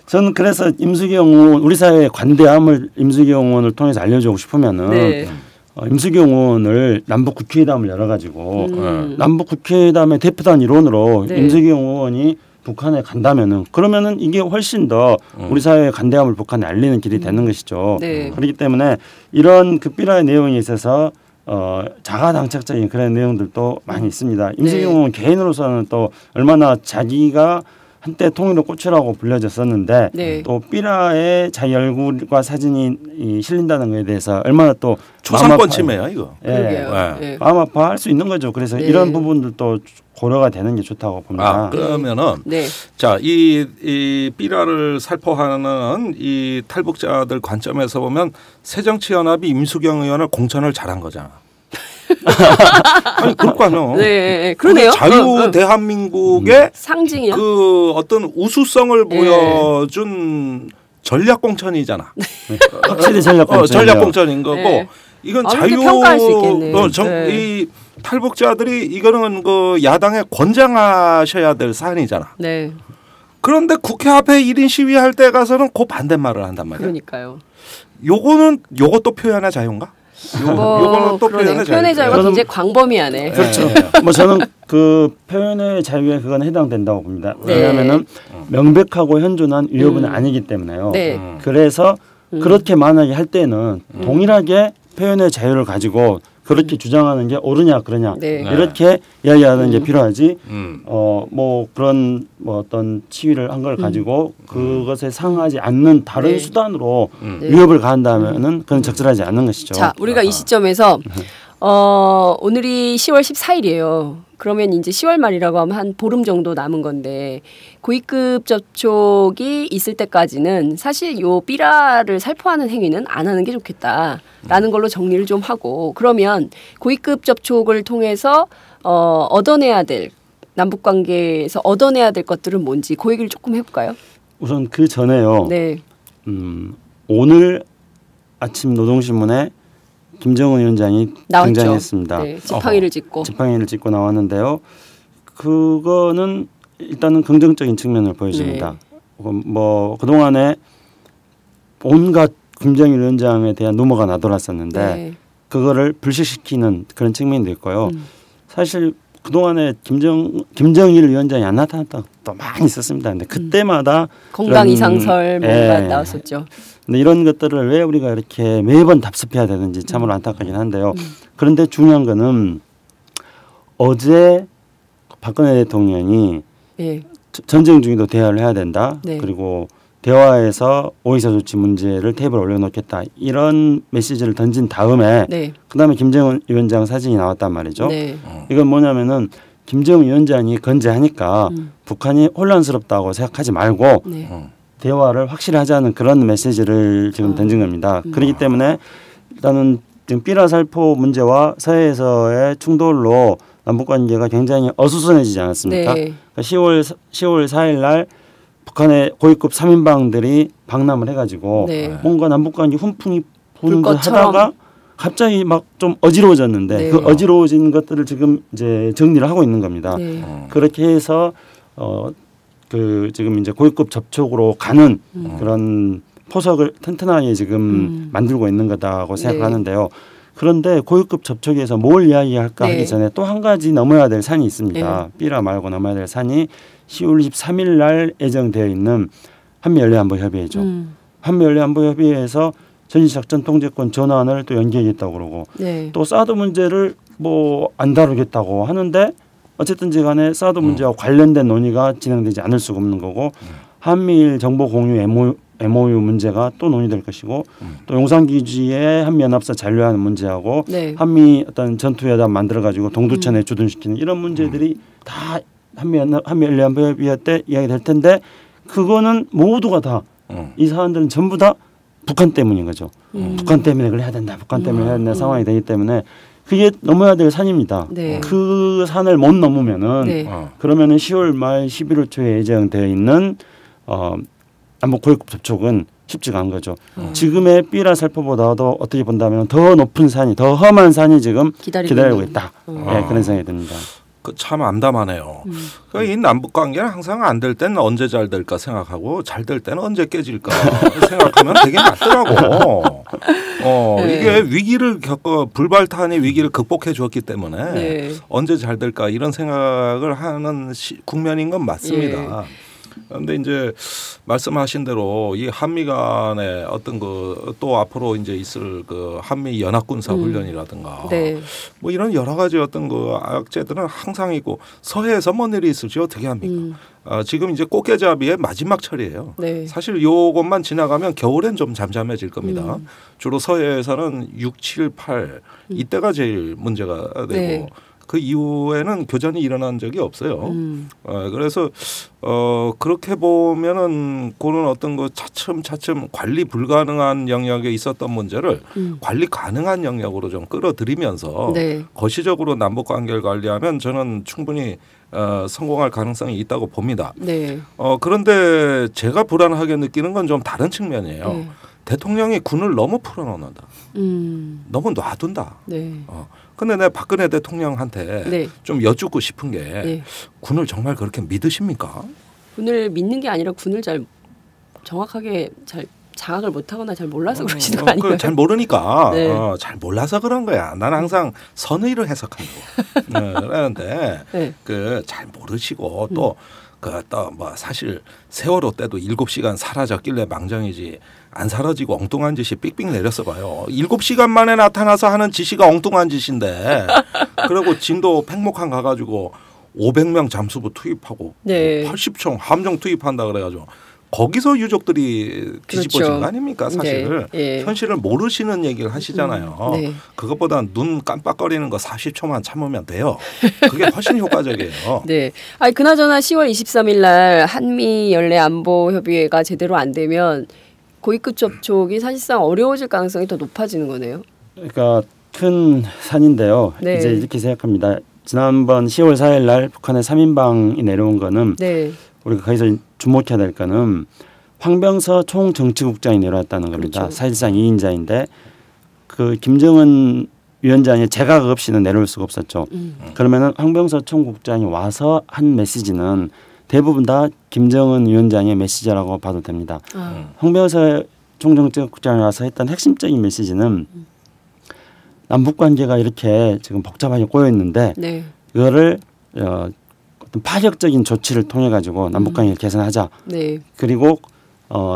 저는 그래서 임수경 의원 우리 사회의 관대함을 임수경 의원을 통해서 알려주고 싶으면은 네. 임수경 의원을 남북 국회의담을 열어가지고 남북 국회의담의 대표단 일원으로 네. 임수경 의원이 북한에 간다면은 그러면은 이게 훨씬 더 우리 사회의 관대함을 북한에 알리는 길이 되는 것이죠. 네. 그렇기 때문에 이런 그 삐라의 내용에 있어서 자가당착적인 그런 내용들도 많이 있습니다. 임수경 의원 개인으로서는 또 얼마나 자기가 한때 통일의 꽃이라고 불려졌었는데 네. 또 삐라의 자기 얼굴과 사진이 실린다는 것에 대해서 얼마나 또 초상권 침해야 이거. 그러게요. 예. 마음 아파할 수 있는 거죠. 그래서 네. 이런 부분들도 고려가 되는 게 좋다고 봅니다. 그러면은 네. 자, 이 삐라를 살포하는 이 탈북자들 관점에서 보면 새정치연합이 임수경 의원을 공천을 잘한 거잖아. 아니 그렇거든요. 네, 그러네요. 자유 대한민국의 상징이야. 그 어떤 우수성을 보여준 전략 공천이잖아. 확실히 전략 공천이에요. 전략 공천인 거고 네. 이건 그렇게 자유 평가할 수 있겠네. 네. 이 탈북자들이 이거는 그 야당에 권장하셔야 될 사안이잖아. 네. 그런데 국회 앞에 1인 시위할 때 가서는 그 반대말을 한단 말이야. 그러니까요. 요것도 표현의 자유인가? 요거는 또 그러네. 표현의 표현의 자유가 자유. 굉장히 광범위하네. 그렇죠. 뭐 저는 그 표현의 자유에 그건 해당된다고 봅니다. 네. 왜냐하면은 명백하고 현존한 위협은 아니기 때문에요. 네. 그래서 그렇게 만약에 할 때는 동일하게 표현의 자유를 가지고 그렇게 주장하는 게 옳으냐 그러냐 네. 이렇게 이야기하는 게 필요하지. 음. 뭐 그런 뭐 어떤 치위를 한 걸 가지고 그것에 상하지 않는 다른 네. 수단으로 네. 위협을 가한다면은 그건 적절하지 않는 것이죠. 자, 우리가 이 시점에서 오늘이 10월 14일이에요. 그러면 이제 10월 말이라고 하면 한 보름 정도 남은 건데 고위급 접촉이 있을 때까지는 사실 요 삐라를 살포하는 행위는 안 하는 게 좋겠다라는 걸로 정리를 좀 하고 그러면 고위급 접촉을 통해서 얻어내야 될 남북 관계에서 얻어내야 될 것들은 뭔지 그 얘기를 조금 해볼까요? 우선 그 전에요. 네. 오늘 아침 노동신문에 김정은 위원장이 나왔죠. 등장했습니다. 네, 지팡이를 짚고. 지팡이를 짚고 나왔는데요. 그거는 일단은 긍정적인 측면을 보여줍니다. 뭐 그동안에 온갖 김정일 위원장에 대한 루머가 나돌았었는데 네. 그거를 불식시키는 그런 측면도 있고요. 사실 그동안에 김정일 위원장이 안 나타났다 또 많이 있었습니다. 근데 그때마다 건강 이상설 뭔가 나왔었죠. 근데 이런 것들을 왜 우리가 이렇게 매번 답습해야 되는지 참으로 안타깝긴 한데요. 그런데 중요한 거는 어제 박근혜 대통령이 예. 전쟁 중에도 대화를 해야 된다. 네. 그리고 대화에서 오이사 조치 문제를 테이블에 올려놓겠다. 이런 메시지를 던진 다음에 네. 그다음에 김정은 위원장 사진이 나왔단 말이죠. 네. 이건 뭐냐면은 김정은 위원장이 건재하니까 북한이 혼란스럽다고 생각하지 말고 네. 대화를 확실히 하자는 그런 메시지를 지금 던진 겁니다. 그렇기 때문에 일단은 지금 삐라살포 문제와 서해에서의 충돌로 남북관계가 굉장히 어수선해지지 않았습니까? 네. 그러니까 10월 4일 날 북한의 고위급 3인방들이 방남을 해가지고 네. 뭔가 남북관계 훈풍이 부는 듯 불꽃처럼. 하다가 갑자기 막 좀 어지러워졌는데 네. 그 어지러워진 것들을 지금 이제 정리를 하고 있는 겁니다. 네. 그렇게 해서 그 지금 이제 고위급 접촉으로 가는 그런 포석을 튼튼하게 지금 만들고 있는 거다고 생각하는데요. 그런데 고위급 접촉에서 뭘 이야기할까 네. 하기 전에 또 한 가지 넘어야 될 산이 있습니다. 네. 삐라 말고 넘어야 될 산이 10월 23일 날 예정되어 있는 한미연례안보협의회죠. 한미연례안보협의회에서 전시작전 통제권 전환을 또 연기하겠다고 그러고 네. 또 사드 문제를 뭐 안 다루겠다고 하는데 어쨌든지 간에 사드 문제와 관련된 논의가 진행되지 않을 수가 없는 거고 한미일 정보 공유 MOU 문제가 또 논의될 것이고 또 용산기지의 한미연합사 잔류하는 문제하고 네. 한미 어떤 전투회담 만들어 가지고 동두천에 주둔시키는 이런 문제들이 다 한미연례안보협의회 때 이야기될 텐데 그거는 모두가 다 이 사안들은 전부 다 북한 때문인 거죠. 북한 때문에 그걸 해야 된다. 북한 때문에 해야 된다 상황이 되기 때문에 그게 넘어야 될 산입니다. 네. 그 산을 못 넘으면은 네. 그러면은 10월 말 11월 초에 예정되어 있는 남북 고위급 접촉은 쉽지가 않은 거죠. 지금의 삐라살포보다도 어떻게 본다면 더 높은 산이 더 험한 산이 지금 기다리고 있다. 네, 그런 생각이 듭니다. 그 참 암담하네요. 그러니까 이 남북 관계는 항상 안 될 때는 언제 잘 될까 생각하고 잘 될 때는 언제 깨질까 생각하면 되게 맞더라고. 네. 이게 위기를 불발탄이 위기를 극복해 주었기 때문에 네. 언제 잘 될까 이런 생각을 하는 국면인 건 맞습니다. 예. 그런데 이제 말씀하신 대로 이 한미 간의 어떤 그 또 앞으로 이제 있을 그 한미 연합군사 훈련이라든가 네. 뭐 이런 여러 가지 어떤 그 악재들은 항상 있고 서해에서 뭔 일이 있을지 어떻게 합니까? 지금 이제 꽃게잡이의 마지막 철이에요. 네. 사실 요것만 지나가면 겨울엔 좀 잠잠해질 겁니다. 주로 서해에서는 6, 7, 8 이때가 제일 문제가 되고 네. 그 이후에는 교전이 일어난 적이 없어요. 그래서 그렇게 보면은 그런 어떤 거 차츰차츰 관리 불가능한 영역에 있었던 문제를 관리 가능한 영역으로 좀 끌어들이면서 네. 거시적으로 남북 관계를 관리하면 저는 충분히 성공할 가능성이 있다고 봅니다. 네. 그런데 제가 불안하게 느끼는 건 좀 다른 측면이에요. 네. 대통령이 군을 너무 풀어놓는다. 너무 놔둔다. 네. 근데 내가 박근혜 대통령한테 네. 좀 여쭙고 싶은 게 네. 군을 정말 그렇게 믿으십니까? 군을 믿는 게 아니라 군을 잘 정확하게 잘 장악을 못하거나 잘 몰라서 그러시는 거 아니에요? 잘 모르니까 네. 잘 몰라서 그런 거야. 난 항상 선의로 해석한다. 그러는데 네. 그 잘 모르시고 또 뭐 사실 세월호 때도 7시간 사라졌길래 망정이지 안 사라지고 엉뚱한 짓이 삑삑 내렸어 봐요. 7시간 만에 나타나서 하는 짓이가 엉뚱한 짓인데 그리고 진도 팽목항 가가지고 500명 잠수부 투입하고 네. 80총 함정 투입한다 그래가지고 거기서 유족들이 뒤집어진 그렇죠. 거 아닙니까 사실. 네. 현실을 모르시는 얘기를 하시잖아요. 네. 그것보다 눈 깜빡거리는 거 40초만 참으면 돼요. 그게 훨씬 효과적이에요. 네. 아니 그나저나 10월 23일 날 한미 연례 안보 협의회가 제대로 안 되면 고위급 접촉이 사실상 어려워질 가능성이 더 높아지는 거네요. 그러니까 큰 산인데요. 네. 이제 이렇게 생각합니다. 지난번 10월 4일 날 북한의 3인방이 내려온 거는 네. 우리가 거기서 주목해야 될 거는 황병서 총정치국장이 내려왔다는 겁니다. 그렇죠. 사실상 2인자인데 그 김정은 위원장의 제각 없이는 내려올 수가 없었죠. 그러면은 황병서 총국장이 와서 한 메시지는 대부분 다 김정은 위원장의 메시지라고 봐도 됩니다. 황병서 총정치국장이 와서 했던 핵심적인 메시지는 남북 관계가 이렇게 지금 복잡하게 꼬여 있는데 네. 이거를 어떤 파격적인 조치를 통해 가지고 남북 관계를 개선하자. 네. 그리고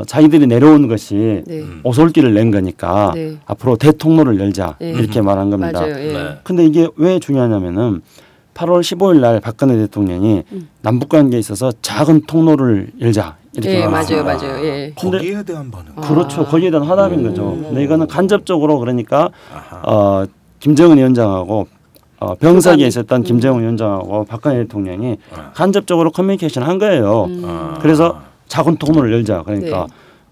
자기들이 내려온 것이 네. 오솔길을 낸 거니까 네. 앞으로 대통로를 열자 네. 이렇게 말한 겁니다. 맞아요. 예. 네. 근데 이게 왜 중요하냐면은 8월 15일 날 박근혜 대통령이 남북 관계에 있어서 작은 통로를 열자 이렇게 예, 말했습니다. 맞아요. 예. 근데 거기에 대한 반응. 그렇죠. 거기에 대한 화답인 거죠. 근데 이거는 간접적으로 그러니까 아하. 김정은 위원장하고 병석에 있었던 김정은 위원장하고 박근혜 대통령이 간접적으로 커뮤니케이션 한 거예요. 그래서 작은 통로를 열자. 그러니까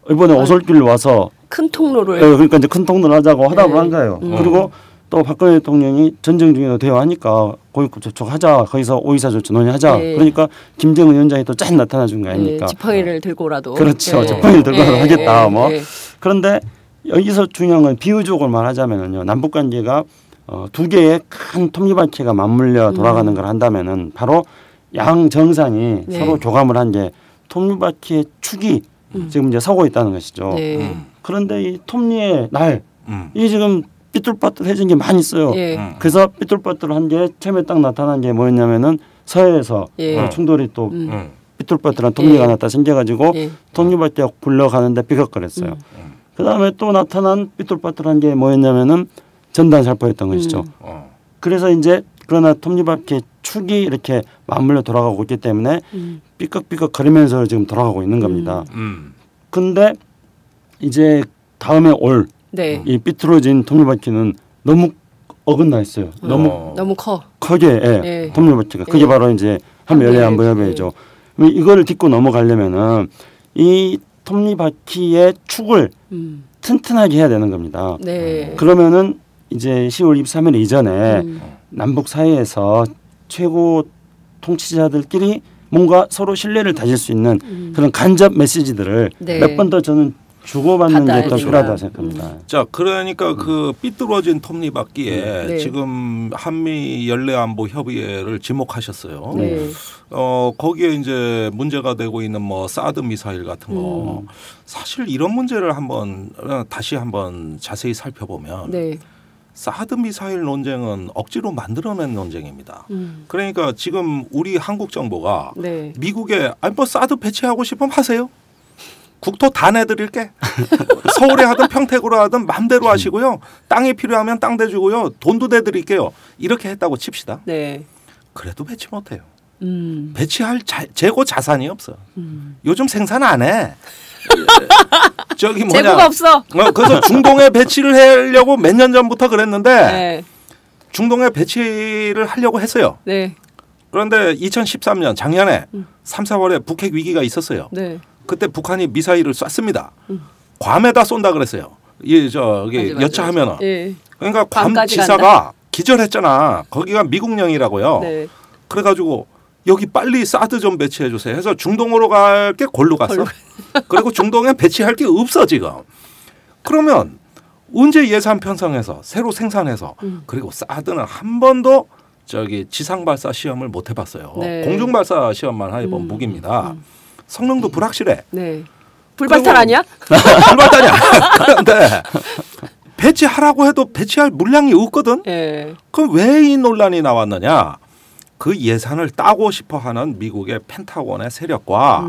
이번에 오솔길로 와서 큰 통로를 그러니까 이제 큰 통로를 하자고 화답을 네. 한 거예요. 그리고 또 박근혜 대통령이 전쟁 중에도 대화하니까 거기 접촉하자. 거기서 오이사조치 논의하자. 네. 그러니까 김정은 위원장이 또 짠 나타나 준 거 아닙니까? 지팡이를 들고라도 그렇죠. 예. 지팡이를 들고라도 하겠다. 뭐. 예. 그런데 여기서 중요한 건 비유적으로 말하자면은요. 남북 관계가 두 개의 큰 톱니바퀴가 맞물려 돌아가는 걸 한다면은 바로 양 정상이 네. 서로 교감을 한 게 톱니바퀴의 축이 지금 이제 서고 있다는 것이죠. 네. 그런데 이 톱니의 날 음. 이게 지금 삐뚤빠뚤해진 게 많이 있어요. 예. 그래서 삐뚤빠뚤한 게 처음에 딱 나타난 게 뭐였냐면은 서해에서 예. 충돌이 또 음. 삐뚤빠뚤한 톱니가 예. 나타 생겨가지고 예. 톱니바퀴가 굴러가는데 삐걱거렸어요. 그 다음에 또 나타난 삐뚤빠뚤한 게 뭐였냐면은 전단살포였던 것이죠. 그래서 이제 그러나 톱니바퀴의 축이 이렇게 맞물려 돌아가고 있기 때문에 삐걱삐걱 거리면서 지금 돌아가고 있는 겁니다. 근데 이제 다음에 올 이 네. 삐뚤어진 톱니바퀴는 너무 어긋나 있어요. 너무 너무 커. 크게 예. 톱니바퀴가 그게 예. 바로 이제 한미 연례 안보 예. 협의회죠. 이거를 딛고 넘어가려면은 이 톱니바퀴의 축을 튼튼하게 해야 되는 겁니다. 네. 그러면은 이제 10월 23일 이전에 남북 사이에서 최고 통치자들끼리 뭔가 서로 신뢰를 다질 수 있는 그런 간접 메시지들을 네. 몇 번 더 저는 주고받는 게 더 받아야죠. 필요하다고 생각합니다. 자, 그러니까 그 삐뚤어진 톱니바퀴에 네. 지금 한미 연례안보 협의회를 지목하셨어요. 네. 거기에 이제 문제가 되고 있는 뭐 사드 미사일 같은 거 사실 이런 문제를 다시 한번 자세히 살펴보면 네. 사드 미사일 논쟁은 억지로 만들어낸 논쟁입니다. 그러니까 지금 우리 한국 정부가 네. 미국에 아니 뭐 사드 배치하고 싶으면 하세요. 국토 다 내드릴게. 서울에 하든 평택으로 하든 마음대로 하시고요. 땅이 필요하면 땅 대주고요. 돈도 대드릴게요. 이렇게 했다고 칩시다. 네. 그래도 배치 못해요. 배치할 재고 자산이 없어. 요즘 생산 안 해. 저기 뭐냐. 재고가 없어. 그래서 중동에 배치를 하려고 몇 년 전부터 그랬는데 네. 중동에 배치를 하려고 했어요. 네. 그런데 2013년 작년에 3, 4월에 북핵 위기가 있었어요. 네. 그때 북한이 미사일을 쐈습니다. 괌에다 쏜다 그랬어요. 저기 맞아. 여차하면은. 예. 그러니까 괌 괌까지 지사가 기절했잖아. 거기가 미국령이라고요. 네. 그래가지고 여기 빨리 사드 좀 배치해 주세요. 해서 중동으로 갈 게 골로 갔어. 그리고 중동에 배치할 게 없어 지금. 그러면 언제 예산 편성해서 새로 생산해서 그리고 사드는 한 번도 저기 지상 발사 시험을 못 해봤어요. 네. 공중 발사 시험만 해본 무기입니다. 성능도 불확실해. 네. 불발탄 아니야? 불발탄이야. 그런데 배치하라고 해도 배치할 물량이 없거든. 예. 그럼 왜 이 논란이 나왔느냐? 그 예산을 따고 싶어하는 미국의 펜타곤의 세력과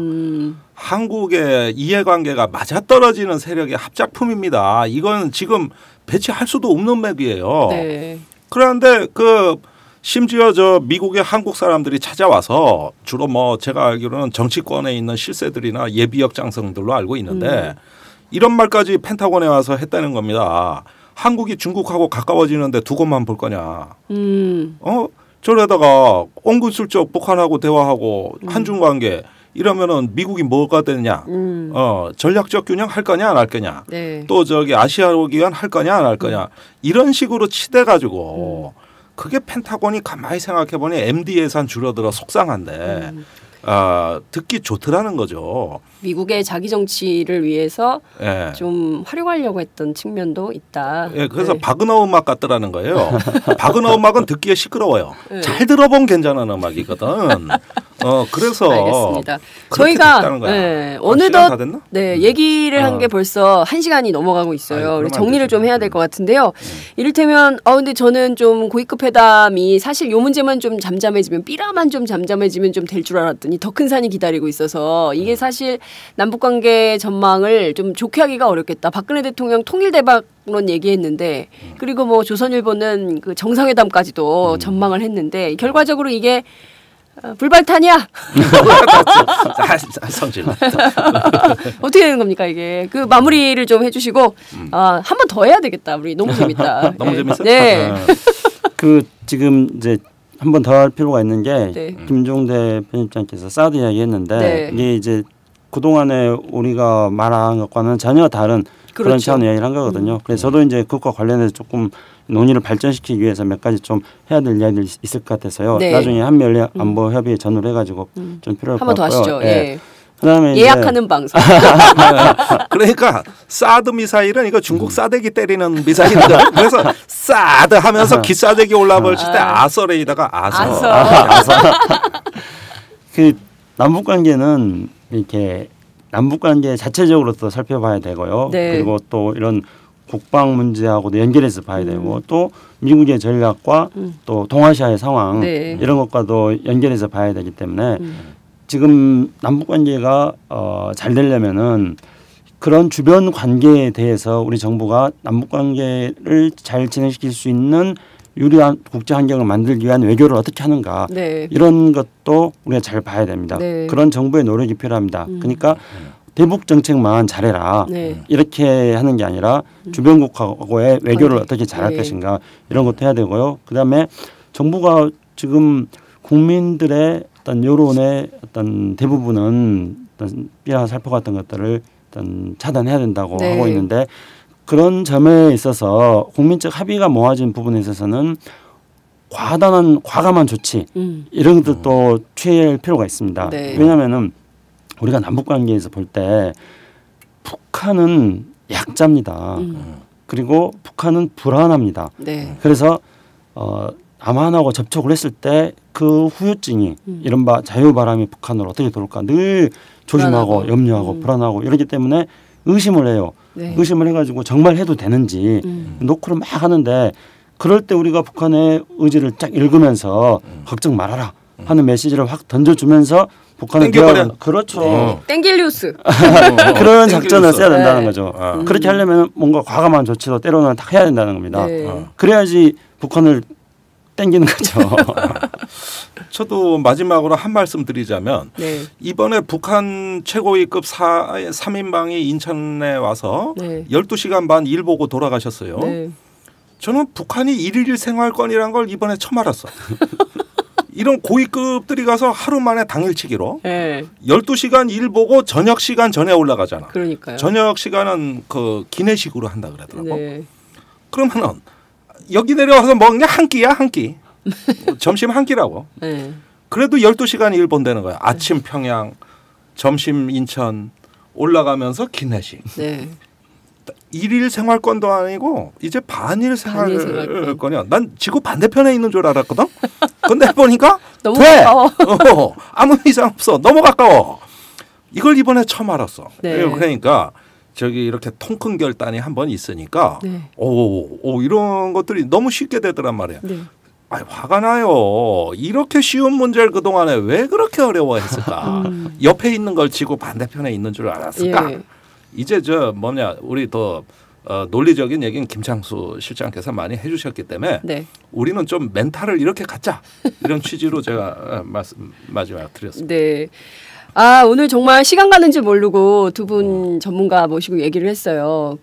한국의 이해관계가 맞아떨어지는 세력의 합작품입니다. 이건 지금 배치할 수도 없는 맥이에요. 네. 그런데 심지어 미국의 한국 사람들이 찾아와서 주로 뭐 제가 알기로는 정치권에 있는 실세들이나 예비역 장성들로 알고 있는데 이런 말까지 펜타곤에 와서 했다는 겁니다. 한국이 중국하고 가까워지는데 두고만 볼 거냐. 저래다가 옹근슬쩍 북한하고 대화하고 한중 관계 이러면은 미국이 뭐가 되느냐. 전략적 균형 할 거냐 안 할 거냐. 네. 또 아시아로 기간 할 거냐 안 할 거냐. 이런 식으로 치대가지고 그게 펜타곤이 가만히 생각해보니 MD 예산 줄어들어 속상한데 듣기 좋더라는 거죠. 미국의 자기 정치를 위해서 예. 좀 활용하려고 했던 측면도 있다. 예, 그래서 네. 바그너 음악 같더라는 거예요. 바그너 음악은 듣기에 시끄러워요. 잘 들어보면 괜찮은 음악이거든. 그래서 알겠습니다. 저희가 어느덧 얘기를 한 게 벌써 1시간이 넘어가고 있어요. 그래서 정리를 좀 해야 될 것 같은데요. 이를테면 근데 저는 좀 고위급 회담이 사실 요 문제만 좀 잠잠해지면 삐라만 좀 잠잠해지면 좀 될 줄 알았더니 더 큰 산이 기다리고 있어서 이게 사실 남북관계 전망을 좀 좋게 하기가 어렵겠다. 박근혜 대통령 통일대박론 얘기했는데 그리고 뭐 조선일보는 그 정상회담까지도 전망을 했는데 결과적으로 이게 불발탄이야. 성질. 어떻게 되는 겁니까 이게? 그 마무리를 좀 해주시고 한 번 더 해야 되겠다. 우리 너무 재밌다. 너무 재밌어. 네. 그 지금 이제 한 번 더 할 필요가 있는 게 김종대 편집장께서 사드 이야기했는데 이게 이제 그 동안에 우리가 말한 것과는 전혀 다른 그런 차원 이야기를 한 거거든요. 그래서 저도 이제 그것과 관련해서 조금 논의를 발전시키기 위해서 몇 가지 좀 해야 될 이야기들이 있을 것 같아서요. 나중에 한미연례 안보 협의회 전후로 해가지고 좀 필요할 것 같고요. 한번 더 하시죠. 예. 그다음에 예약하는 방송. 그러니까 사드 미사일은 이거 중국 싸대기 때리는 미사일이다. 그래서 사드 하면서 기싸대기 올라버릴 때 아서레이다가 아서. 그 남북 관계는 이렇게 남북 관계 자체적으로 또 살펴봐야 되고요. 그리고 또 이런 국방 문제하고도 연결해서 봐야 되고 또 미국의 전략과 또 동아시아의 상황 이런 것과도 연결해서 봐야 되기 때문에 지금 남북 관계가 잘 되려면은 그런 주변 관계에 대해서 우리 정부가 남북 관계를 잘 진행시킬 수 있는 유리한 국제 환경을 만들기 위한 외교를 어떻게 하는가 이런 것도 우리가 잘 봐야 됩니다. 그런 정부의 노력이 필요합니다. 그러니까 대북 정책만 잘해라 이렇게 하는 게 아니라 주변국하고의 외교를 어떻게 잘할 것인가 이런 것도 해야 되고요. 그다음에 정부가 지금 국민들의 어떤 여론의 어떤 대부분은 어떤 삐라 살포 같은 것들을 어떤 차단해야 된다고 하고 있는데 그런 점에 있어서 국민적 합의가 모아진 부분에 있어서는 과감한 조치 이런 것도 취할 필요가 있습니다. 왜냐하면은 우리가 남북 관계에서 볼 때 북한은 약자입니다. 그리고 북한은 불안합니다. 그래서 남한하고 접촉을 했을 때 그 후유증이 이른바 자유바람이 북한으로 어떻게 돌까 늘 조심하고 염려하고 불안하고 이러기 때문에 의심을 해요. 의심을 해가지고 정말 해도 되는지 노크를 막 하는데 그럴 때 우리가 북한의 의지를 쫙 읽으면서 걱정 말아라 하는 메시지를 확 던져주면서 북한을 그렇죠. 땡길 뉴스. 그런 작전을 써야 된다는 거죠. 그렇게 하려면 뭔가 과감한 조치도 때로는 다 해야 된다는 겁니다. 그래야지 북한을 땡기는 거죠. 저도 마지막으로 한 말씀 드리자면 이번에 북한 최고위급 3인방이 인천에 와서 12시간 반 일 보고 돌아가셨어요. 저는 북한이 일일 생활권이란 걸 이번에 처음 알았어. 이런 고위급들이 가서 하루 만에 당일치기로 12시간 일 보고 저녁 시간 전에 올라가잖아. 그러니까요. 저녁 시간은 그 기내식으로 한다 그러더라고. 그러면은 여기 내려와서 먹냐 한 끼야 한 끼. 점심 한 끼라고. 그래도 12시간 일 본다는 거야. 아침 평양, 점심 인천 올라가면서 기내식. 일일 생활권도 아니고 이제 반일 생활권이야. 난 지구 반대편에 있는 줄 알았거든. 근데 보니까 너무 가까워. 아무 이상 없어. 너무 가까워. 이걸 이번에 처음 알았어. 그러니까 저기 이렇게 통큰 결단이 한 번 있으니까 이런 것들이 너무 쉽게 되더란 말이야. 화가 나요. 이렇게 쉬운 문제를 그동안에 왜 그렇게 어려워했을까. 옆에 있는 걸 지구 반대편에 있는 줄 알았을까. 이제 우리 더 논리적인 얘기는 김창수 실장께서 많이 해주셨기 때문에 우리는 좀 멘탈을 이렇게 갖자. 이런 취지로 제가 마지막 드렸습니다. 오늘 정말 시간 가는 줄 모르고 두 분 전문가 모시고 얘기를 했어요.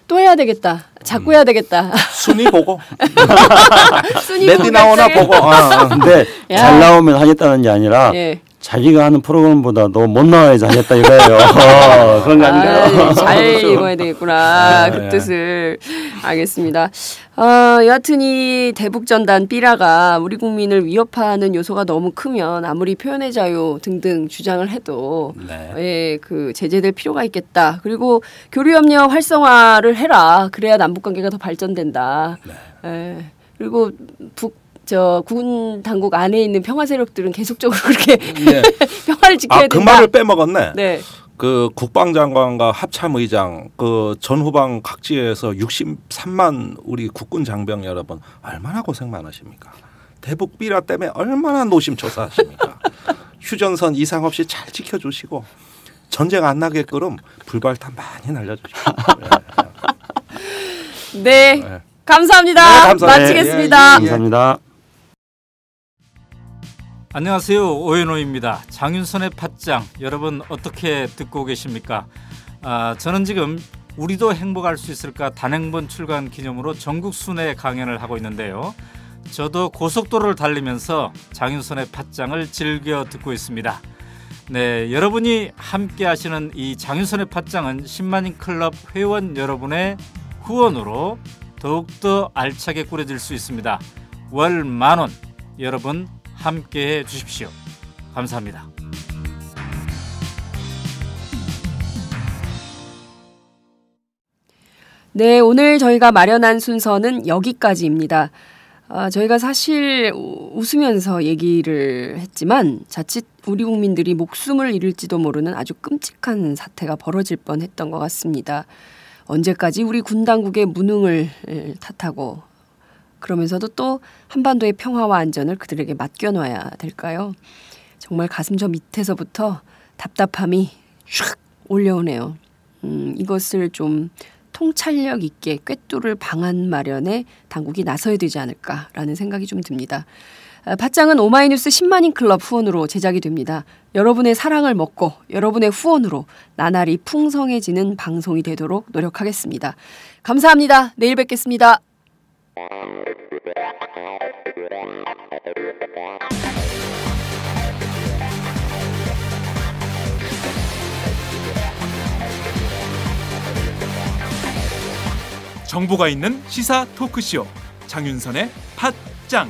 또 해야 되겠다. 자꾸 해야 되겠다. 순위 보고. 메디 나오나 보고. 근데 잘 나오면 하겠다는 게 아니라 자기가 하는 프로그램보다 너 못 나와야지 하겠다 이거예요. 그런 거 아닌가요? 잘 읽어야 되겠구나. 그 뜻을 알겠습니다. 여하튼 이 대북전단 삐라가 우리 국민을 위협하는 요소가 너무 크면 아무리 표현의 자유 등등 주장을 해도 그 제재될 필요가 있겠다. 그리고 교류협력 활성화를 해라. 그래야 남북관계가 더 발전된다. 그리고 저 군 당국 안에 있는 평화 세력들은 계속적으로 그렇게 네. 평화를 지켜야 된다. 그 말을 빼먹었네. 네. 그 국방장관과 합참의장 그 전후방 각지에서 63만 우리 국군 장병 여러분 얼마나 고생 많으십니까? 대북 비라 때문에 얼마나 노심초사하십니까? 휴전선 이상 없이 잘 지켜주시고 전쟁 안 나게끔 불발탄 많이 날려주십시오. 네. 네. 감사합니다. 네, 감사합니다. 마치겠습니다. 감사합니다. 안녕하세요. 오연호입니다. 장윤선의 팟짱 여러분 어떻게 듣고 계십니까? 저는 지금 우리도 행복할 수 있을까 단행본 출간 기념으로 전국 순회 강연을 하고 있는데요. 저도 고속도로를 달리면서 장윤선의 팟짱을 즐겨 듣고 있습니다. 네, 여러분이 함께 하시는 이 장윤선의 팟짱은 10만인 클럽 회원 여러분의 후원으로 더욱더 알차게 꾸려질 수 있습니다. 월 10,000원 여러분 함께해 주십시오. 감사합니다. 네, 오늘 저희가 마련한 순서는 여기까지입니다. 저희가 사실 웃으면서 얘기를 했지만 자칫 우리 국민들이 목숨을 잃을지도 모르는 아주 끔찍한 사태가 벌어질 뻔했던 것 같습니다. 언제까지 우리 군 당국의 무능을 탓하고 그러면서도 또 한반도의 평화와 안전을 그들에게 맡겨놔야 될까요? 정말 가슴 저 밑에서부터 답답함이 슉 올려오네요. 이것을 좀 통찰력 있게 꿰뚫을 방안 마련에 당국이 나서야 되지 않을까라는 생각이 좀 듭니다. 팟짱은 오마이뉴스 10만인 클럽 후원으로 제작이 됩니다. 여러분의 사랑을 먹고 여러분의 후원으로 나날이 풍성해지는 방송이 되도록 노력하겠습니다. 감사합니다. 내일 뵙겠습니다. 정보가 있는 시사 토크쇼 장윤선의 팟짱.